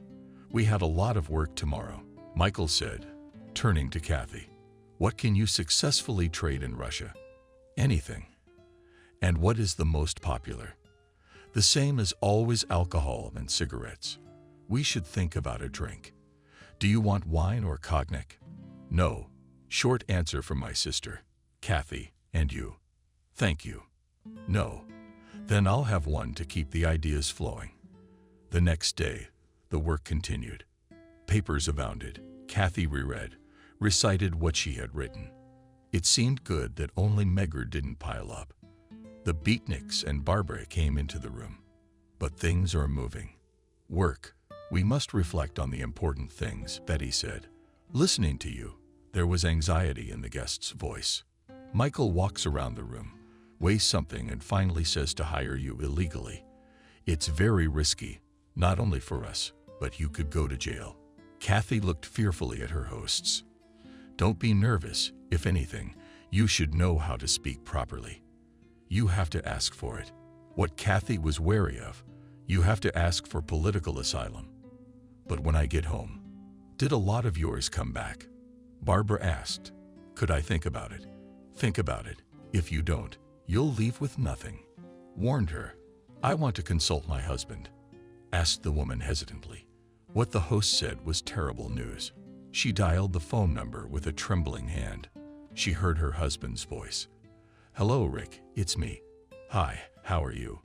We had a lot of work tomorrow, Michael said, turning to Kathy. What can you successfully trade in Russia? Anything. And what is the most popular? The same as always, alcohol and cigarettes. We should think about a drink. Do you want wine or cognac? No. Short answer from my sister. Kathy, and you? Thank you. No. Then I'll have one to keep the ideas flowing. The next day, the work continued. Papers abounded. Kathy reread, recited what she had written. It seemed good that only Megger didn't pile up. The beatniks and Barbara came into the room. But things are moving. Work. We must reflect on the important things, Betty said. Listening to you. There was anxiety in the guest's voice. Michael walks around the room, weighs something, and finally says to hire you illegally. It's very risky, not only for us, but you could go to jail. Kathy looked fearfully at her hosts. Don't be nervous. If anything, you should know how to speak properly. You have to ask for it. What Kathy was wary of, you have to ask for political asylum. But when I get home, did a lot of yours come back? Barbara asked. Could I think about it? Think about it. If you don't, you'll leave with nothing. Warned her. I want to consult my husband. Asked the woman hesitantly. What the host said was terrible news. She dialed the phone number with a trembling hand. She heard her husband's voice. Hello, Rick, it's me. Hi, how are you?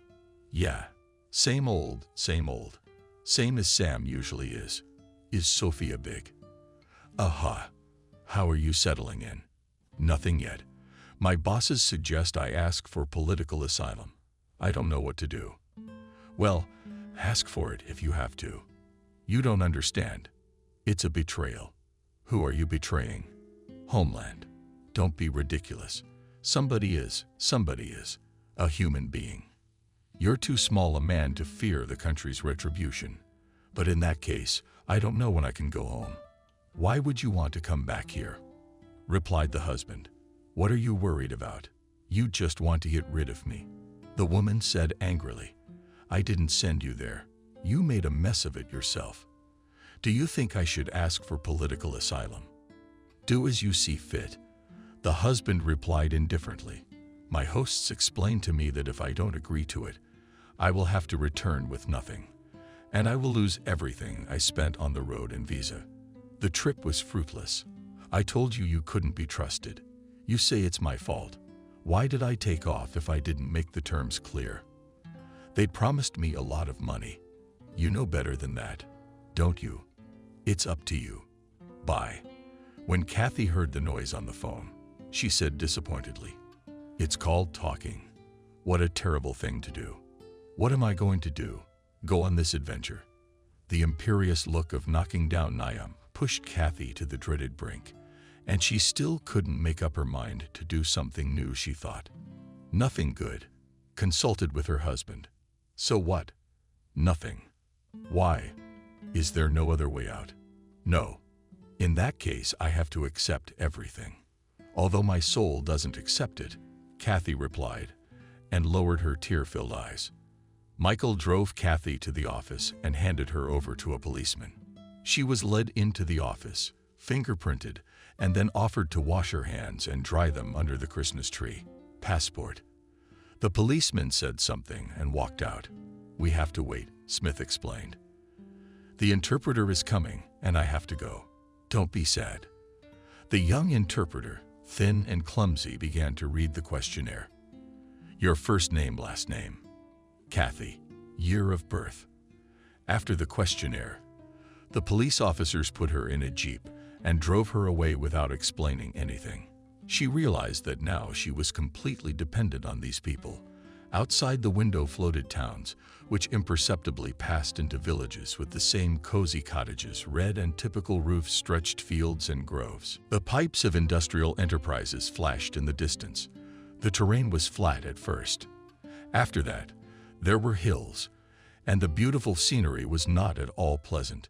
Yeah, same old, same old. Same as Sam usually is. Is Sophia big? Aha. How are you settling in? Nothing yet. My bosses suggest I ask for political asylum. I don't know what to do. Well, ask for it if you have to. You don't understand. It's a betrayal. Who are you betraying? Homeland. Don't be ridiculous. Somebody is a human being. You're too small a man to fear the country's retribution. But in that case, I don't know when I can go home. Why would you want to come back here? Replied the husband. What are you worried about? You just want to get rid of me. The woman said angrily. I didn't send you there. You made a mess of it yourself. Do you think I should ask for political asylum? Do as you see fit. The husband replied indifferently. My hosts explained to me that if I don't agree to it, I will have to return with nothing, and I will lose everything I spent on the road and visa. The trip was fruitless. I told you you couldn't be trusted. You say it's my fault. Why did I take off if I didn't make the terms clear? They promised me a lot of money. You know better than that, don't you? It's up to you. Bye. When Kathy heard the noise on the phone, she said disappointedly. It's called talking. What a terrible thing to do. What am I going to do? Go on this adventure? The imperious look of knocking down Niamh pushed Kathy to the dreaded brink, and she still couldn't make up her mind to do something new, she thought. Nothing good. Consulted with her husband. So what? Nothing. Why? Is there no other way out? No. In that case, I have to accept everything. Although my soul doesn't accept it, Kathy replied, and lowered her tear-filled eyes. Michael drove Kathy to the office and handed her over to a policeman. She was led into the office, fingerprinted, and then offered to wash her hands and dry them under the Christmas tree. Passport. The policeman said something and walked out. We have to wait, Smith explained. The interpreter is coming, and I have to go. Don't be sad. The young interpreter, thin and clumsy, began to read the questionnaire. Your first name, last name. Kathy. Year of birth. After the questionnaire, the police officers put her in a jeep and drove her away without explaining anything. She realized that now she was completely dependent on these people. Outside the window floated towns, which imperceptibly passed into villages with the same cozy cottages, red and typical roofs, stretched fields and groves. The pipes of industrial enterprises flashed in the distance. The terrain was flat at first. After that, there were hills, and the beautiful scenery was not at all pleasant.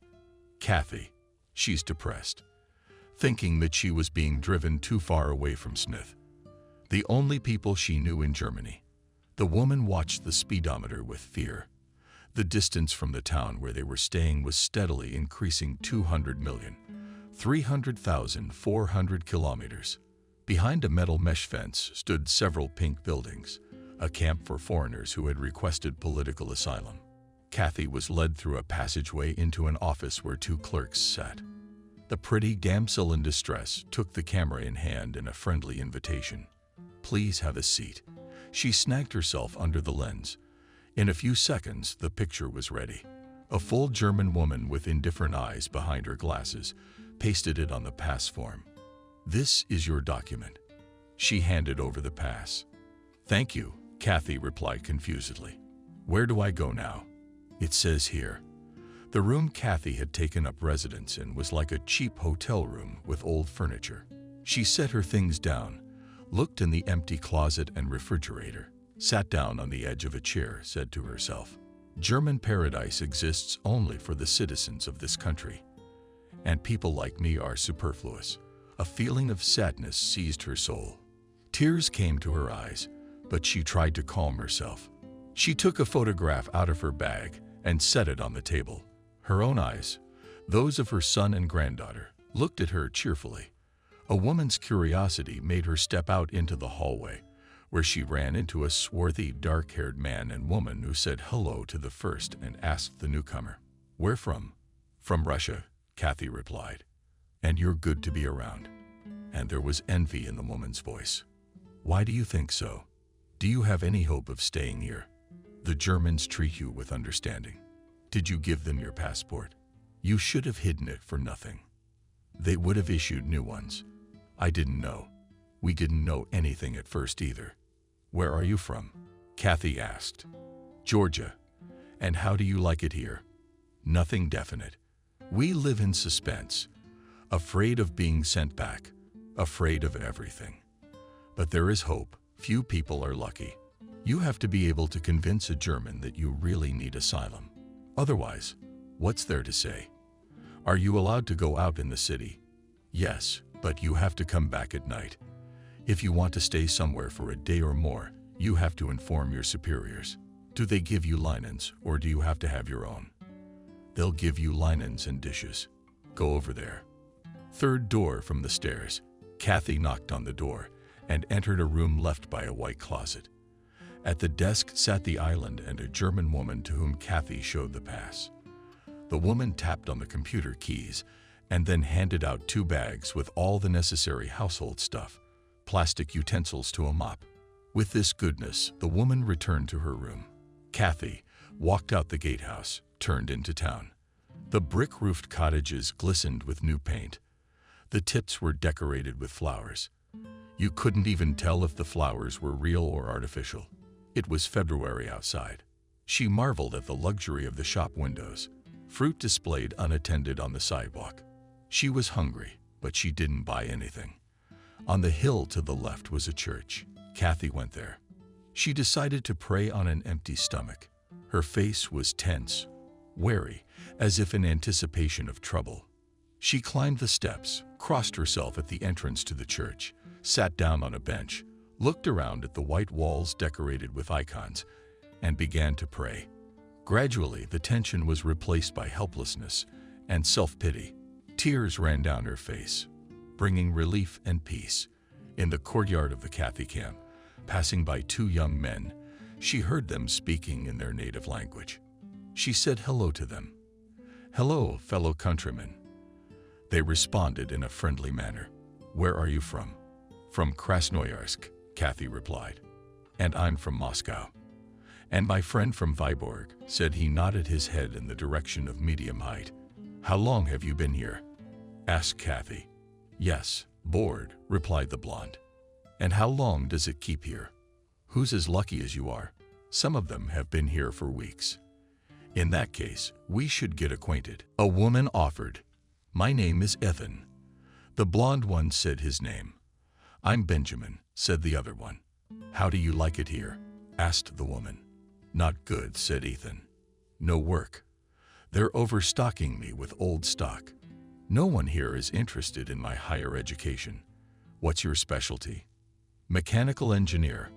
Kathy, she's depressed, thinking that she was being driven too far away from Smith, the only people she knew in Germany. The woman watched the speedometer with fear. The distance from the town where they were staying was steadily increasing. 200 million, 300,400 kilometers. Behind a metal mesh fence stood several pink buildings, a camp for foreigners who had requested political asylum. Kathy was led through a passageway into an office where two clerks sat. The pretty damsel in distress took the camera in hand in a friendly invitation. Please have a seat. She snagged herself under the lens. In a few seconds, the picture was ready. A full German woman with indifferent eyes behind her glasses pasted it on the pass form. This is your document. She handed over the pass. Thank you, Kathy replied confusedly. Where do I go now? It says here. The room Kathy had taken up residence in was like a cheap hotel room with old furniture. She set her things down, looked in the empty closet and refrigerator, sat down on the edge of a chair, said to herself, German paradise exists only for the citizens of this country, and people like me are superfluous. A feeling of sadness seized her soul. Tears came to her eyes, but she tried to calm herself. She took a photograph out of her bag and set it on the table. Her own eyes, those of her son and granddaughter, looked at her cheerfully. A woman's curiosity made her step out into the hallway, where she ran into a swarthy, dark-haired man and woman who said hello to the first and asked the newcomer, Where from? From Russia, Kathy replied. And you're good to be around. And there was envy in the woman's voice. Why do you think so? Do you have any hope of staying here? The Germans treat you with understanding. Did you give them your passport? You should have hidden it for nothing. They would have issued new ones. I didn't know. We didn't know anything at first either. Where are you from? Kathy asked. Georgia. And how do you like it here? Nothing definite. We live in suspense, afraid of being sent back, afraid of everything. But there is hope. Few people are lucky. You have to be able to convince a German that you really need asylum. Otherwise, what's there to say? Are you allowed to go out in the city? Yes, but you have to come back at night. If you want to stay somewhere for a day or more, you have to inform your superiors. Do they give you linens, or do you have to have your own? They'll give you linens and dishes. Go over there. Third door from the stairs. Kathy knocked on the door and entered a room left by a white closet. At the desk sat the island and a German woman to whom Kathy showed the pass. The woman tapped on the computer keys and then handed out 2 bags with all the necessary household stuff, plastic utensils to a mop. With this goodness, the woman returned to her room. Kathy walked out the gatehouse, turned into town. The brick-roofed cottages glistened with new paint. The tips were decorated with flowers. You couldn't even tell if the flowers were real or artificial. It was February outside. She marveled at the luxury of the shop windows, fruit displayed unattended on the sidewalk. She was hungry, but she didn't buy anything. On the hill to the left was a church. Kathy went there. She decided to pray on an empty stomach. Her face was tense, wary, as if in anticipation of trouble. She climbed the steps, crossed herself at the entrance to the church, sat down on a bench, looked around at the white walls decorated with icons, and began to pray. Gradually, the tension was replaced by helplessness and self-pity. Tears ran down her face, bringing relief and peace. In the courtyard of the Kathy camp, passing by two young men, she heard them speaking in their native language. She said hello to them. "Hello, fellow countrymen." They responded in a friendly manner. "Where are you from?" "From Krasnoyarsk," Kathy replied. "And I'm from Moscow." "And my friend from Vyborg," said he, nodded his head in the direction of medium height. "How long have you been here?" asked Kathy. "Yes, bored," replied the blonde. "And how long does it keep here?" "Who's as lucky as you are? Some of them have been here for weeks." "In that case, we should get acquainted," a woman offered. "My name is Ethan." The blonde one said his name. "I'm Benjamin," said the other one. "How do you like it here?" asked the woman. "Not good," said Ethan. "No work. They're overstocking me with old stock. No one here is interested in my higher education." "What's your specialty?" "Mechanical engineer."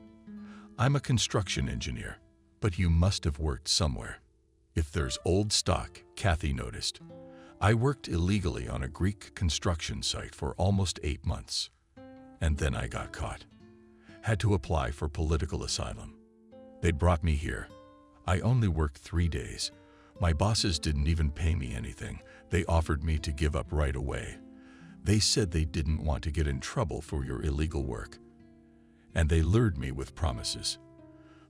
"I'm a construction engineer, but you must have worked somewhere." "If there's old stock," Kathy noticed. "I worked illegally on a Greek construction site for almost 8 months. And then I got caught. Had to apply for political asylum. They brought me here. I only worked 3 days. My bosses didn't even pay me anything. They offered me to give up right away. They said they didn't want to get in trouble for your illegal work. And they lured me with promises."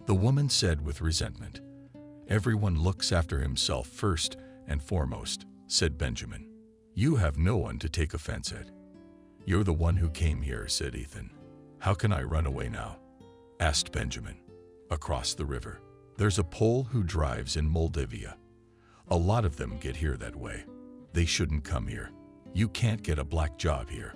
The woman said with resentment. "Everyone looks after himself first and foremost," said Benjamin. "You have no one to take offense at." "You're the one who came here," said Ethan. "How can I run away now?" asked Benjamin. "Across the river. There's a Pole who drives in Moldavia. A lot of them get here that way. They shouldn't come here. You can't get a black job here.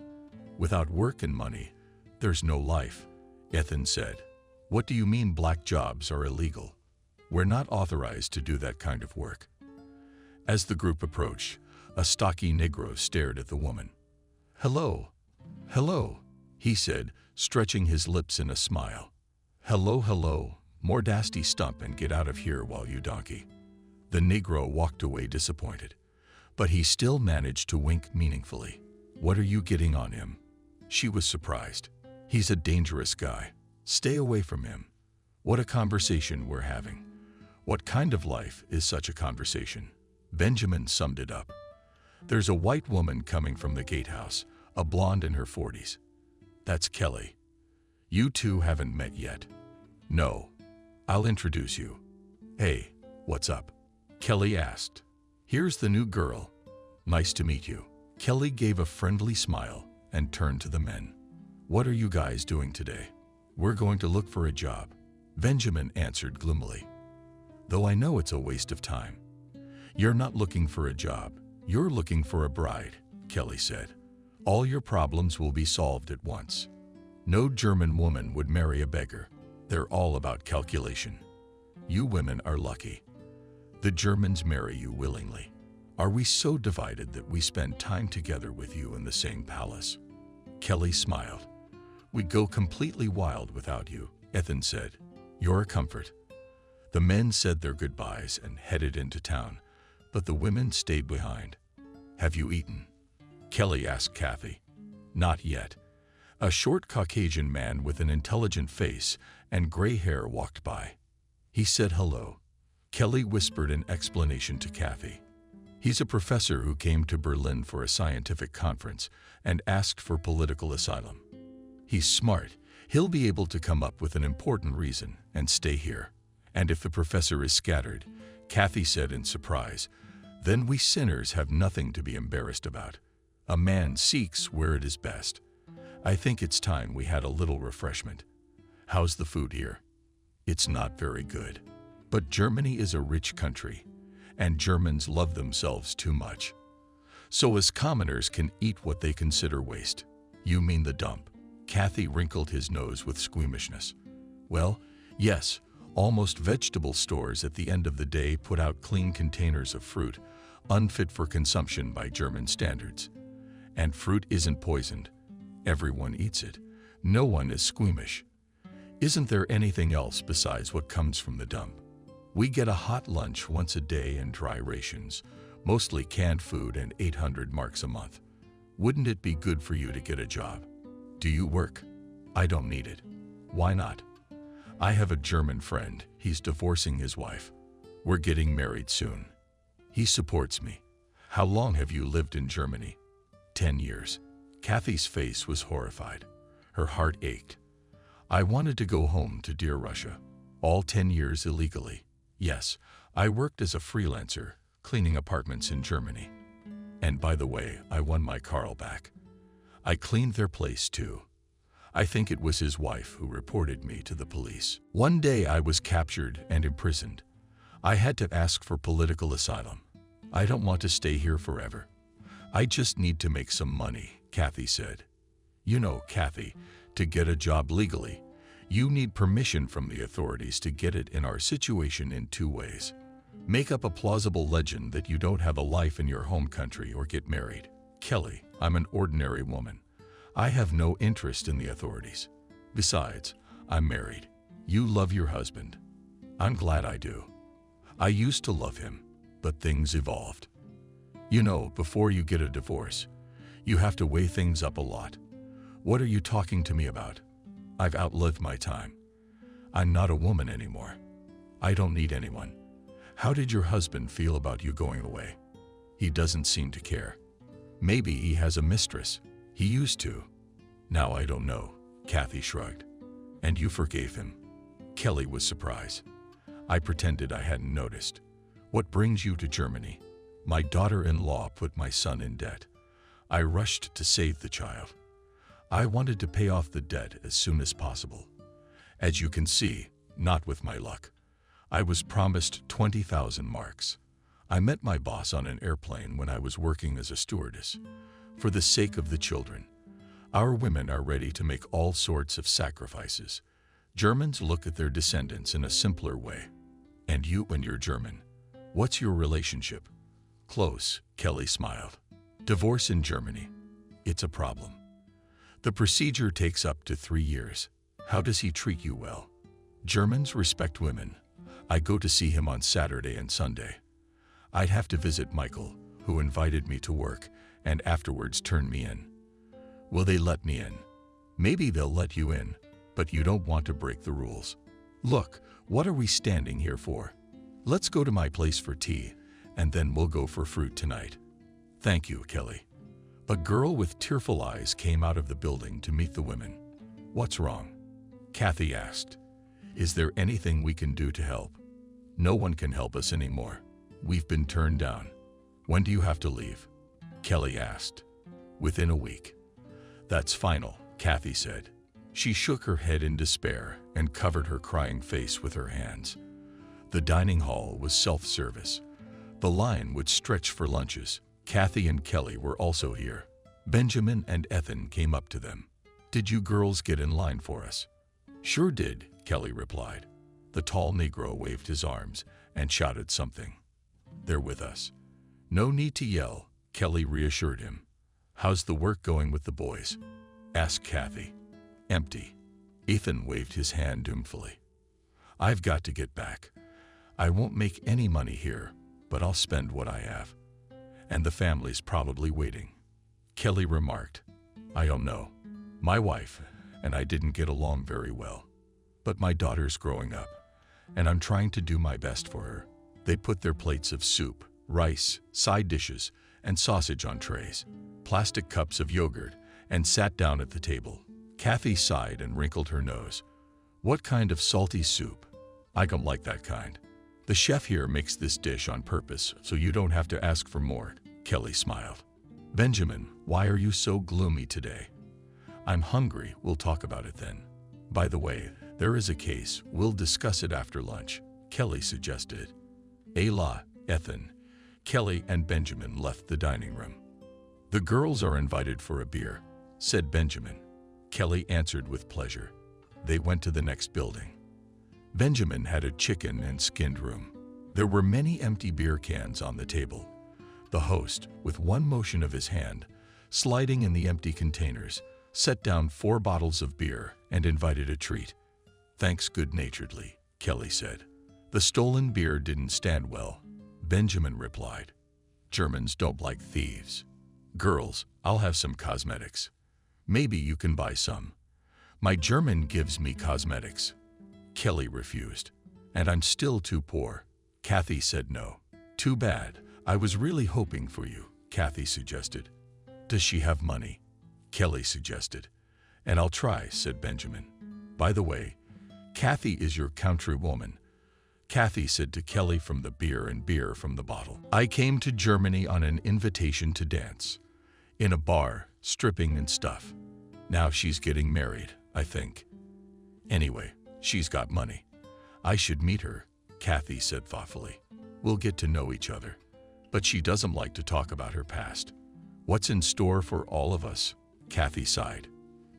Without work and money, there's no life," Ethan said. "What do you mean black jobs are illegal? We're not authorized to do that kind of work." As the group approached, a stocky Negro stared at the woman. "Hello, hello," he said, stretching his lips in a smile. "Hello, hello, more dasty stump and get out of here while you donkey." The Negro walked away disappointed, but he still managed to wink meaningfully. "What are you getting on him?" She was surprised. "He's a dangerous guy. Stay away from him." "What a conversation we're having." "What kind of life is such a conversation?" Benjamin summed it up. "There's a white woman coming from the gatehouse, a blonde in her 40s. That's Kelly. You two haven't met yet." "No. I'll introduce you." "Hey, what's up?" Kelly asked. "Here's the new girl. Nice to meet you." Kelly gave a friendly smile and turned to the men. "What are you guys doing today?" "We're going to look for a job," Benjamin answered gloomily. "Though I know it's a waste of time." "You're not looking for a job. You're looking for a bride," Kelly said. "All your problems will be solved at once. No German woman would marry a beggar. They're all about calculation. You women are lucky. The Germans marry you willingly. Are we so divided that we spend time together with you in the same palace?" Kelly smiled. "We'd go completely wild without you," Ethan said. "You're a comfort." The men said their goodbyes and headed into town, but the women stayed behind. "Have you eaten?" Kelly asked Kathy. "Not yet." A short Caucasian man with an intelligent face and gray hair walked by. He said hello. Kelly whispered an explanation to Kathy. "He's a professor who came to Berlin for a scientific conference and asked for political asylum. He's smart. He'll be able to come up with an important reason and stay here. And if the professor is scattered," Kathy said in surprise, "then we sinners have nothing to be embarrassed about. A man seeks where it is best. I think it's time we had a little refreshment. How's the food here? It's not very good. But Germany is a rich country, and Germans love themselves too much. So us commoners can eat what they consider waste. You mean the dump? Kathy wrinkled his nose with squeamishness. Well, yes, almost vegetable stores at the end of the day put out clean containers of fruit, unfit for consumption by German standards. And fruit isn't poisoned. Everyone eats it. No one is squeamish. Isn't there anything else besides what comes from the dump? We get a hot lunch once a day and dry rations, mostly canned food, and 800 marks a month. Wouldn't it be good for you to get a job? Do you work? I don't need it. Why not? I have a German friend. He's divorcing his wife. We're getting married soon. He supports me. How long have you lived in Germany? 10 years. Kathy's face was horrified. Her heart ached. I wanted to go home to dear Russia. All 10 years illegally. Yes, I worked as a freelancer, cleaning apartments in Germany. And by the way, I won my Carl back. I cleaned their place too. I think it was his wife who reported me to the police. One day I was captured and imprisoned. I had to ask for political asylum. I don't want to stay here forever. I just need to make some money, Kathy said. You know, Kathy, to get a job legally, you need permission from the authorities to get it in our situation in 2 ways. Make up a plausible legend that you don't have a life in your home country or get married. Kelly, I'm an ordinary woman. I have no interest in the authorities. Besides, I'm married. You love your husband. I'm glad I do. I used to love him, but things evolved. You know, before you get a divorce, you have to weigh things up a lot. What are you talking to me about? I've outlived my time. I'm not a woman anymore. I don't need anyone. How did your husband feel about you going away? He doesn't seem to care. Maybe he has a mistress. He used to. Now I don't know, Kathy shrugged. And you forgave him? Kelly was surprised. I pretended I hadn't noticed. What brings you to Germany? My daughter-in-law put my son in debt. I rushed to save the child. I wanted to pay off the debt as soon as possible. As you can see, not with my luck. I was promised 20,000 marks. I met my boss on an airplane when I was working as a stewardess. For the sake of the children, our women are ready to make all sorts of sacrifices. Germans look at their descendants in a simpler way. And you, when you're German, what's your relationship? Close, Kelly smiled. Divorce in Germany. It's a problem. The procedure takes up to 3 years. How does he treat you well? Germans respect women. I go to see him on Saturday and Sunday. I'd have to visit Michael, who invited me to work, and afterwards turn me in. Will they let me in? Maybe they'll let you in, but you don't want to break the rules. Look, what are we standing here for? Let's go to my place for tea, and then we'll go for fruit tonight. Thank you, Kelly. A girl with tearful eyes came out of the building to meet the women. What's wrong? Kathy asked. Is there anything we can do to help? No one can help us anymore. We've been turned down. When do you have to leave? Kelly asked. Within a week. That's final, Kathy said. She shook her head in despair and covered her crying face with her hands. The dining hall was self-service. The line would stretch for lunches. Kathy and Kelly were also here. Benjamin and Ethan came up to them. Did you girls get in line for us? Sure did, Kelly replied. The tall Negro waved his arms and shouted something. They're with us. No need to yell, Kelly reassured him. How's the work going with the boys? Asked Kathy. Empty. Ethan waved his hand doubtfully. I've got to get back. I won't make any money here, but I'll spend what I have. And the family's probably waiting. Kelly remarked. I don't know. My wife and I didn't get along very well. But my daughter's growing up, and I'm trying to do my best for her. They put their plates of soup, rice, side dishes, and sausage on trays, plastic cups of yogurt, and sat down at the table. Kathy sighed and wrinkled her nose. What kind of salty soup? I don't like that kind. The chef here makes this dish on purpose so you don't have to ask for more, Kelly smiled. Benjamin, why are you so gloomy today? I'm hungry, we'll talk about it then. By the way, there is a case, we'll discuss it after lunch, Kelly suggested. Ayla, Ethan, Kelly and Benjamin left the dining room. The girls are invited for a beer, said Benjamin. Kelly answered with pleasure. They went to the next building. Benjamin had a chicken and skinned room. There were many empty beer cans on the table. The host, with one motion of his hand, sliding in the empty containers, set down 4 bottles of beer and invited a treat. Thanks good-naturedly, Kelly said. The stolen beer didn't stand well, Benjamin replied. Germans don't like thieves. Girls, I'll have some cosmetics. Maybe you can buy some. My German gives me cosmetics. Kelly refused. And I'm still too poor. Kathy said no. Too bad. I was really hoping for you, Kathy suggested. Does she have money? Kelly suggested. And I'll try, said Benjamin. By the way, Kathy is your countrywoman. Kathy said to Kelly from the beer and beer from the bottle. I came to Germany on an invitation to dance. In a bar, stripping and stuff. Now she's getting married, I think. Anyway, she's got money. I should meet her, Kathy said thoughtfully. We'll get to know each other. But she doesn't like to talk about her past. What's in store for all of us? Kathy sighed.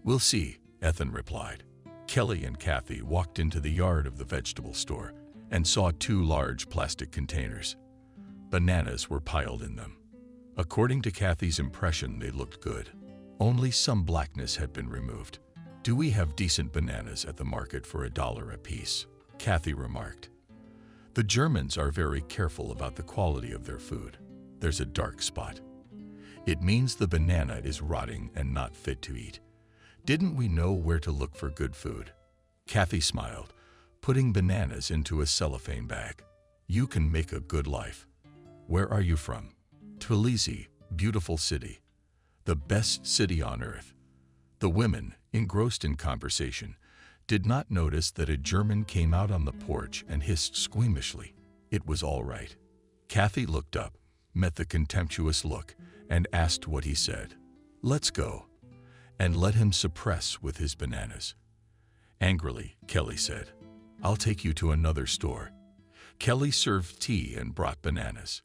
We'll see, Ethan replied. Kelly and Kathy walked into the yard of the vegetable store and saw 2 large plastic containers. Bananas were piled in them. According to Kathy's impression, they looked good. Only some blackness had been removed. Do we have decent bananas at the market for $1 a piece? Kathy remarked. The Germans are very careful about the quality of their food. There's a dark spot. It means the banana is rotting and not fit to eat. Didn't we know where to look for good food? Kathy smiled, putting bananas into a cellophane bag. You can make a good life. Where are you from? Tbilisi, beautiful city. The best city on earth. The women, engrossed in conversation, did not notice that a German came out on the porch and hissed squeamishly. It was all right. Kathy looked up, met the contemptuous look, and asked what he said. Let's go. And let him suppress with his bananas. Angrily, Kelly said, I'll take you to another store. Kelly served tea and brought bananas.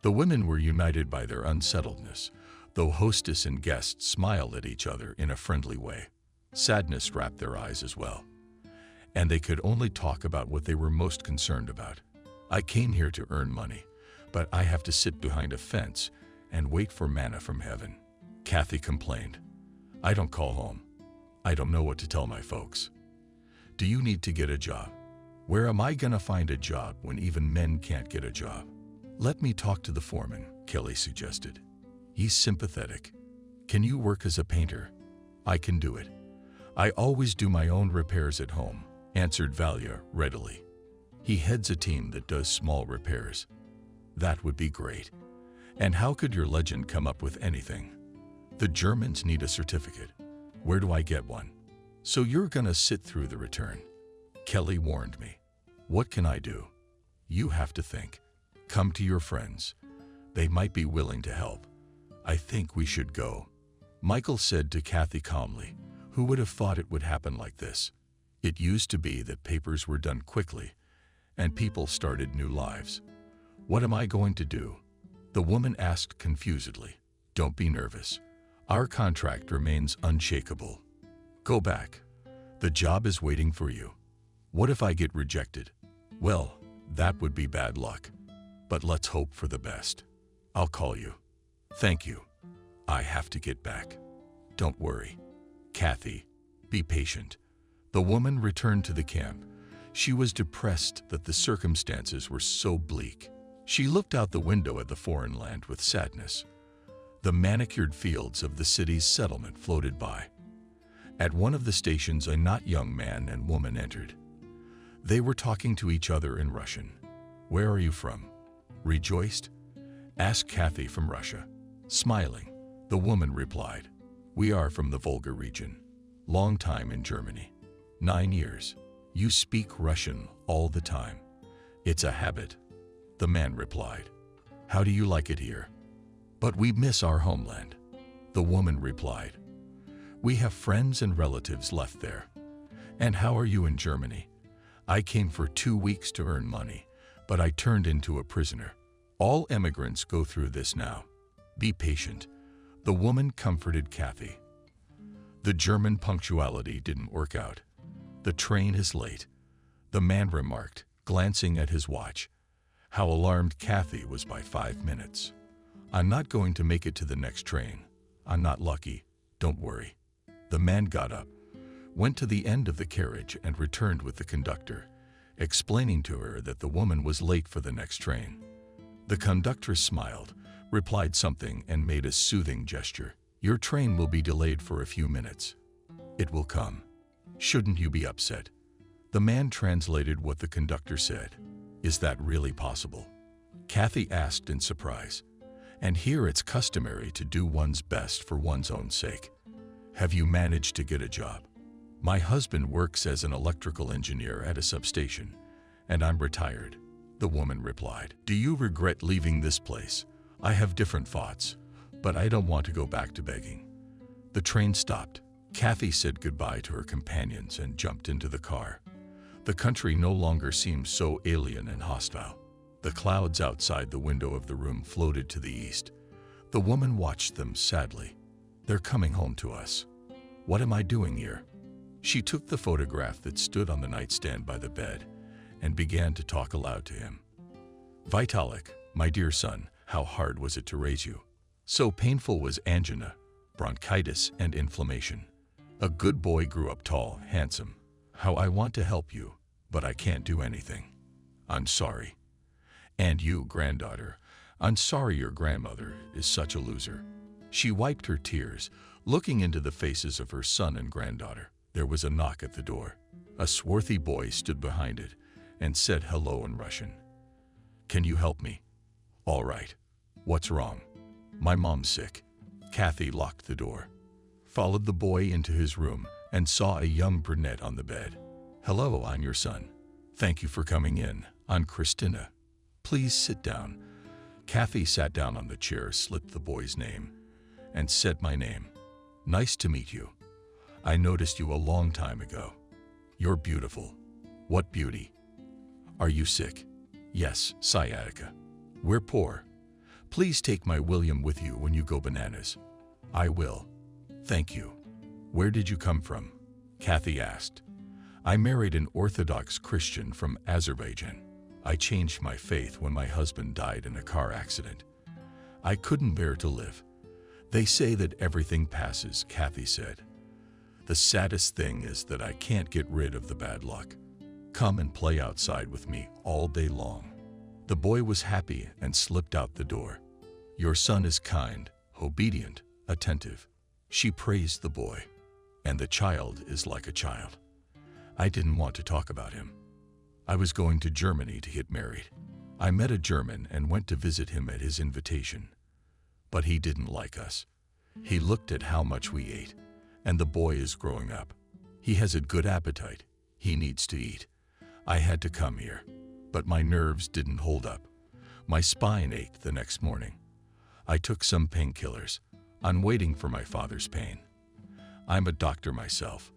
The women were united by their unsettledness, though hostess and guests smiled at each other in a friendly way. Sadness wrapped their eyes as well, and they could only talk about what they were most concerned about. I came here to earn money, but I have to sit behind a fence and wait for manna from heaven, Kathy complained. I don't call home. I don't know what to tell my folks. Do you need to get a job? Where am I gonna find a job when even men can't get a job? Let me talk to the foreman, Kelly suggested. He's sympathetic. Can you work as a painter? I can do it. I always do my own repairs at home, answered Valia readily. He heads a team that does small repairs. That would be great. And how could your legend come up with anything? The Germans need a certificate. Where do I get one? So you're gonna sit through the return. Kelly warned me. What can I do? You have to think. Come to your friends. They might be willing to help. I think we should go. Michael said to Kathy calmly. Who would have thought it would happen like this? It used to be that papers were done quickly, and people started new lives. What am I going to do? The woman asked confusedly. Don't be nervous. Our contract remains unshakable. Go back. The job is waiting for you. What if I get rejected? Well, that would be bad luck. But let's hope for the best. I'll call you. Thank you. I have to get back. Don't worry. Kathy, be patient. The woman returned to the camp. She was depressed that the circumstances were so bleak. She looked out the window at the foreign land with sadness. The manicured fields of the city's settlement floated by. At one of the stations, a not young man and woman entered. They were talking to each other in Russian. Where are you from? Rejoiced? Asked Kathy from Russia. Smiling, the woman replied, We are from the Volga region. Long time in Germany. 9 years. You speak Russian all the time. It's a habit. The man replied. How do you like it here? But we miss our homeland. The woman replied. We have friends and relatives left there. And how are you in Germany? I came for 2 weeks to earn money, but I turned into a prisoner. All immigrants go through this now. Be patient. The woman comforted Kathy. The German punctuality didn't work out. The train is late, the man remarked, glancing at his watch. How alarmed Kathy was by 5 minutes. I'm not going to make it to the next train. I'm not lucky. Don't worry. The man got up, went to the end of the carriage and returned with the conductor, explaining to her that the woman was late for the next train. The conductor smiled, replied something and made a soothing gesture. Your train will be delayed for a few minutes. It will come. Shouldn't you be upset? The man translated what the conductor said. Is that really possible? Kathy asked in surprise. And here it's customary to do one's best for one's own sake. Have you managed to get a job? My husband works as an electrical engineer at a substation, and I'm retired, the woman replied. Do you regret leaving this place? I have different thoughts, but I don't want to go back to begging. The train stopped. Kathy said goodbye to her companions and jumped into the car. The country no longer seemed so alien and hostile. The clouds outside the window of the room floated to the east. The woman watched them sadly. They're coming home to us. What am I doing here? She took the photograph that stood on the nightstand by the bed and began to talk aloud to him. Vitalik, my dear son, how hard was it to raise you? So painful was angina, bronchitis, and inflammation. A good boy grew up tall, handsome. How I want to help you, but I can't do anything. I'm sorry. And you, granddaughter, I'm sorry your grandmother is such a loser. She wiped her tears, looking into the faces of her son and granddaughter. There was a knock at the door. A swarthy boy stood behind it and said hello in Russian. Can you help me? All right. What's wrong? My mom's sick. Kathy locked the door, followed the boy into his room, and saw a young brunette on the bed. Hello, I'm your son. Thank you for coming in. I'm Christina. Please sit down. Kathy sat down on the chair, slipped the boy's name, and said my name. Nice to meet you. I noticed you a long time ago. You're beautiful. What beauty? Are you sick? Yes, sciatica. We're poor. Please take my William with you when you go bananas. I will. Thank you. Where did you come from? Kathy asked. I married an Orthodox Christian from Azerbaijan. I changed my faith when my husband died in a car accident. I couldn't bear to live. They say that everything passes, Kathy said. The saddest thing is that I can't get rid of the bad luck. Come and play outside with me all day long. The boy was happy and slipped out the door. Your son is kind, obedient, attentive. She praised the boy, and the child is like a child. I didn't want to talk about him. I was going to Germany to get married. I met a German and went to visit him at his invitation. But he didn't like us. He looked at how much we ate, and the boy is growing up. He has a good appetite. He needs to eat. I had to come here, but my nerves didn't hold up. My spine ached the next morning. I took some painkillers. I'm waiting for my father's pain. I'm a doctor myself.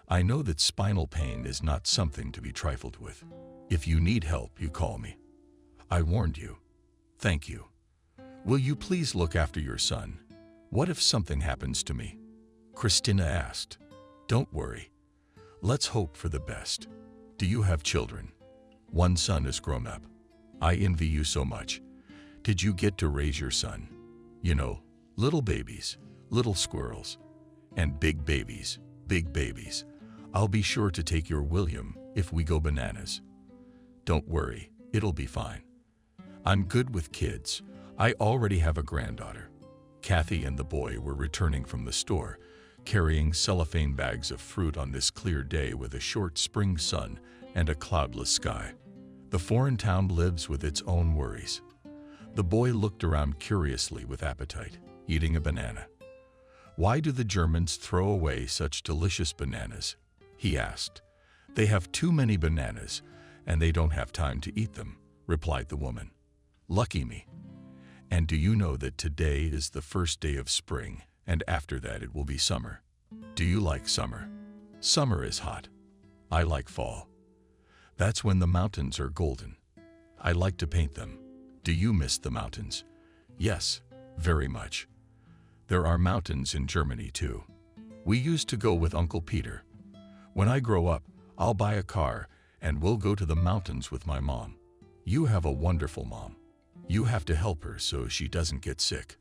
I know that spinal pain is not something to be trifled with. If you need help, you call me. I warned you. Thank you. Will you please look after your son? What if something happens to me? Christina asked. Don't worry. Let's hope for the best. Do you have children? One son is grown up. I envy you so much. Did you get to raise your son? You know, little babies, little squirrels, and big babies, big babies. I'll be sure to take your William if we go bananas. Don't worry, it'll be fine. I'm good with kids. I already have a granddaughter. Kathy and the boy were returning from the store, carrying cellophane bags of fruit on this clear day with a short spring sun and a cloudless sky. The foreign town lives with its own worries. The boy looked around curiously with appetite, eating a banana. Why do the Germans throw away such delicious bananas? He asked. They have too many bananas, and they don't have time to eat them, replied the woman. Lucky me. And do you know that today is the first day of spring, and after that it will be summer? Do you like summer? Summer is hot. I like fall. That's when the mountains are golden. I like to paint them. Do you miss the mountains? Yes, very much. There are mountains in Germany too. We used to go with Uncle Peter. When I grow up, I'll buy a car and we'll go to the mountains with my mom. You have a wonderful mom. You have to help her so she doesn't get sick.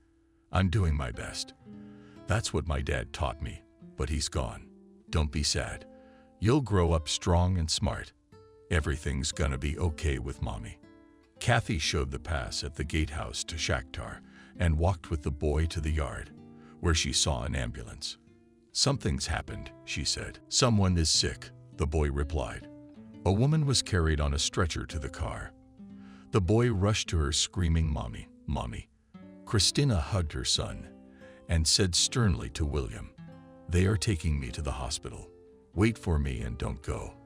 I'm doing my best. That's what my dad taught me, but he's gone. Don't be sad. You'll grow up strong and smart. Everything's gonna be okay with Mommy. Kathy showed the pass at the gatehouse to Shakhtar and walked with the boy to the yard, where she saw an ambulance. Something's happened, she said. Someone is sick, the boy replied. A woman was carried on a stretcher to the car. The boy rushed to her screaming, "Mommy, Mommy." Christina hugged her son and said sternly to William, "They are taking me to the hospital. Wait for me and don't go.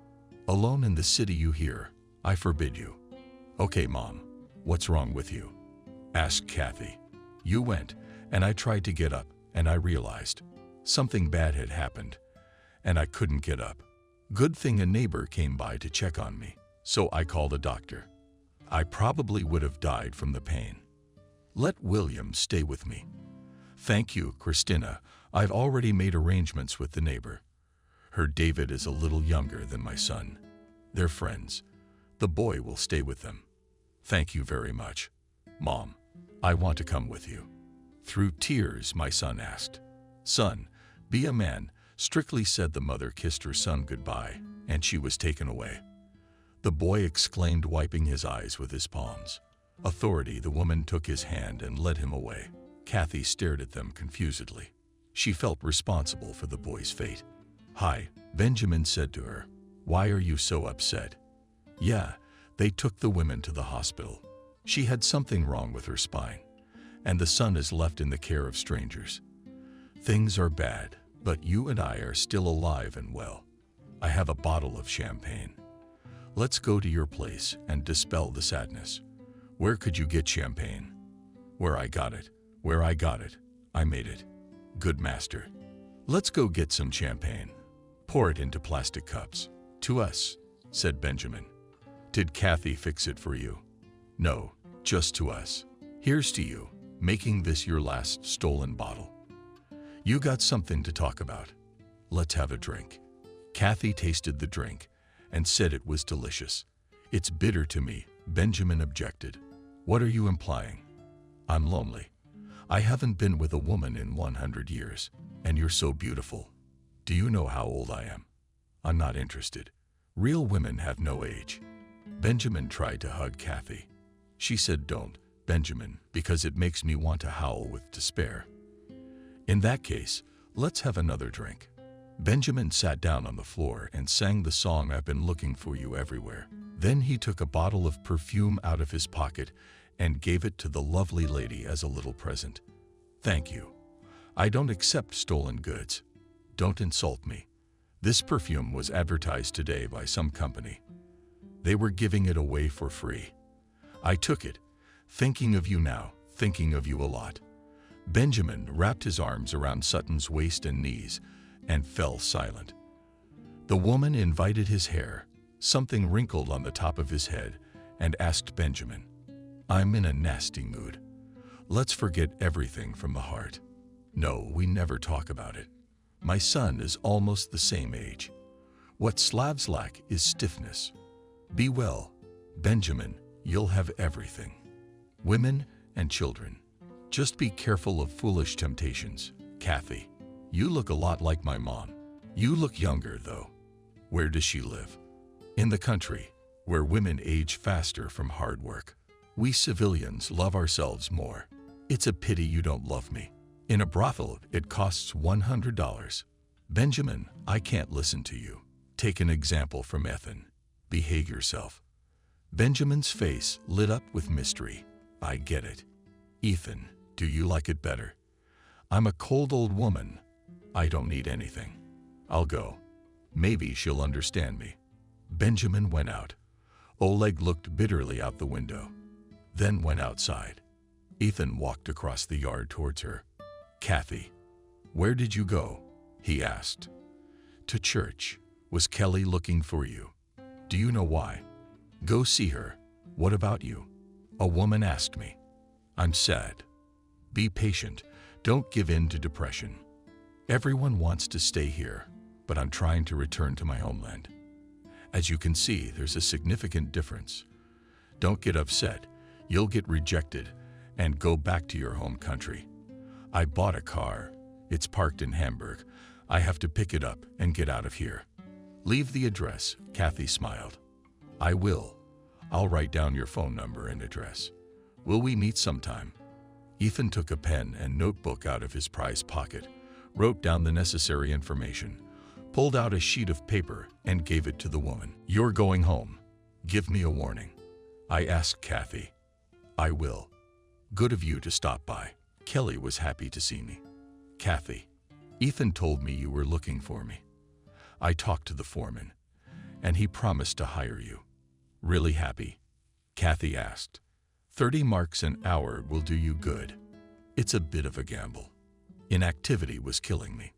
Alone in the city, you hear? I forbid you." "Okay, Mom, what's wrong with you?" asked Kathy. "You went, and I tried to get up, and I realized something bad had happened, and I couldn't get up. Good thing a neighbor came by to check on me, so I called a doctor. I probably would have died from the pain. Let William stay with me." "Thank you, Christina. I've already made arrangements with the neighbor. Her David is a little younger than my son. They're friends. The boy will stay with them." "Thank you very much. Mom, I want to come with you." Through tears, my son asked. "Son, be a man," strictly said the mother, kissed her son goodbye, and she was taken away. The boy exclaimed, wiping his eyes with his palms. Authority, the woman took his hand and led him away. Kathy stared at them confusedly. She felt responsible for the boy's fate. "Hi," Benjamin said to her. "Why are you so upset?" "Yeah, they took the women to the hospital. She had something wrong with her spine, and the son is left in the care of strangers. Things are bad, but you and I are still alive and well. I have a bottle of champagne. Let's go to your place and dispel the sadness." "Where could you get champagne?" "Where I got it. Where I got it. I made it." "Good master. Let's go get some champagne. Pour it into plastic cups." "To us," said Benjamin. "Did Kathy fix it for you?" "No, just to us. Here's to you, making this your last stolen bottle. You got something to talk about. Let's have a drink." Kathy tasted the drink and said it was delicious. "It's bitter to me," Benjamin objected. "What are you implying?" "I'm lonely. I haven't been with a woman in 100 years, and you're so beautiful. Do you know how old I am? I'm not interested. Real women have no age." Benjamin tried to hug Kathy. She said, "Don't, Benjamin, because it makes me want to howl with despair." "In that case, let's have another drink." Benjamin sat down on the floor and sang the song, "I've been looking for you everywhere." Then he took a bottle of perfume out of his pocket and gave it to the lovely lady as a little present. "Thank you. I don't accept stolen goods. Don't insult me. This perfume was advertised today by some company. They were giving it away for free. I took it, thinking of you now, thinking of you a lot." Benjamin wrapped his arms around Sutton's waist and knees and fell silent. The woman invited his hair, something wrinkled on the top of his head, and asked Benjamin, "I'm in a nasty mood. Let's forget everything from the heart." "No, we never talk about it. My son is almost the same age. What Slavs lack is stiffness. Be well, Benjamin, you'll have everything. Women and children. Just be careful of foolish temptations." "Kathy, you look a lot like my mom. You look younger, though." "Where does she live?" "In the country, where women age faster from hard work. We civilians love ourselves more. It's a pity you don't love me. In a brothel, it costs $100. "Benjamin, I can't listen to you. Take an example from Ethan. Behave yourself." Benjamin's face lit up with mystery. "I get it. Ethan, do you like it better? I'm a cold old woman. I don't need anything. I'll go. Maybe she'll understand me." Benjamin went out. Oleg looked bitterly out the window, then went outside. Ethan walked across the yard towards her. "Kathy, where did you go?" he asked. To church. Was Kelly looking for you? Do you know why? Go see her. What about you? A woman asked me. I'm sad. Be patient. Don't give in to depression. Everyone wants to stay here, but I'm trying to return to my homeland. As you can see, there's a significant difference. Don't get upset. You'll get rejected and go back to your home country. I bought a car. It's parked in Hamburg. I have to pick it up and get out of here. Leave the address, Kathy smiled. I will. I'll write down your phone number and address. Will we meet sometime? Ethan took a pen and notebook out of his prized pocket, wrote down the necessary information, pulled out a sheet of paper and gave it to the woman. You're going home. Give me a warning. I asked Kathy. I will. Good of you to stop by. Kelly was happy to see me. Kathy, Ethan told me you were looking for me. I talked to the foreman, and he promised to hire you. Really happy? Kathy asked. 30 marks an hour will do you good. It's a bit of a gamble. Inactivity was killing me.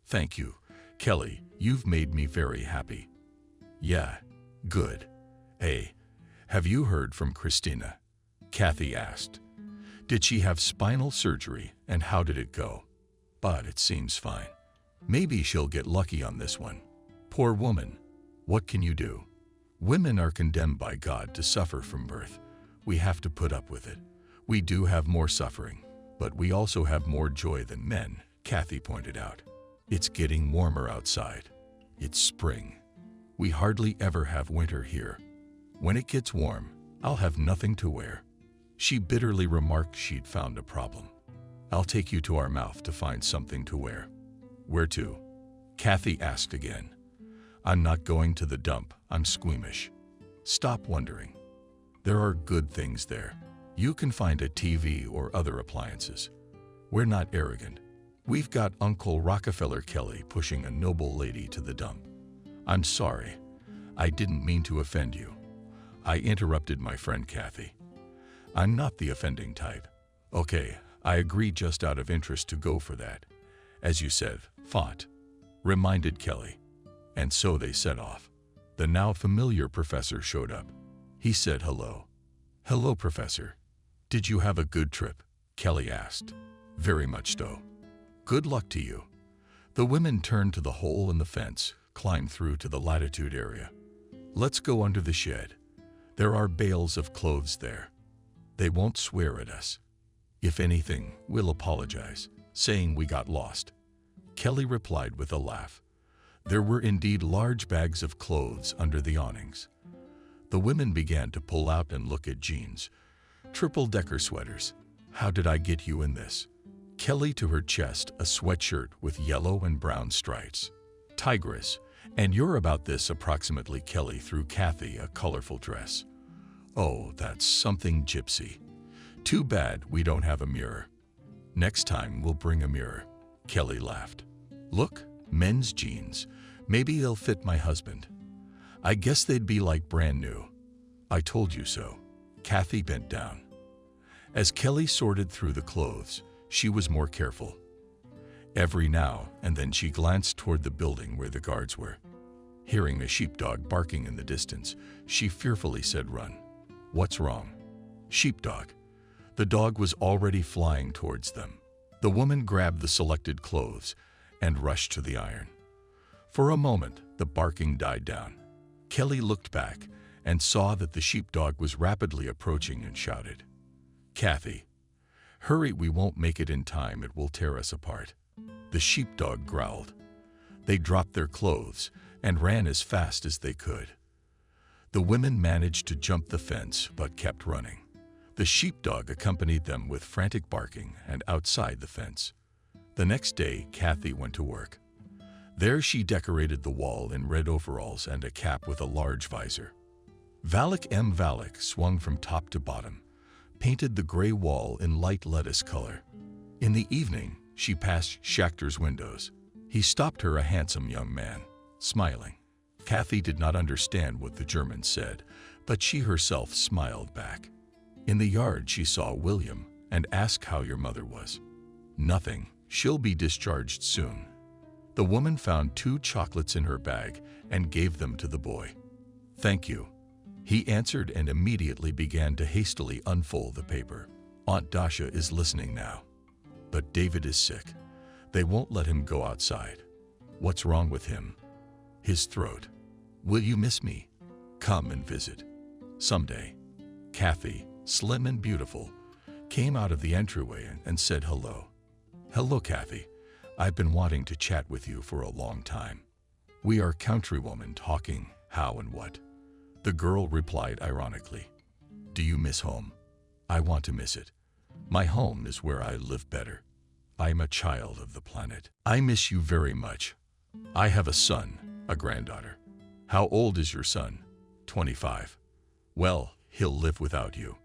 Thank you, Kelly. You've made me very happy. Yeah, good. Hey, have you heard from Christina? Kathy asked. Did she have spinal surgery and how did it go? But it seems fine. Maybe she'll get lucky on this one. Poor woman. What can you do? Women are condemned by God to suffer from birth. We have to put up with it. We do have more suffering, but we also have more joy than men, Kathy pointed out. It's getting warmer outside. It's spring. We hardly ever have winter here. When it gets warm, I'll have nothing to wear. She bitterly remarked she'd found a problem. I'll take you to our mouth to find something to wear. Where to? Kathy asked again. I'm not going to the dump. I'm squeamish. Stop wondering. There are good things there. You can find a TV or other appliances. We're not arrogant. We've got Uncle Rockefeller Kelly pushing a noble lady to the dump. I'm sorry. I didn't mean to offend you. I interrupted my friend Kathy. I'm not the offending type. Okay, I agree just out of interest to go for that. As you said, fought, reminded Kelly. And so they set off. The now familiar professor showed up. He said hello. Hello, Professor. Did you have a good trip? Kelly asked. Very much so. Good luck to you. The women turned to the hole in the fence, climbed through to the latitude area. Let's go under the shed. There are bales of clothes there. They won't swear at us. If anything, we'll apologize, saying we got lost. Kelly replied with a laugh. There were indeed large bags of clothes under the awnings. The women began to pull out and look at jeans, triple-decker sweaters. How did I get you in this? Kelly to her chest, a sweatshirt with yellow and brown stripes. Tigress, and you're about this approximately. Kelly threw Kathy a colorful dress. Oh, that's something gypsy. Too bad we don't have a mirror. Next time we'll bring a mirror. Kelly laughed. Look, men's jeans. Maybe they'll fit my husband. I guess they'd be like brand new. I told you so. Kathy bent down. As Kelly sorted through the clothes, she was more careful. Every now and then she glanced toward the building where the guards were. Hearing a sheepdog barking in the distance, she fearfully said, "Run." What's wrong? Sheepdog. The dog was already flying towards them. The woman grabbed the selected clothes and rushed to the iron. For a moment, the barking died down. Kelly looked back and saw that the sheepdog was rapidly approaching and shouted, "Kathy, hurry, we won't make it in time, it will tear us apart." The sheepdog growled. They dropped their clothes and ran as fast as they could. The women managed to jump the fence but kept running. The sheepdog accompanied them with frantic barking and outside the fence. The next day, Kathy went to work. There she decorated the wall in red overalls and a cap with a large visor. Valak M. Valak swung from top to bottom, painted the gray wall in light lettuce color. In the evening, she passed Schachter's windows. He stopped her, a handsome young man, smiling. Kathy did not understand what the German said, but she herself smiled back. In the yard, she saw William and asked how your mother was. Nothing. She'll be discharged soon. The woman found 2 chocolates in her bag and gave them to the boy. "Thank you," he answered and immediately began to hastily unfold the paper. "Aunt Dasha is listening now. But David is sick. They won't let him go outside." "What's wrong with him?" "His throat." "Will you miss me? Come and visit. Someday." Kathy, slim and beautiful, came out of the entryway and said hello. "Hello, Kathy. I've been wanting to chat with you for a long time. We are countrywomen talking how and what." The girl replied ironically, "Do you miss home?" "I want to miss it. My home is where I live better. I'm a child of the planet. I miss you very much. I have a son, a granddaughter." "How old is your son?" 25. "Well, he'll live without you."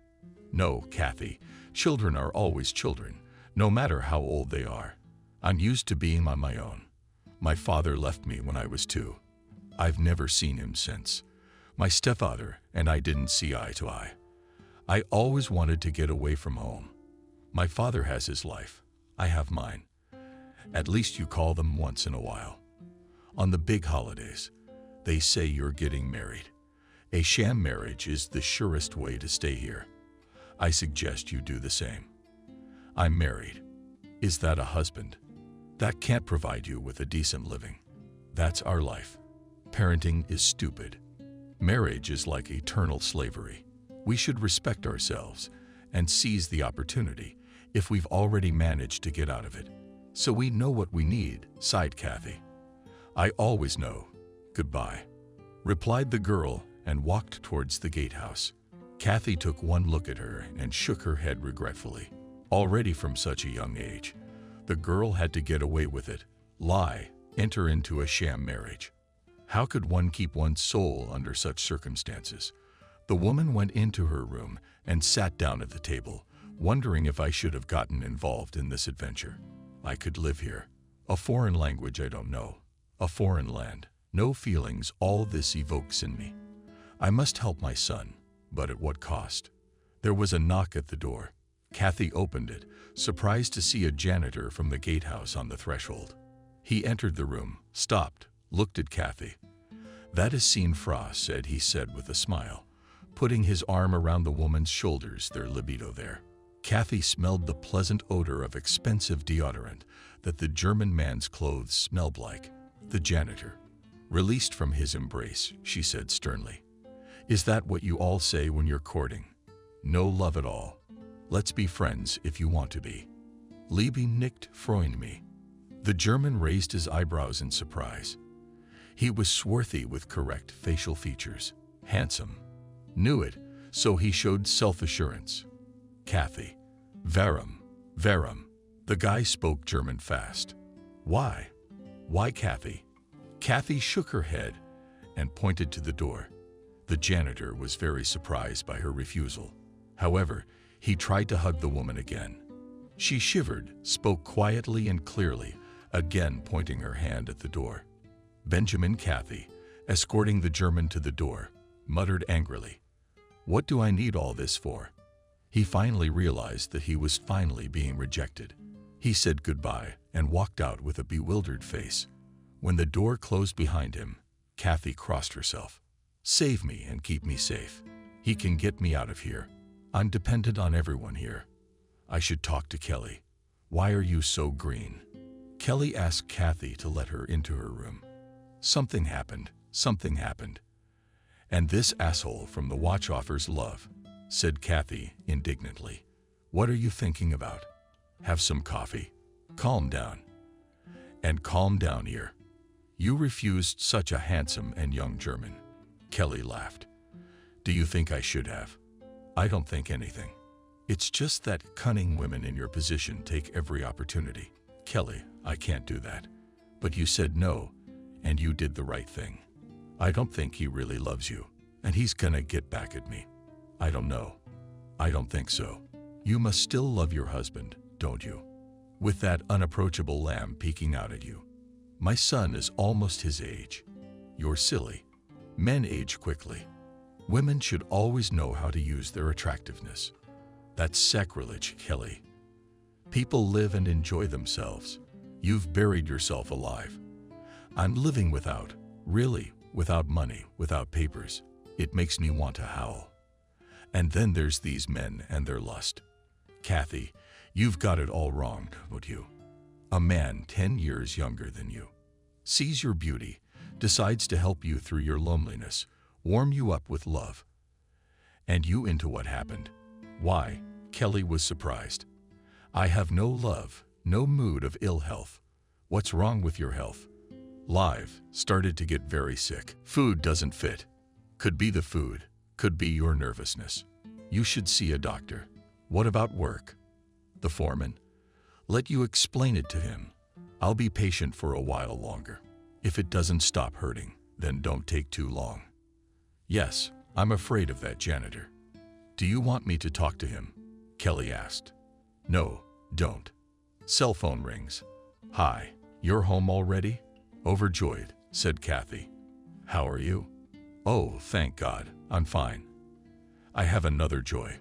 "No, Kathy, children are always children, no matter how old they are. I'm used to being on my own. My father left me when I was 2. I've never seen him since. My stepfather and I didn't see eye to eye. I always wanted to get away from home. My father has his life. I have mine. At least you call them once in a while. On the big holidays, they say you're getting married. A sham marriage is the surest way to stay here. I suggest you do the same. I'm married. Is that a husband? That can't provide you with a decent living. That's our life. Parenting is stupid. Marriage is like eternal slavery. We should respect ourselves and seize the opportunity if we've already managed to get out of it. So we know what we need," sighed Kathy. "I always know. Goodbye," replied the girl and walked towards the gatehouse. Kathy took one look at her and shook her head regretfully. Already from such a young age, the girl had to get away with it, lie, enter into a sham marriage. How could one keep one's soul under such circumstances? The woman went into her room and sat down at the table, wondering if I should have gotten involved in this adventure. I could live here. A foreign language I don't know. A foreign land. No feelings all this evokes in me. I must help my son, but at what cost? There was a knock at the door. Kathy opened it, surprised to see a janitor from the gatehouse on the threshold. He entered the room, stopped, looked at Kathy. "That is Sean Frost," he said with a smile, putting his arm around the woman's shoulders, their libido there. Kathy smelled the pleasant odor of expensive deodorant that the German man's clothes smelled like. The janitor. Released from his embrace, she said sternly, "Is that what you all say when you're courting? No love at all. Let's be friends if you want to be. Liebe nicht freuen me." The German raised his eyebrows in surprise. He was swarthy with correct facial features, handsome. Knew it, so he showed self-assurance. "Kathy. Warum? The guy spoke German fast. "Why? Why, Kathy?" Kathy shook her head and pointed to the door. The janitor was very surprised by her refusal. However, he tried to hug the woman again. She shivered, spoke quietly and clearly, again pointing her hand at the door. Benjamin Kathy, escorting the German to the door, muttered angrily, "What do I need all this for?" He finally realized that he was finally being rejected. He said goodbye and walked out with a bewildered face. When the door closed behind him, Kathy crossed herself. "Save me and keep me safe. He can get me out of here. I'm dependent on everyone here. I should talk to Kelly. Why are you so green?" Kelly asked Kathy to let her into her room. Something happened. "And this asshole from the watch offers love," said Kathy indignantly. "What are you thinking about? Have some coffee. Calm down. And calm down here. You refused such a handsome and young German." Kelly laughed. "Do you think I should have?" "I don't think anything. It's just that cunning women in your position take every opportunity." "Kelly, I can't do that. But you said no, and you did the right thing. I don't think he really loves you, and he's gonna get back at me. I don't know. I don't think so. You must still love your husband, don't you? With that unapproachable lamb peeking out at you. My son is almost his age. You're silly. Men age quickly. Women should always know how to use their attractiveness. That's sacrilege, Kelly. People live and enjoy themselves. You've buried yourself alive. I'm living without, really, without money, without papers. It makes me want to howl. And then there's these men and their lust. Kathy, you've got it all wrong, don't you? A man 10 years younger than you sees your beauty, decides to help you through your loneliness, warm you up with love. And you into what happened? Why, Kelly was surprised. I have no love, no mood of ill health. What's wrong with your health? Live, started to get very sick. Food doesn't fit. Could be the food, could be your nervousness. You should see a doctor. What about work? The foreman. Let you explain it to him. I'll be patient for a while longer. If it doesn't stop hurting, then don't take too long. Yes, I'm afraid of that janitor. Do you want me to talk to him? Kelly asked. No, don't. Cell phone rings. Hi, you're home already? Overjoyed, said Kathy. How are you? Oh, thank God, I'm fine. I have another joy.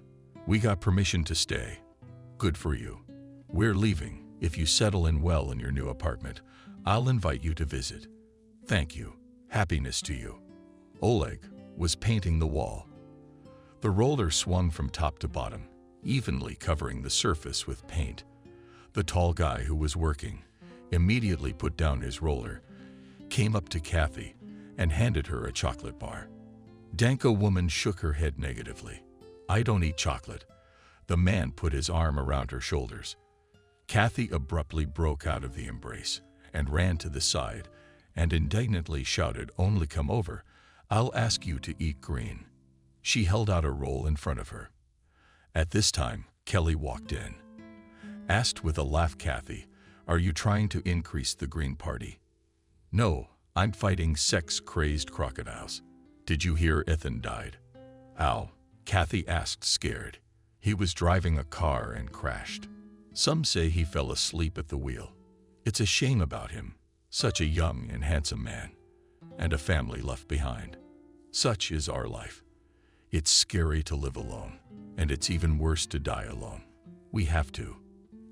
We got permission to stay. Good for you. We're leaving. If you settle in well in your new apartment, I'll invite you to visit. Thank you. Happiness to you. Oleg was painting the wall. The roller swung from top to bottom, evenly covering the surface with paint. The tall guy who was working immediately put down his roller, came up to Kathy, and handed her a chocolate bar. Danko woman shook her head negatively. I don't eat chocolate. The man put his arm around her shoulders. Kathy abruptly broke out of the embrace and ran to the side and indignantly shouted, Only come over. I'll ask you to eat green. She held out a roll in front of her. At this time, Kelly walked in. Asked with a laugh, Kathy, are you trying to increase the Green Party? No, I'm fighting sex-crazed crocodiles. Did you hear Ethan died? How? Kathy asked, scared. He was driving a car and crashed. Some say he fell asleep at the wheel. It's a shame about him, such a young and handsome man, and a family left behind. Such is our life. It's scary to live alone, and it's even worse to die alone. We have to.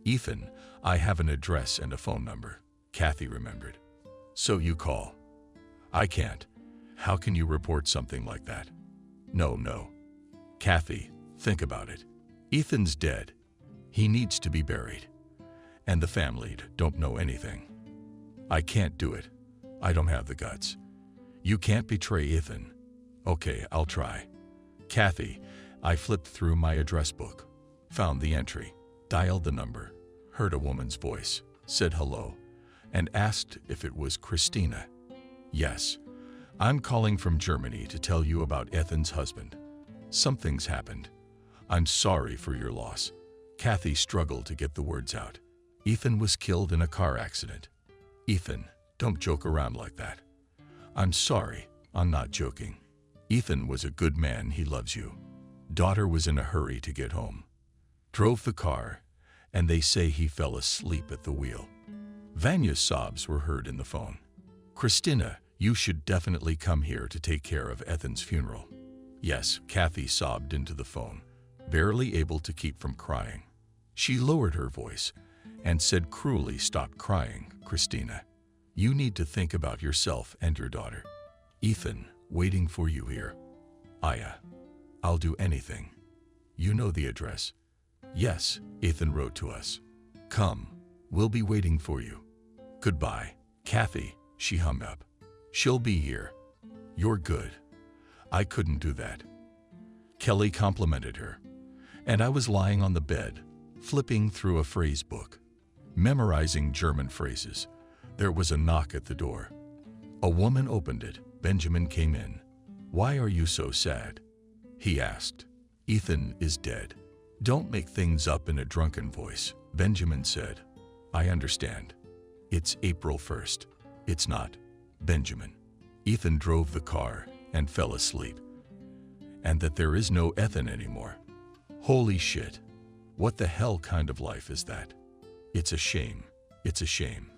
Ethan, I have an address and a phone number. Kathy remembered. So you call. I can't. How can you report something like that? No. Kathy, think about it. Ethan's dead. He needs to be buried. And the family don't know anything. I can't do it. I don't have the guts. You can't betray Ethan. Okay, I'll try. Kathy, I flipped through my address book, found the entry, dialed the number, heard a woman's voice, said hello, and asked if it was Christina. Yes, I'm calling from Germany to tell you about Ethan's husband. Something's happened. I'm sorry for your loss. Kathy struggled to get the words out. Ethan was killed in a car accident. Ethan, don't joke around like that. I'm sorry, I'm not joking. Ethan was a good man, he loves you. Daughter was in a hurry to get home. Drove the car, and they say he fell asleep at the wheel. Vanya's sobs were heard in the phone. Christina, you should definitely come here to take care of Ethan's funeral. Yes, Kathy sobbed into the phone, barely able to keep from crying. She lowered her voice and said cruelly, Stop crying, Christina. You need to think about yourself and your daughter. Ethan, waiting for you here. Aya, I'll do anything. You know the address. Yes, Ethan wrote to us. Come, we'll be waiting for you. Goodbye. Kathy, she hung up. She'll be here. You're good. I couldn't do that. Kelly complimented her, and I was lying on the bed, flipping through a phrase book, memorizing German phrases. There was a knock at the door. A woman opened it. Benjamin came in. Why are you so sad? He asked. Ethan is dead. Don't make things up in a drunken voice, Benjamin said. I understand. It's April 1st. It's not. Benjamin. Ethan drove the car and fell asleep. And that there is no Ethan anymore. Holy shit. What the hell kind of life is that? It's a shame. It's a shame.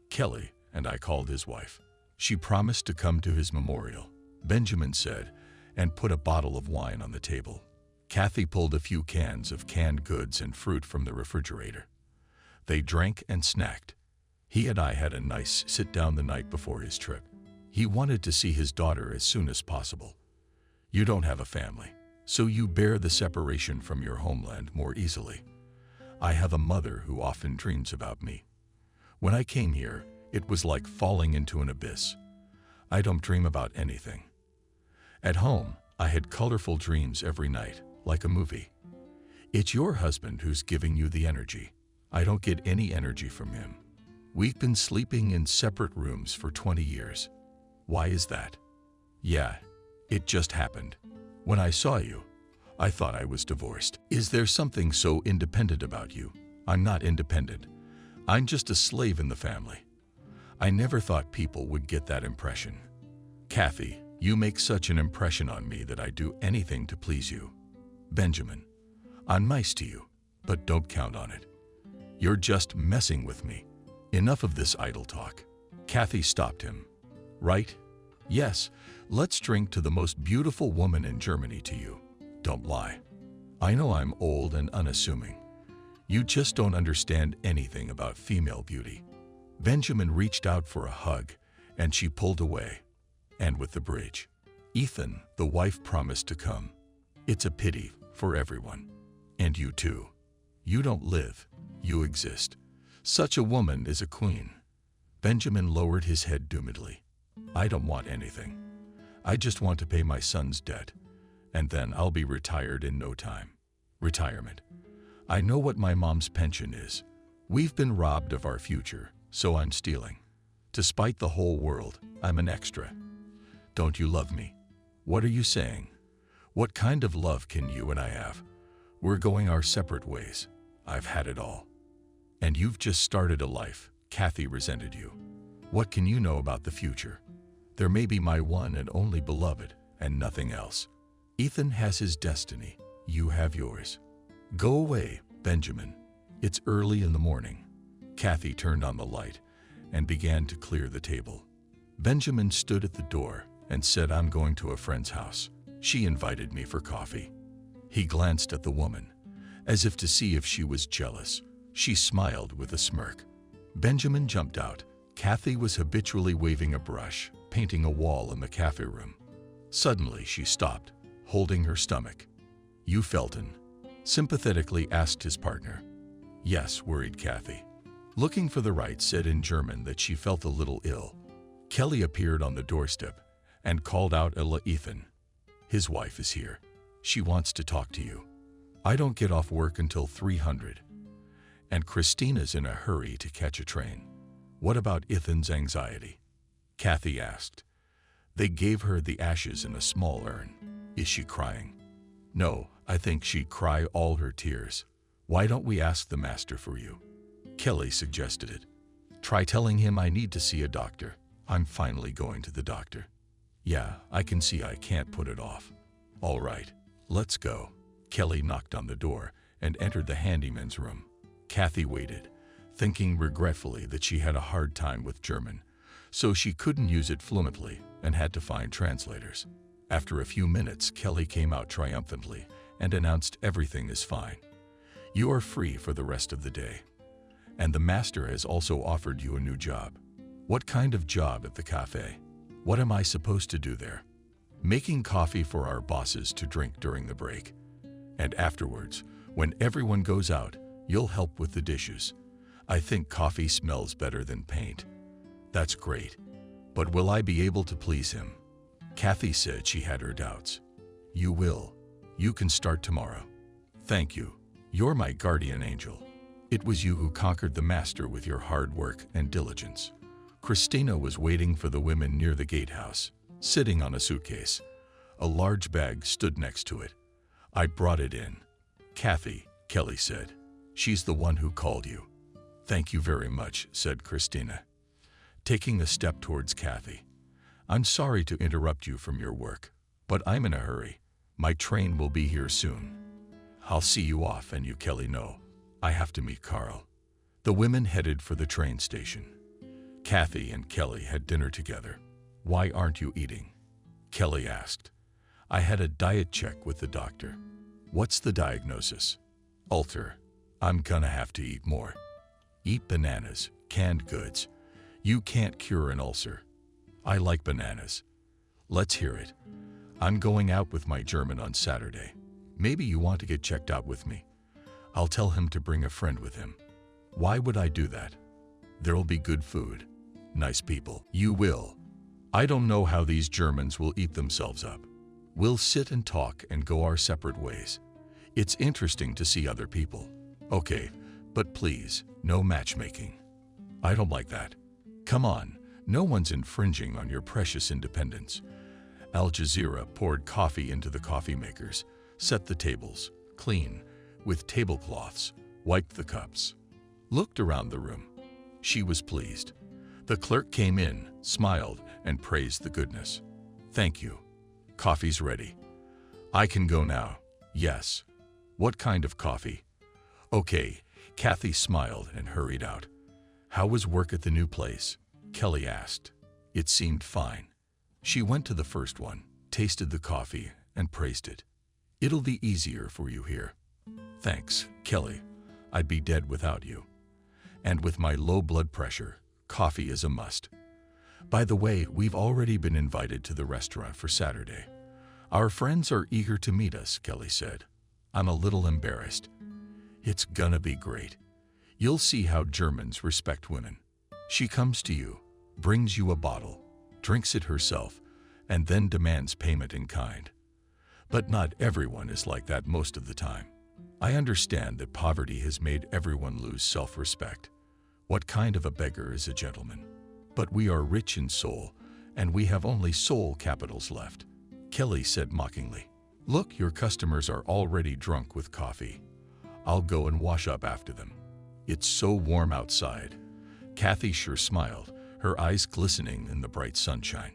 Kelly, and I called his wife. She promised to come to his memorial, Benjamin said, and put a bottle of wine on the table. Kathy pulled a few cans of canned goods and fruit from the refrigerator. They drank and snacked. He and I had a nice sit-down the night before his trip. He wanted to see his daughter as soon as possible. You don't have a family, so you bear the separation from your homeland more easily. I have a mother who often dreams about me. When I came here, it was like falling into an abyss. I don't dream about anything. At home, I had colorful dreams every night, like a movie. It's your husband who's giving you the energy. I don't get any energy from him. We've been sleeping in separate rooms for 20 years. Why is that? Yeah, it just happened. When I saw you, I thought I was divorced. Is there something so independent about you? I'm not independent. I'm just a slave in the family. I never thought people would get that impression. Kathy, you make such an impression on me that I'd do anything to please you. Benjamin, I'm nice to you, but don't count on it. You're just messing with me. Enough of this idle talk. Kathy stopped him. Right? Yes, let's drink to the most beautiful woman in Germany to you. Don't lie. I know I'm old and unassuming. You just don't understand anything about female beauty. Benjamin reached out for a hug, and she pulled away. And with the bridge. Ethan, the wife, promised to come. It's a pity for everyone. And you too. You don't live, you exist. Such a woman is a queen. Benjamin lowered his head doomedly. I don't want anything. I just want to pay my son's debt, and then I'll be retired in no time. Retirement. I know what my mom's pension is. We've been robbed of our future, so I'm stealing. To spite the whole world, I'm an extra. Don't you love me? What are you saying? What kind of love can you and I have? We're going our separate ways. I've had it all. And you've just started a life. Kathy resented you. What can you know about the future? There may be my one and only beloved, and nothing else. Ethan has his destiny. You have yours. Go away, Benjamin. It's early in the morning. Kathy turned on the light and began to clear the table. Benjamin stood at the door and said, I'm going to a friend's house. She invited me for coffee. He glanced at the woman, as if to see if she was jealous. She smiled with a smirk. Benjamin jumped out. Kathy was habitually waving a brush, painting a wall in the cafe room. Suddenly she stopped, holding her stomach. You Felton? Sympathetically asked his partner. Yes, worried Kathy. Looking for the right said in German that she felt a little ill. Kelly appeared on the doorstep and called out Ethan. His wife is here. She wants to talk to you. I don't get off work until 300. And Christina's in a hurry to catch a train. What about Ethan's anxiety? Kathy asked. They gave her the ashes in a small urn. Is she crying? No, I think she'd cry all her tears. Why don't we ask the master for you? Kelly suggested it. Try telling him I need to see a doctor. I'm finally going to the doctor. Yeah, I can see I can't put it off. All right, let's go. Kelly knocked on the door and entered the handyman's room. Kathy waited, thinking regretfully that she had a hard time with German, so she couldn't use it fluently and had to find translators. After a few minutes, Kelly came out triumphantly and announced everything is fine. You are free for the rest of the day. And the master has also offered you a new job. What kind of job at the cafe? What am I supposed to do there? Making coffee for our bosses to drink during the break. And afterwards, when everyone goes out, you'll help with the dishes. I think coffee smells better than paint. That's great. But will I be able to please him? Kathy said she had her doubts. You will. You can start tomorrow. Thank you. You're my guardian angel. It was you who conquered the master with your hard work and diligence. Christina was waiting for the women near the gatehouse, sitting on a suitcase. A large bag stood next to it. I brought it in. Kathy, Kelly said. She's the one who called you. Thank you very much, said Christina, taking a step towards Kathy. I'm sorry to interrupt you from your work, but I'm in a hurry. My train will be here soon. I'll see you off and you, Kelly, know. I have to meet Carl. The women headed for the train station. Kathy and Kelly had dinner together. Why aren't you eating? Kelly asked. I had a diet check with the doctor. What's the diagnosis? Ulcer. I'm gonna have to eat more. Eat bananas. canned goods. You can't cure an ulcer. I like bananas. Let's hear it. I'm going out with my German on Saturday. Maybe you want to get checked out with me. I'll tell him to bring a friend with him. Why would I do that? There'll be good food. Nice people. You will. I don't know how these Germans will eat themselves up. We'll sit and talk and go our separate ways. It's interesting to see other people. Okay, but please, no matchmaking. I don't like that. Come on, no one's infringing on your precious independence. Al Jazeera poured coffee into the coffee makers, set the tables, clean, with tablecloths, wiped the cups. Looked around the room. She was pleased. The clerk came in, smiled, and praised the goodness. Thank you. Coffee's ready. I can go now. Yes. What kind of coffee? Okay. Kathy smiled and hurried out. How was work at the new place? Kelly asked. It seemed fine. She went to the first one, tasted the coffee, and praised it. It'll be easier for you here. Thanks, Kelly. I'd be dead without you. And with my low blood pressure, coffee is a must. By the way, we've already been invited to the restaurant for Saturday. Our friends are eager to meet us, Kelly said. I'm a little embarrassed. It's gonna be great. You'll see how Germans respect women. She comes to you, brings you a bottle, drinks it herself, and then demands payment in kind. But not everyone is like that most of the time. I understand that poverty has made everyone lose self-respect. What kind of a beggar is a gentleman? But we are rich in soul, and we have only soul capitals left. Kelly said mockingly. Look, your customers are already drunk with coffee. I'll go and wash up after them. It's so warm outside. Kathy sure smiled, her eyes glistening in the bright sunshine.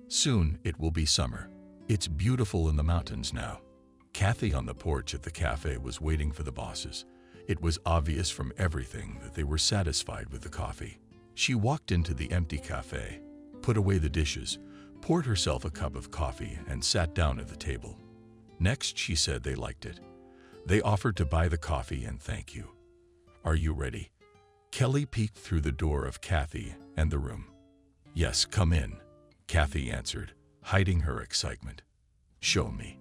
Soon it will be summer. It's beautiful in the mountains now. Kathy on the porch at the cafe was waiting for the bosses. It was obvious from everything that they were satisfied with the coffee. She walked into the empty cafe, put away the dishes, poured herself a cup of coffee, and sat down at the table. Next, she said they liked it. They offered to buy the coffee and thank you. Are you ready? Kelly peeked through the door of Kathy and the room. Yes, come in, Kathy answered, hiding her excitement. Show me.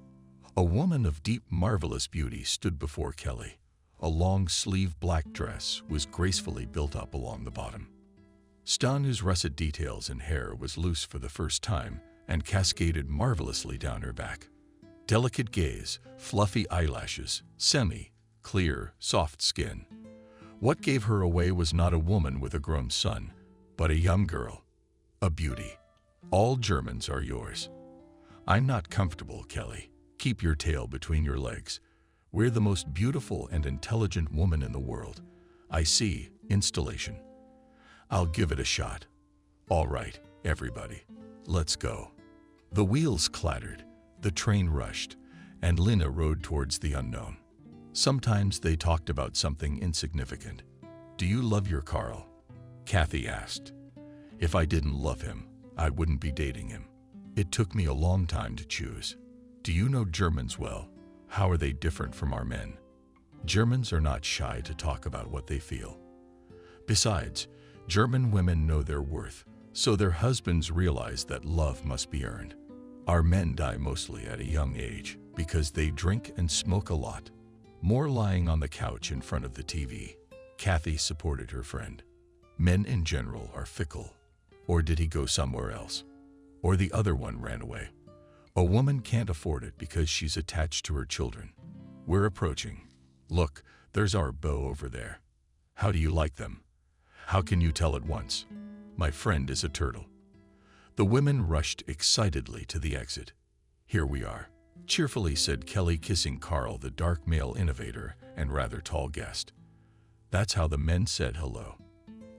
A woman of deep, marvelous beauty stood before Kelly. A long-sleeved black dress was gracefully built up along the bottom. Stanu's russet details in hair was loose for the first time and cascaded marvelously down her back. Delicate gaze, fluffy eyelashes, clear, soft skin. What gave her away was not a woman with a grown son, but a young girl, a beauty. All Germans are yours. I'm not comfortable, Kelly. Keep your tail between your legs. We're the most beautiful and intelligent woman in the world. I see. Installation. I'll give it a shot. All right, everybody. Let's go. The wheels clattered, the train rushed, and Lina rode towards the unknown. Sometimes they talked about something insignificant. Do you love your Carl? Kathy asked. If I didn't love him, I wouldn't be dating him. It took me a long time to choose. Do you know Germans well? How are they different from our men? Germans are not shy to talk about what they feel. Besides, German women know their worth, so their husbands realize that love must be earned. Our men die mostly at a young age because they drink and smoke a lot. More lying on the couch in front of the TV. Kathy supported her friend. Men in general are fickle. Or did he go somewhere else? Or the other one ran away. A woman can't afford it because she's attached to her children. We're approaching. Look, there's our beau over there. How do you like them? How can you tell at once? My friend is a turtle. The women rushed excitedly to the exit. Here we are, cheerfully said Kelly, kissing Carl, the dark male innovator and rather tall guest. That's how the men said hello.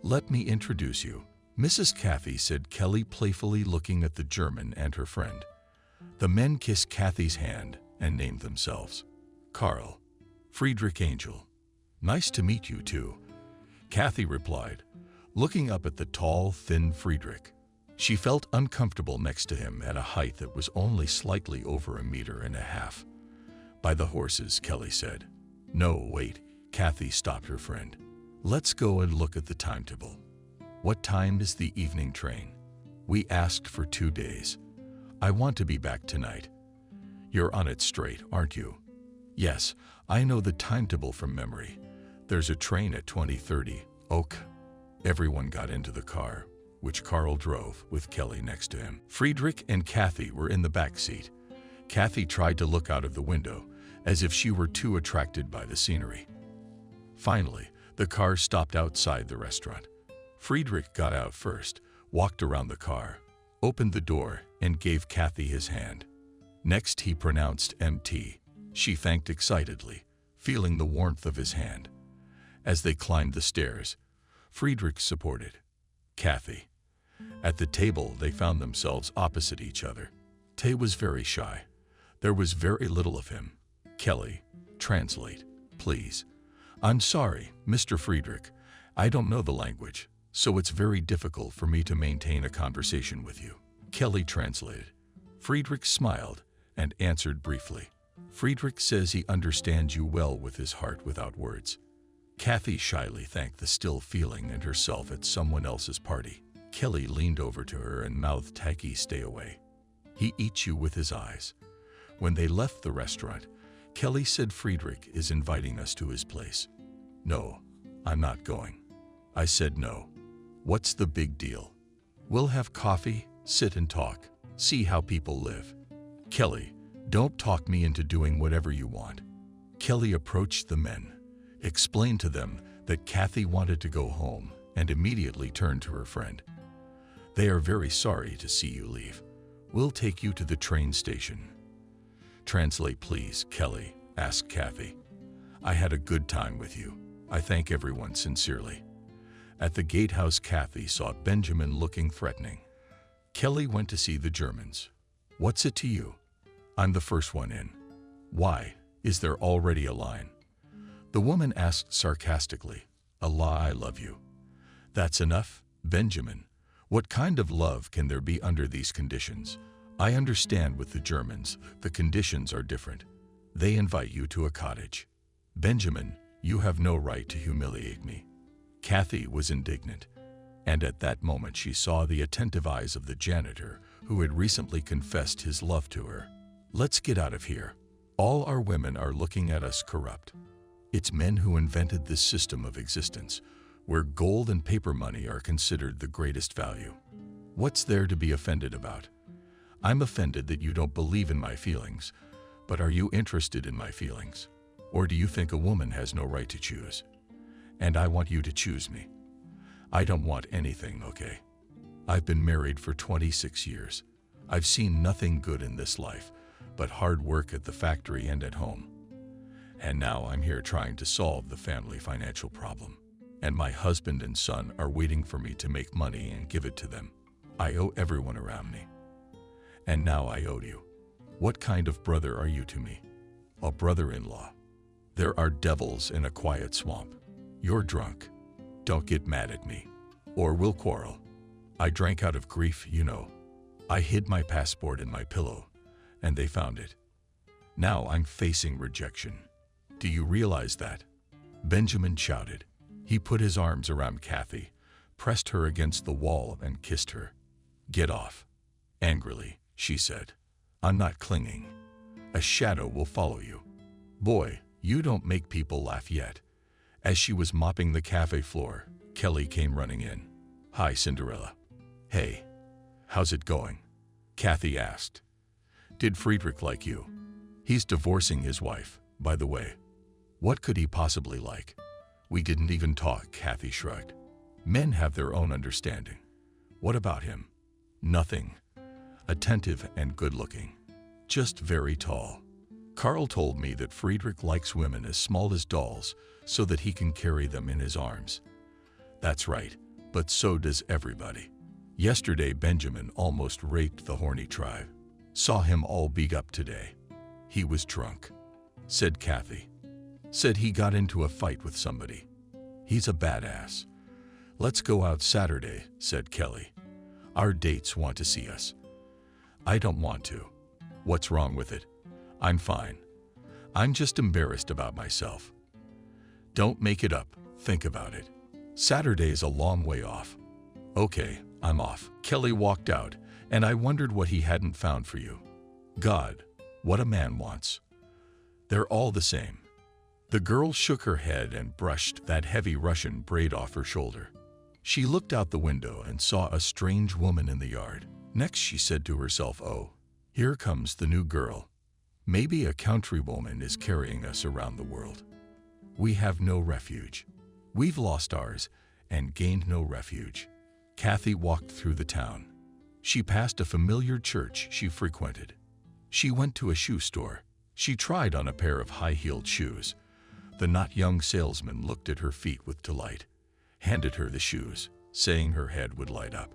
Let me introduce you. Mrs. Kathy, said Kelly, playfully looking at the German and her friend. The men kissed Kathy's hand and named themselves. Carl, Friedrich Angel. Nice to meet you too, Kathy replied, looking up at the tall, thin Friedrich. She felt uncomfortable next to him at a height that was only slightly over 1.5 meters. By the horses, Kelly said. No, wait, Kathy stopped her friend. Let's go and look at the timetable. What time is the evening train? We asked for 2 days. I want to be back tonight. You're on it straight, aren't you? Yes, I know the timetable from memory. There's a train at 20:30. Ok. Everyone got into the car, which Carl drove with Kelly next to him. Friedrich and Kathy were in the back seat. Kathy tried to look out of the window, as if she were too attracted by the scenery. Finally, the car stopped outside the restaurant. Friedrich got out first, walked around the car, opened the door, and gave Kathy his hand. Next, he pronounced MT. She thanked excitedly, feeling the warmth of his hand. As they climbed the stairs, Friedrich supported Kathy. At the table, they found themselves opposite each other. Tay was very shy. There was very little of him. Kelly, translate, please. I'm sorry, Mr. Friedrich. I don't know the language, so it's very difficult for me to maintain a conversation with you. Kelly translated. Friedrich smiled and answered briefly. Friedrich says he understands you well with his heart without words. Kathy shyly thanked the still feeling and herself at someone else's party. Kelly leaned over to her and mouthed, "Tacky, stay away. He eats you with his eyes." When they left the restaurant, Kelly said, "Friedrich is inviting us to his place." "No, I'm not going." I said, "No. What's the big deal? We'll have coffee, sit and talk, see how people live." "Kelly, don't talk me into doing whatever you want." Kelly approached the men, explained to them that Kathy wanted to go home, and immediately turned to her friend. "They are very sorry to see you leave. We'll take you to the train station." "Translate, please," Kelly asked Kathy. "I had a good time with you. I thank everyone sincerely." At the gatehouse, Kathy saw Benjamin looking threatening. Kelly went to see the Germans. "What's it to you? I'm the first one in." "Why? Is there already a line?" The woman asked sarcastically. "Allah, I love you." "That's enough, Benjamin. What kind of love can there be under these conditions? I understand with the Germans, the conditions are different. They invite you to a cottage. Benjamin, you have no right to humiliate me." Kathy was indignant, and at that moment she saw the attentive eyes of the janitor who had recently confessed his love to her. "Let's get out of here. All our women are looking at us corrupt. It's men who invented this system of existence, where gold and paper money are considered the greatest value. What's there to be offended about? I'm offended that you don't believe in my feelings, but are you interested in my feelings? Or do you think a woman has no right to choose? And I want you to choose me. I don't want anything, okay? I've been married for 26 years. I've seen nothing good in this life, but hard work at the factory and at home. And now I'm here trying to solve the family financial problem. And my husband and son are waiting for me to make money and give it to them. I owe everyone around me. And now I owe you. What kind of brother are you to me? A brother-in-law. There are devils in a quiet swamp. You're drunk. Don't get mad at me, or we'll quarrel. I drank out of grief, you know. I hid my passport in my pillow, and they found it. Now I'm facing rejection. Do you realize that?" Benjamin shouted. He put his arms around Kathy, pressed her against the wall, and kissed her. "Get off." Angrily, she said. "I'm not clinging. A shadow will follow you." "Boy, you don't make people laugh yet." As she was mopping the cafe floor, Kelly came running in. "Hi, Cinderella." "Hey. How's it going?" Kathy asked. "Did Friedrich like you?" "He's divorcing his wife, by the way." "What could he possibly like?" "We didn't even talk," Kathy shrugged. "Men have their own understanding." "What about him?" "Nothing. Attentive and good-looking. Just very tall. Carl told me that Friedrich likes women as small as dolls so that he can carry them in his arms." "That's right, but so does everybody. Yesterday Benjamin almost raped the horny tribe. Saw him all beat up today. He was drunk," said Kathy. "Said he got into a fight with somebody. He's a badass." "Let's go out Saturday," said Kelly. "Our dates want to see us." "I don't want to." "What's wrong with it?" "I'm fine. I'm just embarrassed about myself." "Don't make it up. Think about it. Saturday's a long way off." Okay, I'm off. Kelly walked out, and I wondered what he hadn't found for you. God, what a man wants. They're all the same. The girl shook her head and brushed that heavy Russian braid off her shoulder. She looked out the window and saw a strange woman in the yard. Next, she said to herself, oh, here comes the new girl. Maybe a countrywoman is carrying us around the world. We have no refuge. We've lost ours and gained no refuge. Kathy walked through the town. She passed a familiar church she frequented. She went to a shoe store. She tried on a pair of high-heeled shoes. The not young salesman looked at her feet with delight, handed her the shoes, saying her head would light up.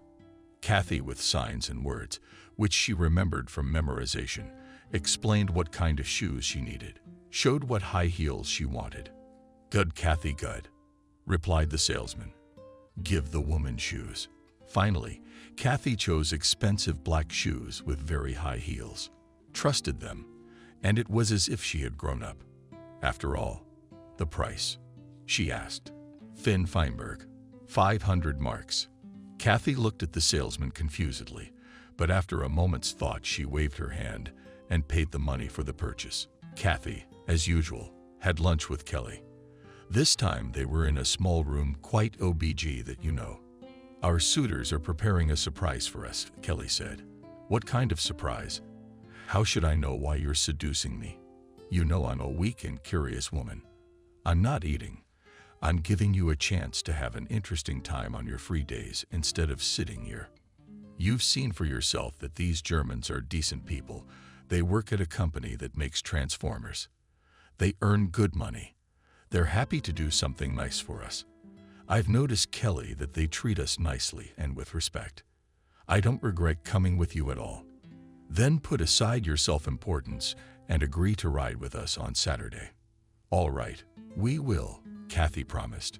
Kathy, with signs and words, which she remembered from memorization, explained what kind of shoes she needed, showed what high heels she wanted. Good, Kathy, good, replied the salesman. Give the woman shoes. Finally, Kathy chose expensive black shoes with very high heels, trusted them, and it was as if she had grown up. After all, the price? She asked. Finn Feinberg, 500 marks. Kathy looked at the salesman confusedly, but after a moment's thought she waved her hand and paid the money for the purchase. Kathy, as usual, had lunch with Kelly. This time they were in a small room, quite OBG that you know. Our suitors are preparing a surprise for us, Kelly said. What kind of surprise? How should I know why you're seducing me? You know I'm a weak and curious woman. I'm not eating. I'm giving you a chance to have an interesting time on your free days instead of sitting here. You've seen for yourself that these Germans are decent people. They work at a company that makes transformers. They earn good money. They're happy to do something nice for us. I've noticed, Kelly, that they treat us nicely and with respect. I don't regret coming with you at all. Then put aside your self-importance and agree to ride with us on Saturday. All right, we will, Kathy promised.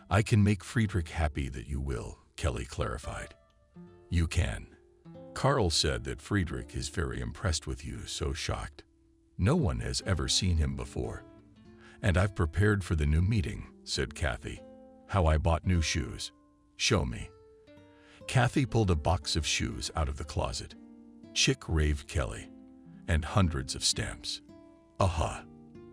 I can make Friedrich happy that you will, Kelly clarified. You can. Carl said that Friedrich is very impressed with you, so shocked. No one has ever seen him before. And I've prepared for the new meeting, said Kathy. How I bought new shoes. Show me. Kathy pulled a box of shoes out of the closet. Chick raved Kelly. And hundreds of stamps. Aha.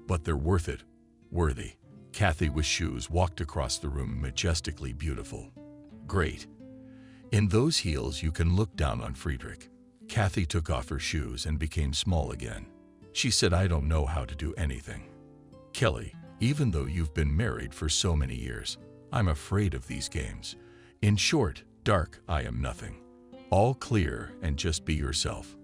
But they're worth it. Worthy. Kathy with shoes walked across the room, majestically beautiful. Great. In those heels you can look down on Friedrich. Kathy took off her shoes and became small again. She said, I don't know how to do anything. Kelly, even though you've been married for so many years, I'm afraid of these games. In short, dark, I am nothing. All clear and just be yourself.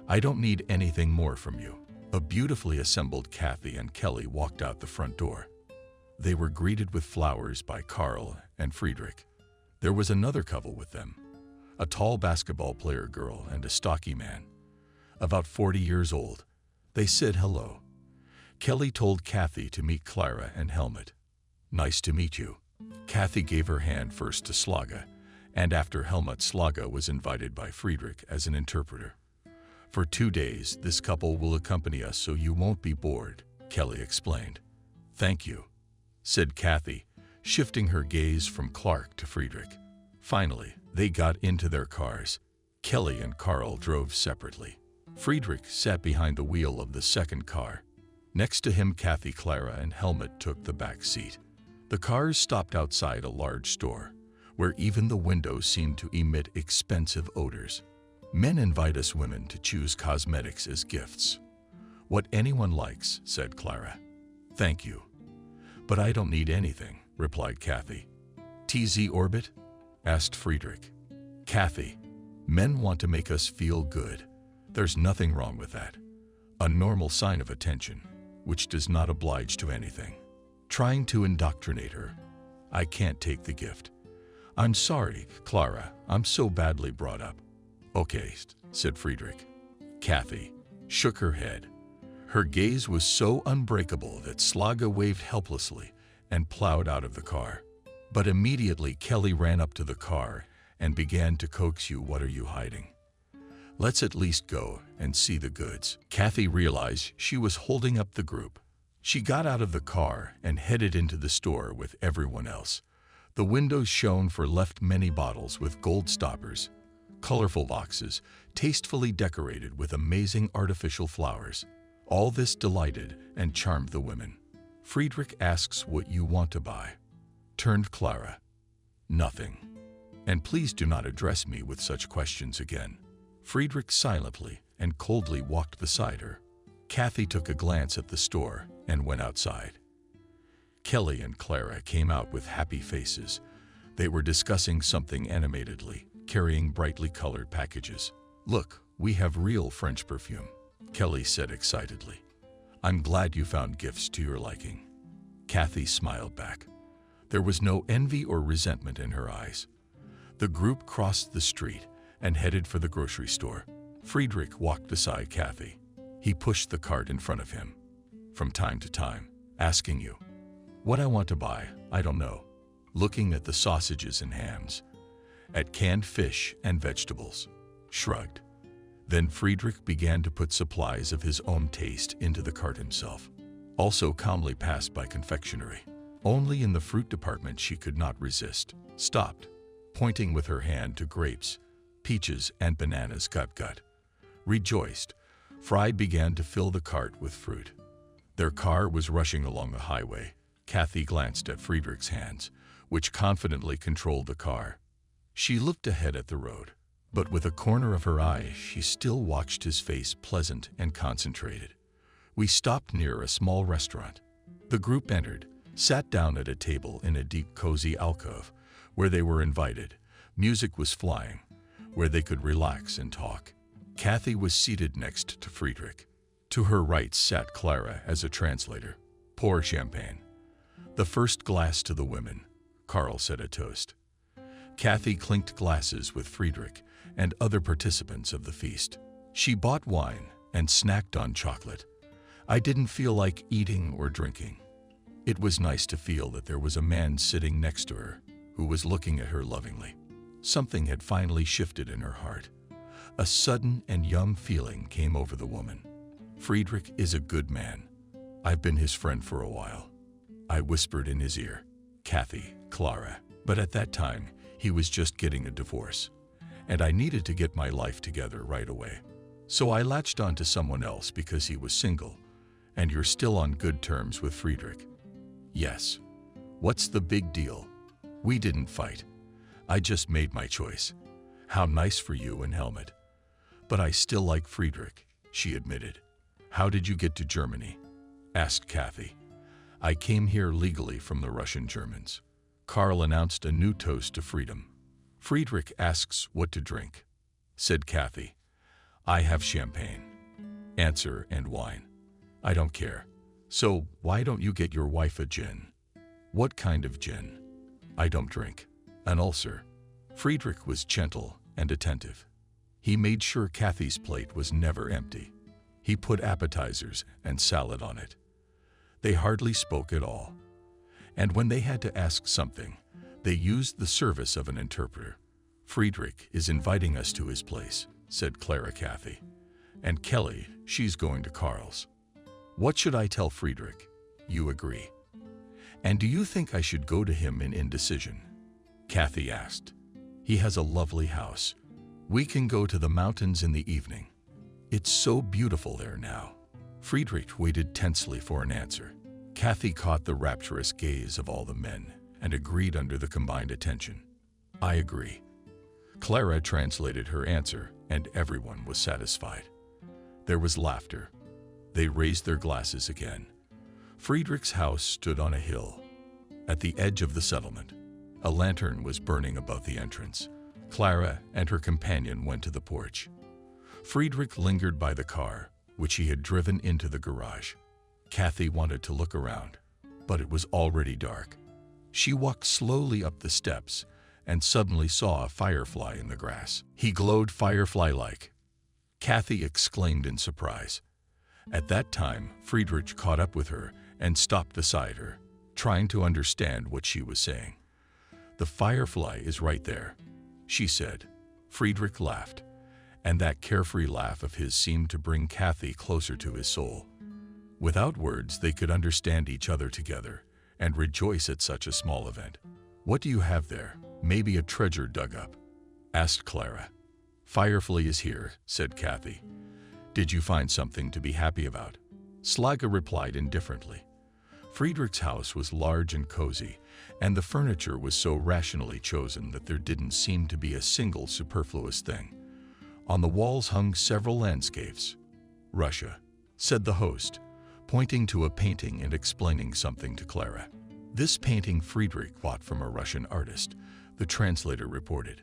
I don't need anything more from you. A beautifully assembled Kathy and Kelly walked out the front door. They were greeted with flowers by Carl and Friedrich. There was another couple with them, a tall basketball player girl and a stocky man, about 40 years old. They said hello. Kelly told Kathy to meet Clara and Helmut. Nice to meet you. Kathy gave her hand first to Slaga, and after Helmut, Slaga was invited by Friedrich as an interpreter. For 2 days, this couple will accompany us so you won't be bored, Kelly explained. Thank you, said Kathy, shifting her gaze from Clark to Friedrich. Finally, they got into their cars. Kelly and Carl drove separately. Friedrich sat behind the wheel of the second car. Next to him, Kathy, Clara, and Helmut took the back seat. The cars stopped outside a large store, where even the windows seemed to emit expensive odors. Men invite us women to choose cosmetics as gifts. What anyone likes, said Clara. Thank you. But I don't need anything, replied Kathy. TZ Orbit? Asked Friedrich. Kathy, men want to make us feel good. There's nothing wrong with that. A normal sign of attention, which does not oblige to anything. Trying to indoctrinate her. I can't take the gift. I'm sorry, Clara, I'm so badly brought up. Okay, said Friedrich. Kathy shook her head. Her gaze was so unbreakable that Slaga waved helplessly and plowed out of the car. But immediately Kelly ran up to the car and began to coax you. What are you hiding? Let's at least go and see the goods. Kathy realized she was holding up the group. She got out of the car and headed into the store with everyone else. The windows shone for left many bottles with gold stoppers, colorful boxes, tastefully decorated with amazing artificial flowers. All this delighted and charmed the women. Friedrich asks what you want to buy. Turned Clara. Nothing. And please do not address me with such questions again. Friedrich silently and coldly walked beside her. Kathy took a glance at the store and went outside. Kelly and Clara came out with happy faces. They were discussing something animatedly, carrying brightly colored packages. "Look, we have real French perfume," Kelly said excitedly. "I'm glad you found gifts to your liking." Kathy smiled back. There was no envy or resentment in her eyes. The group crossed the street and headed for the grocery store. Friedrich walked beside Kathy. He pushed the cart in front of him. From time to time, asking you, "What I want to buy, I don't know." Looking at the sausages and hams, at canned fish and vegetables, shrugged. Then Friedrich began to put supplies of his own taste into the cart himself. Also calmly passed by confectionery. Only in the fruit department she could not resist. Stopped, pointing with her hand to grapes, peaches, and bananas. Gut. Rejoiced, Fried began to fill the cart with fruit. Their car was rushing along the highway. Kathy glanced at Friedrich's hands, which confidently controlled the car. She looked ahead at the road, but with a corner of her eye, she still watched his face, pleasant and concentrated. We stopped near a small restaurant. The group entered, sat down at a table in a deep, cozy alcove, where they were invited. Music was flying, where they could relax and talk. Kathy was seated next to Friedrich. To her right sat Clara as a translator. Pour champagne. The first glass to the women. Carl said a toast. Kathy clinked glasses with Friedrich and other participants of the feast. She bought wine and snacked on chocolate. I didn't feel like eating or drinking. It was nice to feel that there was a man sitting next to her who was looking at her lovingly. Something had finally shifted in her heart. A sudden and young feeling came over the woman. Friedrich is a good man. I've been his friend for a while. I whispered in his ear, "Kathy, Clara." But at that time, he was just getting a divorce, and I needed to get my life together right away. So I latched on to someone else because he was single. And you're still on good terms with Friedrich? Yes. What's the big deal? We didn't fight. I just made my choice. How nice for you and Helmut. But I still like Friedrich, she admitted. How did you get to Germany? Asked Kathy. I came here legally from the Russian Germans. Carl announced a new toast to freedom. Friedrich asks what to drink, said Kathy. I have champagne. Answer and wine. I don't care. So why don't you get your wife a gin? What kind of gin? I don't drink. An ulcer. Friedrich was gentle and attentive. He made sure Kathy's plate was never empty. He put appetizers and salad on it. They hardly spoke at all. And when they had to ask something, they used the service of an interpreter. Friedrich is inviting us to his place, said Clara Kathy. And Kelly, she's going to Carl's. What should I tell Friedrich? You agree. And do you think I should go to him in indecision? Kathy asked. He has a lovely house. We can go to the mountains in the evening. It's so beautiful there now. Friedrich waited tensely for an answer. Kathy caught the rapturous gaze of all the men and agreed under the combined attention. I agree. Clara translated her answer, and everyone was satisfied. There was laughter. They raised their glasses again. Friedrich's house stood on a hill. At the edge of the settlement, a lantern was burning above the entrance. Clara and her companion went to the porch. Friedrich lingered by the car, which he had driven into the garage. Kathy wanted to look around, but it was already dark. She walked slowly up the steps and suddenly saw a firefly in the grass. He glowed firefly-like. Kathy exclaimed in surprise. At that time, Friedrich caught up with her and stopped beside her, trying to understand what she was saying. The firefly is right there, she said. Friedrich laughed, and that carefree laugh of his seemed to bring Kathy closer to his soul. Without words, they could understand each other together and rejoice at such a small event. "What do you have there? Maybe a treasure dug up?" asked Clara. "Firefly is here," said Kathy. "Did you find something to be happy about?" Slaga replied indifferently. Friedrich's house was large and cozy, and the furniture was so rationally chosen that there didn't seem to be a single superfluous thing. On the walls hung several landscapes. "Russia," said the host, pointing to a painting and explaining something to Clara. "This painting Friedrich bought from a Russian artist," the translator reported.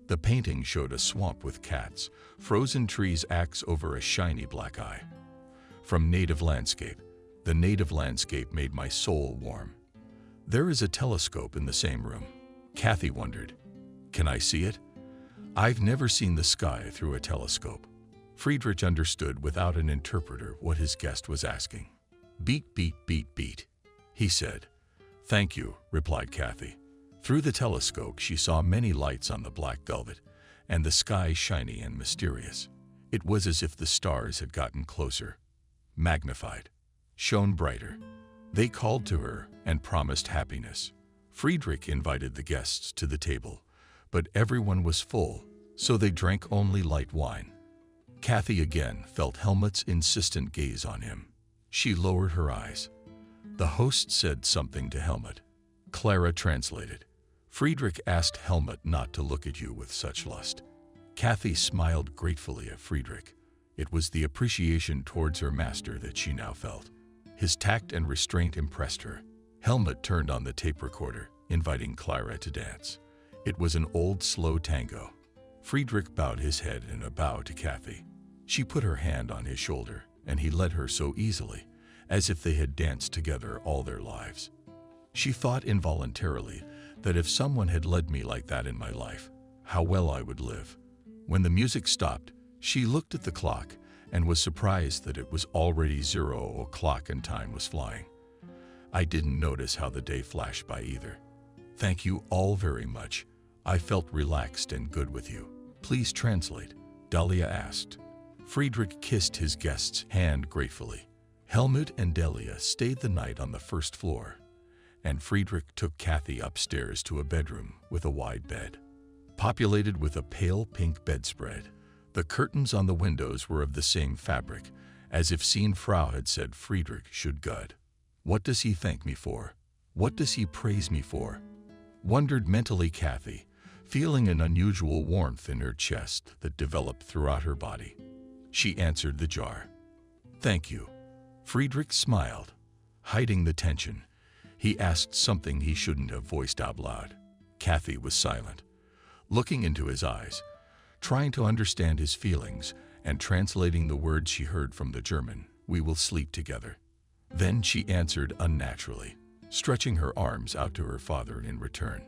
The painting showed a swamp with cats, frozen trees axe over a shiny black eye. From native landscape, the native landscape made my soul warm. "There is a telescope in the same room." Kathy wondered, "Can I see it? I've never seen the sky through a telescope." Friedrich understood without an interpreter what his guest was asking. "Beat, beat, beat, beat," he said. "Thank you," replied Kathy. Through the telescope, she saw many lights on the black velvet, and the sky shiny and mysterious. It was as if the stars had gotten closer, magnified, shone brighter. They called to her and promised happiness. Friedrich invited the guests to the table, but everyone was full, so they drank only light wine. Kathy again felt Helmut's insistent gaze on him. She lowered her eyes. The host said something to Helmut. Clara translated. Friedrich asked Helmut not to look at you with such lust. Kathy smiled gratefully at Friedrich. It was the appreciation towards her master that she now felt. His tact and restraint impressed her. Helmut turned on the tape recorder, inviting Clara to dance. It was an old, slow tango. Friedrich bowed his head in a bow to Kathy. She put her hand on his shoulder, and he led her so easily, as if they had danced together all their lives. She thought involuntarily that if someone had led me like that in my life, how well I would live. When the music stopped, she looked at the clock and was surprised that it was already 0 o'clock and time was flying. I didn't notice how the day flashed by either. Thank you all very much. I felt relaxed and good with you. Please translate, Dahlia asked. Friedrich kissed his guest's hand gratefully. Helmut and Delia stayed the night on the first floor, and Friedrich took Kathy upstairs to a bedroom with a wide bed, populated with a pale pink bedspread. The curtains on the windows were of the same fabric, as if seen Frau had said Friedrich should gud. What does he thank me for? What does he praise me for? Wondered mentally Kathy, feeling an unusual warmth in her chest that developed throughout her body. She answered the jar. Thank you. Friedrich smiled, hiding the tension. He asked something he shouldn't have voiced out loud. Kathy was silent, looking into his eyes, trying to understand his feelings and translating the words she heard from the German, "We will sleep together." Then she answered unnaturally, stretching her arms out to her father in return.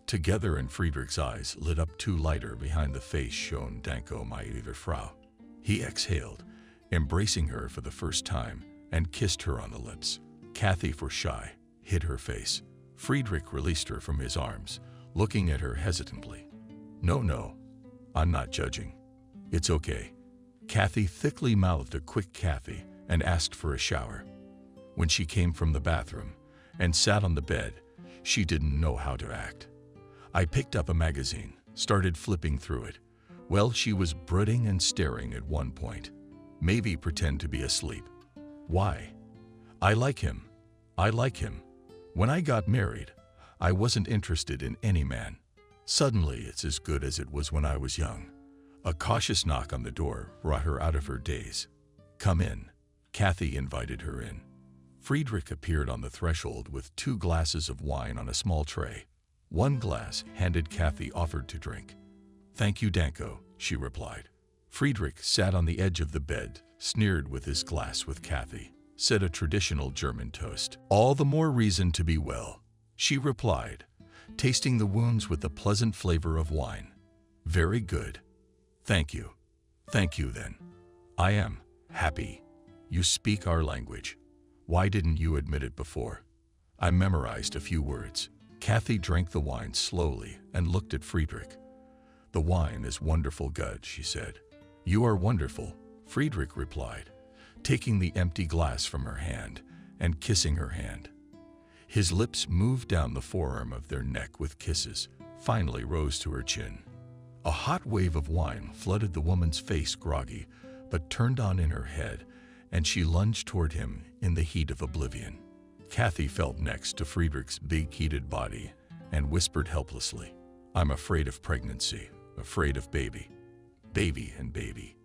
Together in Friedrich's eyes lit up two lighter behind the face shone Danko my liebe Frau. He exhaled, embracing her for the first time, and kissed her on the lips. Kathy, for shy, hid her face. Friedrich released her from his arms, looking at her hesitantly. No, I'm not judging. It's okay. Kathy thickly mouthed a quick Kathy and asked for a shower. When she came from the bathroom and sat on the bed, she didn't know how to act. I picked up a magazine, started flipping through it. Well, she was brooding and staring at one point. Maybe pretend to be asleep. Why? I like him. When I got married, I wasn't interested in any man. Suddenly, it's as good as it was when I was young. A cautious knock on the door brought her out of her daze. Come in. Kathy invited her in. Friedrich appeared on the threshold with 2 glasses of wine on a small tray. 1 glass handed Kathy offered to drink. Thank you, Danko, she replied. Friedrich sat on the edge of the bed, sneered with his glass with Kathy, said a traditional German toast. All the more reason to be well, she replied, tasting the wounds with the pleasant flavor of wine. Very good. Thank you. Thank you then. I am happy. You speak our language. Why didn't you admit it before? I memorized a few words. Kathy drank the wine slowly and looked at Friedrich. The wine is wonderful good, she said. You are wonderful, Friedrich replied, taking the empty glass from her hand and kissing her hand. His lips moved down the forearm of their neck with kisses, finally rose to her chin. A hot wave of wine flooded the woman's face, groggy, but turned on in her head, and she lunged toward him in the heat of oblivion. Kathy felt next to Friedrich's big, heated body and whispered helplessly, "I'm afraid of pregnancy, afraid of baby. Baby and baby.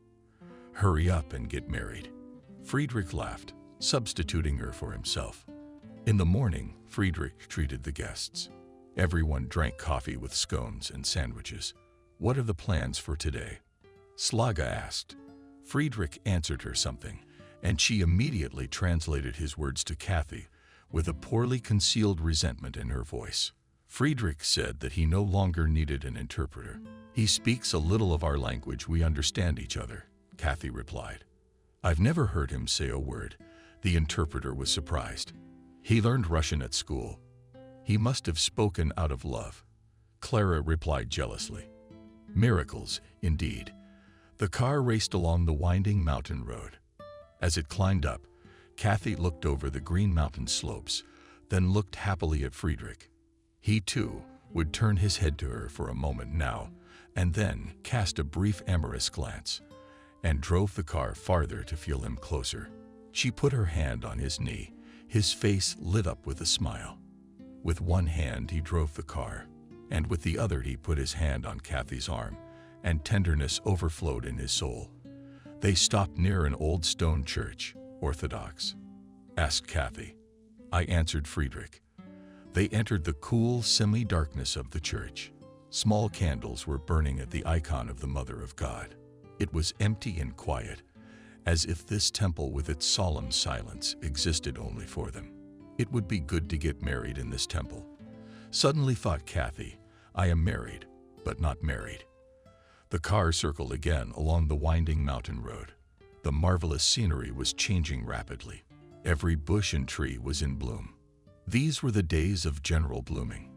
Hurry up and get married." Friedrich laughed, substituting her for himself. In the morning, Friedrich treated the guests. Everyone drank coffee with scones and sandwiches. "What are the plans for today?" Slaga asked. Friedrich answered her something, and she immediately translated his words to Kathy with a poorly concealed resentment in her voice. Friedrich said that he no longer needed an interpreter. "He speaks a little of our language, we understand each other," Kathy replied. "I've never heard him say a word." The interpreter was surprised. "He learned Russian at school. He must have spoken out of love," Clara replied jealously. Miracles, indeed. The car raced along the winding mountain road. As it climbed up, Kathy looked over the green mountain slopes, then looked happily at Friedrich. He, too, would turn his head to her for a moment now, and then cast a brief amorous glance, and drove the car farther to feel him closer. She put her hand on his knee, his face lit up with a smile. With one hand he drove the car, and with the other he put his hand on Kathy's arm, and tenderness overflowed in his soul. They stopped near an old stone church, Orthodox. Asked Kathy. I answered Friedrich. They entered the cool semi-darkness of the church. Small candles were burning at the icon of the Mother of God. It was empty and quiet, as if this temple with its solemn silence existed only for them. It would be good to get married in this temple. Suddenly thought Kathy, I am married, but not married. The car circled again along the winding mountain road. The marvelous scenery was changing rapidly. Every bush and tree was in bloom. These were the days of general blooming.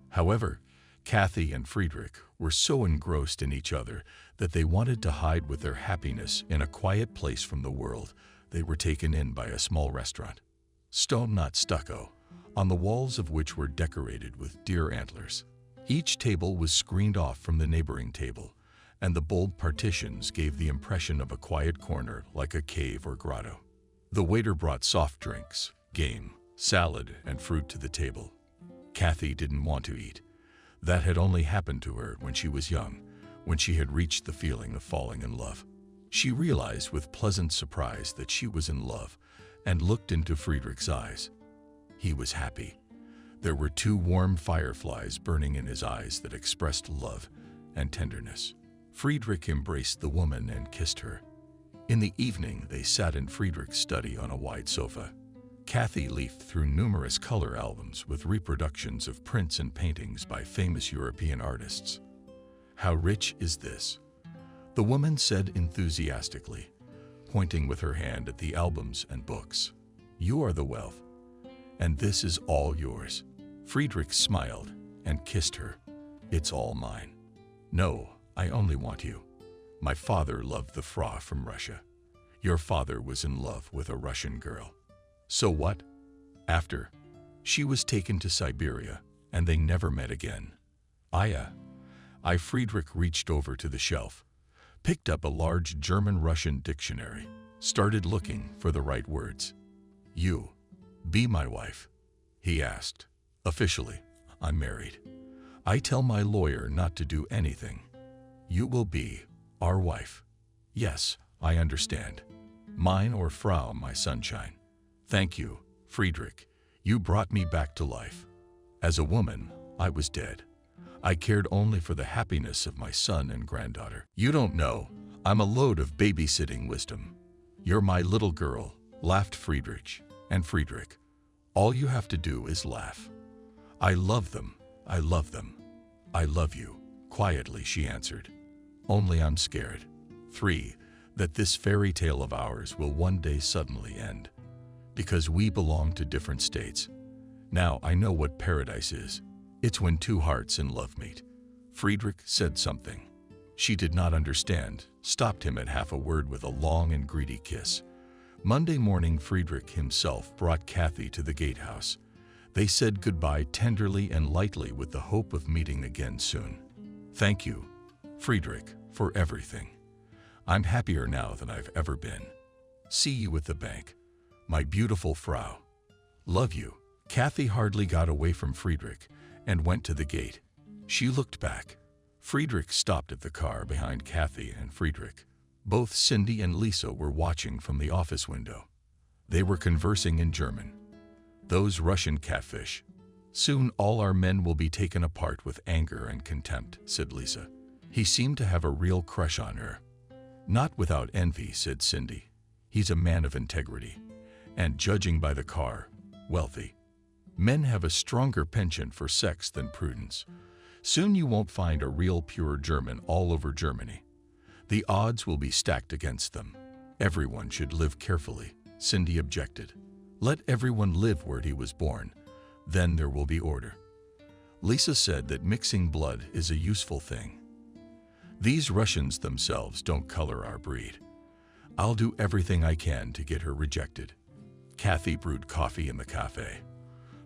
However, Kathy and Friedrich were so engrossed in each other that they wanted to hide with their happiness in a quiet place from the world. They were taken in by a small restaurant. Stone, not stucco, on the walls of which were decorated with deer antlers. Each table was screened off from the neighboring table, and the bold partitions gave the impression of a quiet corner like a cave or grotto. The waiter brought soft drinks, game, salad, and fruit to the table. Kathy didn't want to eat. That had only happened to her when she was young, when she had reached the feeling of falling in love. She realized with pleasant surprise that she was in love and looked into Friedrich's eyes. He was happy. There were two warm fireflies burning in his eyes that expressed love and tenderness. Friedrich embraced the woman and kissed her. In the evening, they sat in Friedrich's study on a wide sofa. Kathy leafed through numerous color albums with reproductions of prints and paintings by famous European artists. How rich is this? The woman said enthusiastically, pointing with her hand at the albums and books. You are the wealth, and this is all yours. Friedrich smiled and kissed her. It's all mine. No, I only want you. My father loved the Frau from Russia. Your father was in love with a Russian girl. So what? After, she was taken to Siberia, and they never met again. Friedrich reached over to the shelf, picked up a large German-Russian dictionary, started looking for the right words. You, be my wife, he asked. Officially, I'm married. I tell my lawyer not to do anything. You will be our wife. Yes, I understand. Mine or Frau, my sunshine. Thank you, Friedrich. You brought me back to life. As a woman, I was dead. I cared only for the happiness of my son and granddaughter. You don't know, I'm a load of babysitting wisdom. You're my little girl, laughed Friedrich. And Friedrich, all you have to do is laugh. I love them, I love them. I love you, quietly she answered. Only I'm scared. 3. That this fairy tale of ours will one day suddenly end. Because we belong to different states. Now I know what paradise is. It's when two hearts in love meet. Friedrich said something. She did not understand, stopped him at half a word with a long and greedy kiss. Monday morning, Friedrich himself brought Kathy to the gatehouse. They said goodbye tenderly and lightly with the hope of meeting again soon. Thank you, Friedrich, for everything. I'm happier now than I've ever been. See you at the bank, my beautiful Frau. Love you. Kathy hardly got away from Friedrich and went to the gate. She looked back. Friedrich stopped at the car behind Kathy and Friedrich. Both Cindy and Lisa were watching from the office window. They were conversing in German. Those Russian catfish. Soon all our men will be taken apart with anger and contempt, said Lisa. He seemed to have a real crush on her. Not without envy, said Cindy. He's a man of integrity, and judging by the car, wealthy. Men have a stronger penchant for sex than prudence. Soon you won't find a real pure German all over Germany. The odds will be stacked against them. Everyone should live carefully, Cindy objected. Let everyone live where he was born, then there will be order. Lisa said that mixing blood is a useful thing. These Russians themselves don't color our breed. I'll do everything I can to get her rejected. Kathy brewed coffee in the cafe,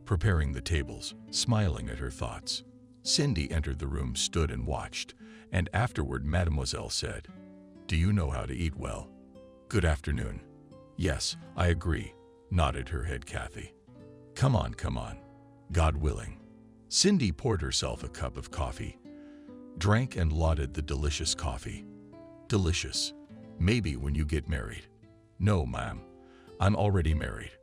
preparing the tables, smiling at her thoughts. Cindy entered the room, stood and watched, and afterward Mademoiselle said, "Do you know how to eat well?" "Good afternoon." "Yes, I agree," nodded her head Kathy. Come on. God willing." Cindy poured herself a cup of coffee, drank and lauded the delicious coffee. "Delicious. Maybe when you get married." "No, ma'am. I'm already married,"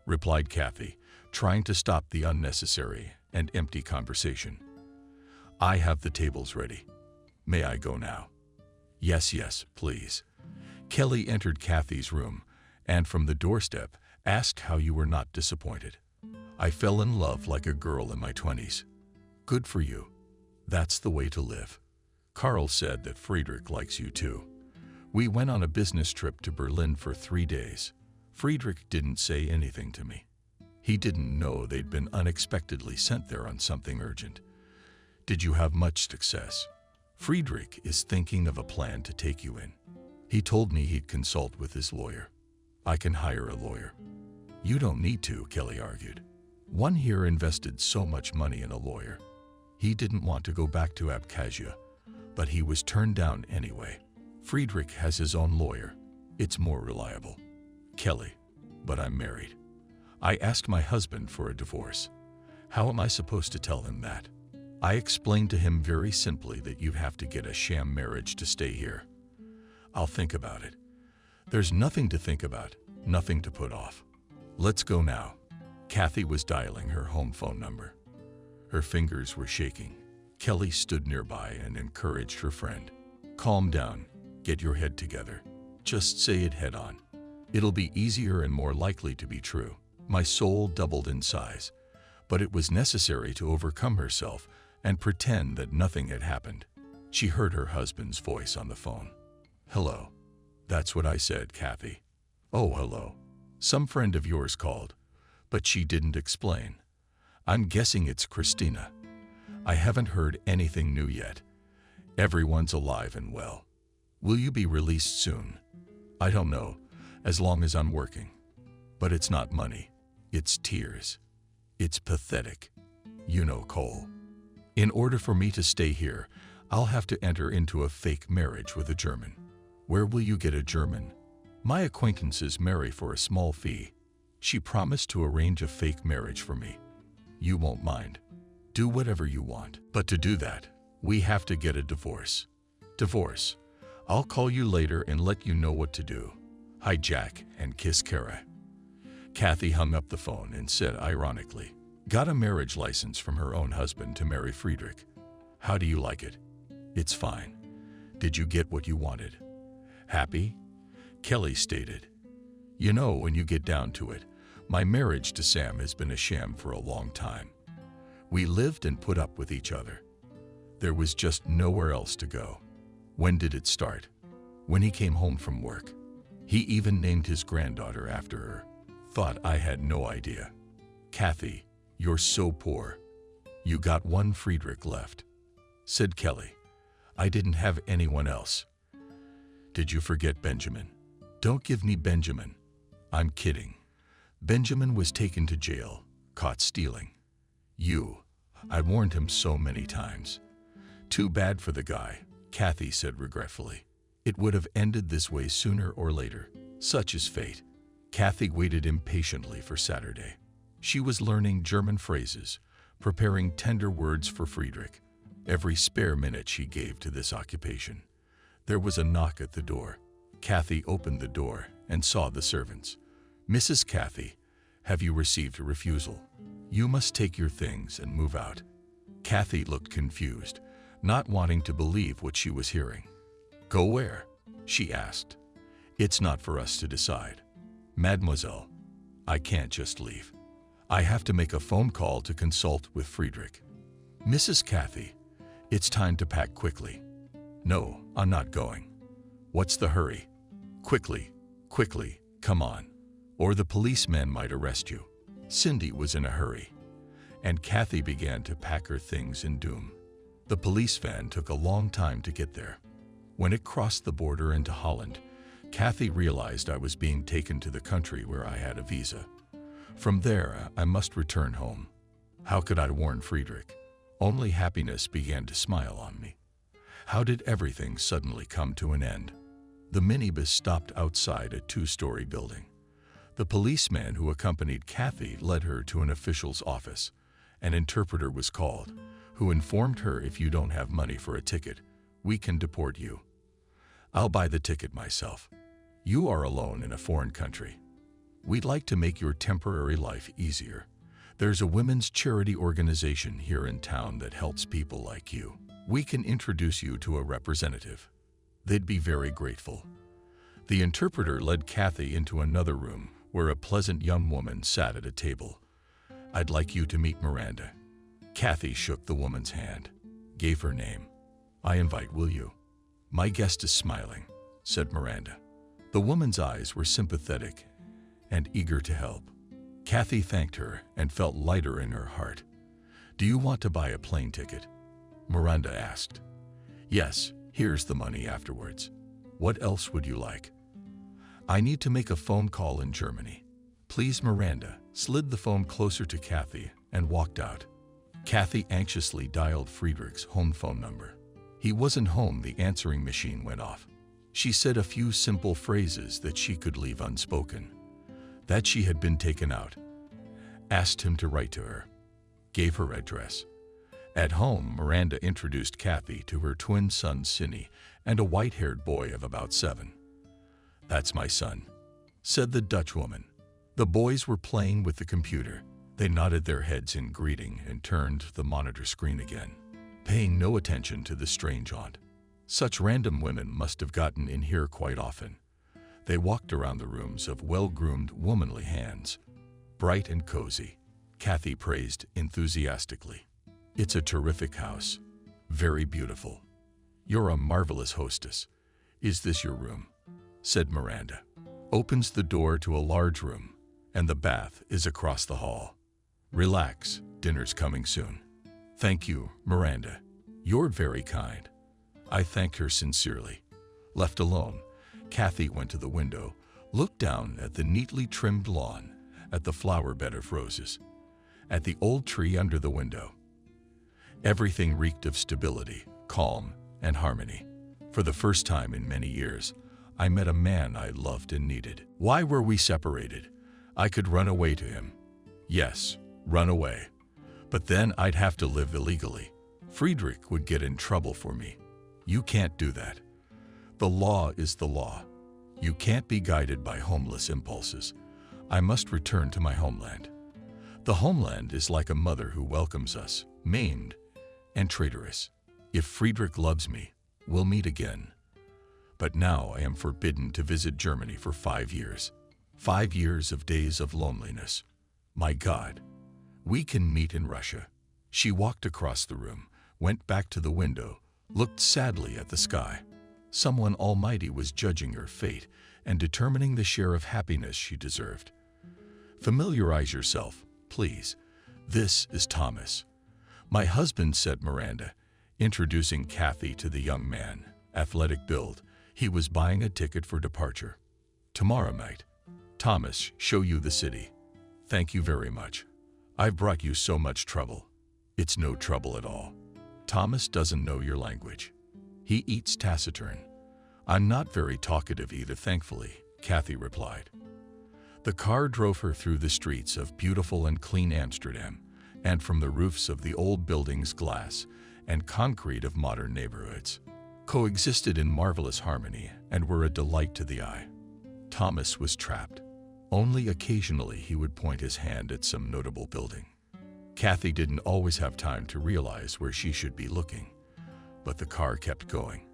replied Kathy, trying to stop the unnecessary and empty conversation. "I have the tables ready. May I go now?" Yes, please." Kelly entered Kathy's room and from the doorstep asked how you were not disappointed. "I fell in love like a girl in my 20s. "Good for you. That's the way to live. Carl said that Friedrich likes you too. We went on a business trip to Berlin for 3 days. Friedrich didn't say anything to me. He didn't know they'd been unexpectedly sent there on something urgent. Did you have much success?" "Friedrich is thinking of a plan to take you in. He told me he'd consult with his lawyer." "I can hire a lawyer." "You don't need to," Kelly argued. "One here invested so much money in a lawyer. He didn't want to go back to Abkhazia, but he was turned down anyway. Friedrich has his own lawyer. It's more reliable." "Kelly, but I'm married. I asked my husband for a divorce. How am I supposed to tell him that?" "I explained to him very simply that you have to get a sham marriage to stay here." "I'll think about it." "There's nothing to think about, nothing to put off. Let's go now." Kathy was dialing her home phone number. Her fingers were shaking. Kelly stood nearby and encouraged her friend. "Calm down. Get your head together. Just say it head on. It'll be easier and more likely to be true." My soul doubled in size, but it was necessary to overcome herself and pretend that nothing had happened. She heard her husband's voice on the phone. "Hello." "That's what I said, Kathy." "Oh, hello. Some friend of yours called, but she didn't explain. I'm guessing it's Christina. I haven't heard anything new yet. Everyone's alive and well. Will you be released soon?" "I don't know, as long as I'm working. But it's not money. It's tears. It's pathetic. You know Cole. In order for me to stay here, I'll have to enter into a fake marriage with a German." "Where will you get a German?" "My acquaintances marry for a small fee. She promised to arrange a fake marriage for me. You won't mind. Do whatever you want. But to do that, we have to get a divorce." "Divorce? I'll call you later and let you know what to do. Hijack and kiss Kara." Kathy hung up the phone and said ironically, "Got a marriage license from her own husband to marry Friedrich. How do you like it?" "It's fine. Did you get what you wanted?" "Happy?" Kelly stated. "You know, when you get down to it, my marriage to Sam has been a sham for a long time. We lived and put up with each other. There was just nowhere else to go." "When did it start?" "When he came home from work. He even named his granddaughter after her. Thought I had no idea." "Kathy, you're so poor. You got one Friedrich left," said Kelly. "I didn't have anyone else." "Did you forget Benjamin?" "Don't give me Benjamin." "I'm kidding. Benjamin was taken to jail, caught stealing." I warned him so many times. Too bad for the guy, Kathy said regretfully. It would have ended this way sooner or later. Such is fate. Kathy waited impatiently for Saturday. She was learning German phrases, preparing tender words for Friedrich. Every spare minute she gave to this occupation. There was a knock at the door. Kathy opened the door and saw the servants. Mrs. Kathy, have you received a refusal? You must take your things and move out. Kathy looked confused, not wanting to believe what she was hearing. Go where? She asked. It's not for us to decide. Mademoiselle, I can't just leave. I have to make a phone call to consult with Friedrich. Mrs. Kathy, it's time to pack quickly. No, I'm not going. What's the hurry? Quickly, come on, or the policeman might arrest you. Cindy was in a hurry, and Kathy began to pack her things in doom. The police van took a long time to get there. When it crossed the border into Holland, Kathy realized I was being taken to the country where I had a visa. From there, I must return home. How could I warn Friedrich? Only happiness began to smile on me. How did everything suddenly come to an end? The minibus stopped outside a two-story building. The policeman who accompanied Kathy led her to an official's office. An interpreter was called, who informed her if you don't have money for a ticket, we can deport you. I'll buy the ticket myself. You are alone in a foreign country. We'd like to make your temporary life easier. There's a women's charity organization here in town that helps people like you. We can introduce you to a representative. They'd be very grateful. The interpreter led Kathy into another room where a pleasant young woman sat at a table. I'd like you to meet Miranda. Kathy shook the woman's hand, gave her name. I invite, will you? My guest is smiling, said Miranda. The woman's eyes were sympathetic and eager to help. Kathy thanked her and felt lighter in her heart. Do you want to buy a plane ticket? Miranda asked. Yes, here's the money afterwards. What else would you like? I need to make a phone call in Germany. Please, Miranda slid the phone closer to Kathy and walked out. Kathy anxiously dialed Friedrich's home phone number. He wasn't home. The answering machine went off. She said a few simple phrases that she could leave unspoken. That she had been taken out. Asked him to write to her. Gave her address. At home, Miranda introduced Kathy to her twin son, Cinny, and a white-haired boy of about 7. That's my son, said the Dutch woman. The boys were playing with the computer. They nodded their heads in greeting and turned the monitor screen again, paying no attention to the strange aunt. Such random women must have gotten in here quite often. They walked around the rooms of well-groomed, womanly hands. Bright and cozy, Kathy praised enthusiastically. It's a terrific house. Very beautiful. You're a marvelous hostess. Is this your room? Said Miranda. Opens the door to a large room, and the bath is across the hall. Relax, dinner's coming soon. Thank you, Miranda. You're very kind. I thanked her sincerely. Left alone, Kathy went to the window, looked down at the neatly trimmed lawn, at the flower bed of roses, at the old tree under the window. Everything reeked of stability, calm, and harmony. For the first time in many years, I met a man I loved and needed. Why were we separated? I could run away to him. Yes, run away. But then I'd have to live illegally. Friedrich would get in trouble for me. You can't do that. The law is the law. You can't be guided by homeless impulses. I must return to my homeland. The homeland is like a mother who welcomes us, maimed and traitorous. If Friedrich loves me, we'll meet again. But now I am forbidden to visit Germany for 5 years. 5 years of days of loneliness. My God, we can meet in Russia. She walked across the room, went back to the window, looked sadly at the sky. Someone almighty was judging her fate and determining the share of happiness she deserved. Familiarize yourself, please. This is Thomas. My husband, said Miranda, introducing Kathy to the young man, athletic build. He was buying a ticket for departure. Tomorrow night. Thomas, show you the city. Thank you very much. I've brought you so much trouble. It's no trouble at all. Thomas doesn't know your language. He eats taciturn. I'm not very talkative either, thankfully, Kathy replied. The car drove her through the streets of beautiful and clean Amsterdam, and from the roofs of the old buildings, glass and concrete of modern neighborhoods coexisted in marvelous harmony and were a delight to the eye. Thomas was trapped. Only occasionally he would point his hand at some notable building. Kathy didn't always have time to realize where she should be looking, but the car kept going.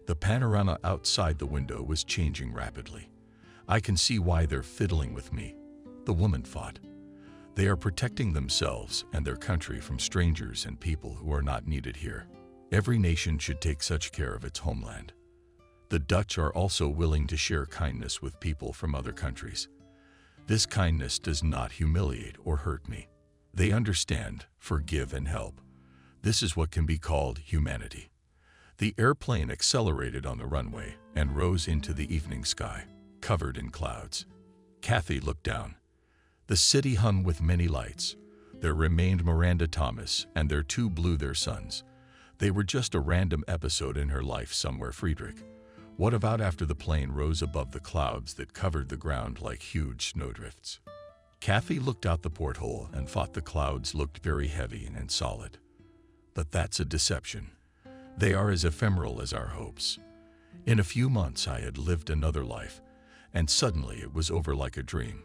The panorama outside the window was changing rapidly. I can see why they're fiddling with me, the woman thought. They are protecting themselves and their country from strangers and people who are not needed here. Every nation should take such care of its homeland. The Dutch are also willing to share kindness with people from other countries. This kindness does not humiliate or hurt me. They understand, forgive, and help. This is what can be called humanity. The airplane accelerated on the runway and rose into the evening sky, covered in clouds. Kathy looked down. The city hung with many lights. There remained Miranda Thomas and their two their sons. They were just a random episode in her life somewhere. Friedrich. What about after the plane rose above the clouds that covered the ground like huge snowdrifts? Kathy looked out the porthole and thought the clouds looked very heavy and solid. But that's a deception. They are as ephemeral as our hopes. In a few months I had lived another life, and suddenly it was over like a dream.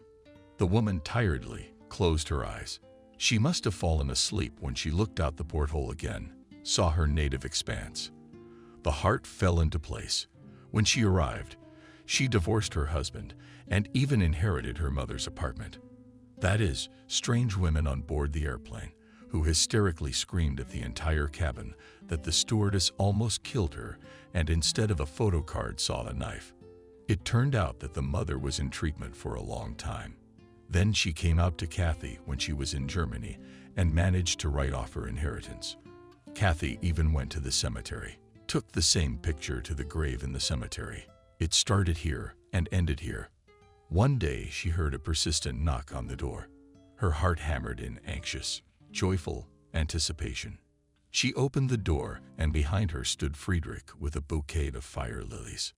The woman tiredly closed her eyes. She must have fallen asleep when she looked out the porthole again, saw her native expanse. The heart fell into place. When she arrived, she divorced her husband and even inherited her mother's apartment. That is, strange women on board the airplane who hysterically screamed at the entire cabin that the stewardess almost killed her and instead of a photo card saw a knife. It turned out that the mother was in treatment for a long time. Then she came out to Kathy when she was in Germany and managed to write off her inheritance. Kathy even went to the cemetery, took the same picture to the grave in the cemetery. It started here and ended here. One day she heard a persistent knock on the door. Her heart hammered in anxious, joyful anticipation. She opened the door and behind her stood Friedrich with a bouquet of fire lilies.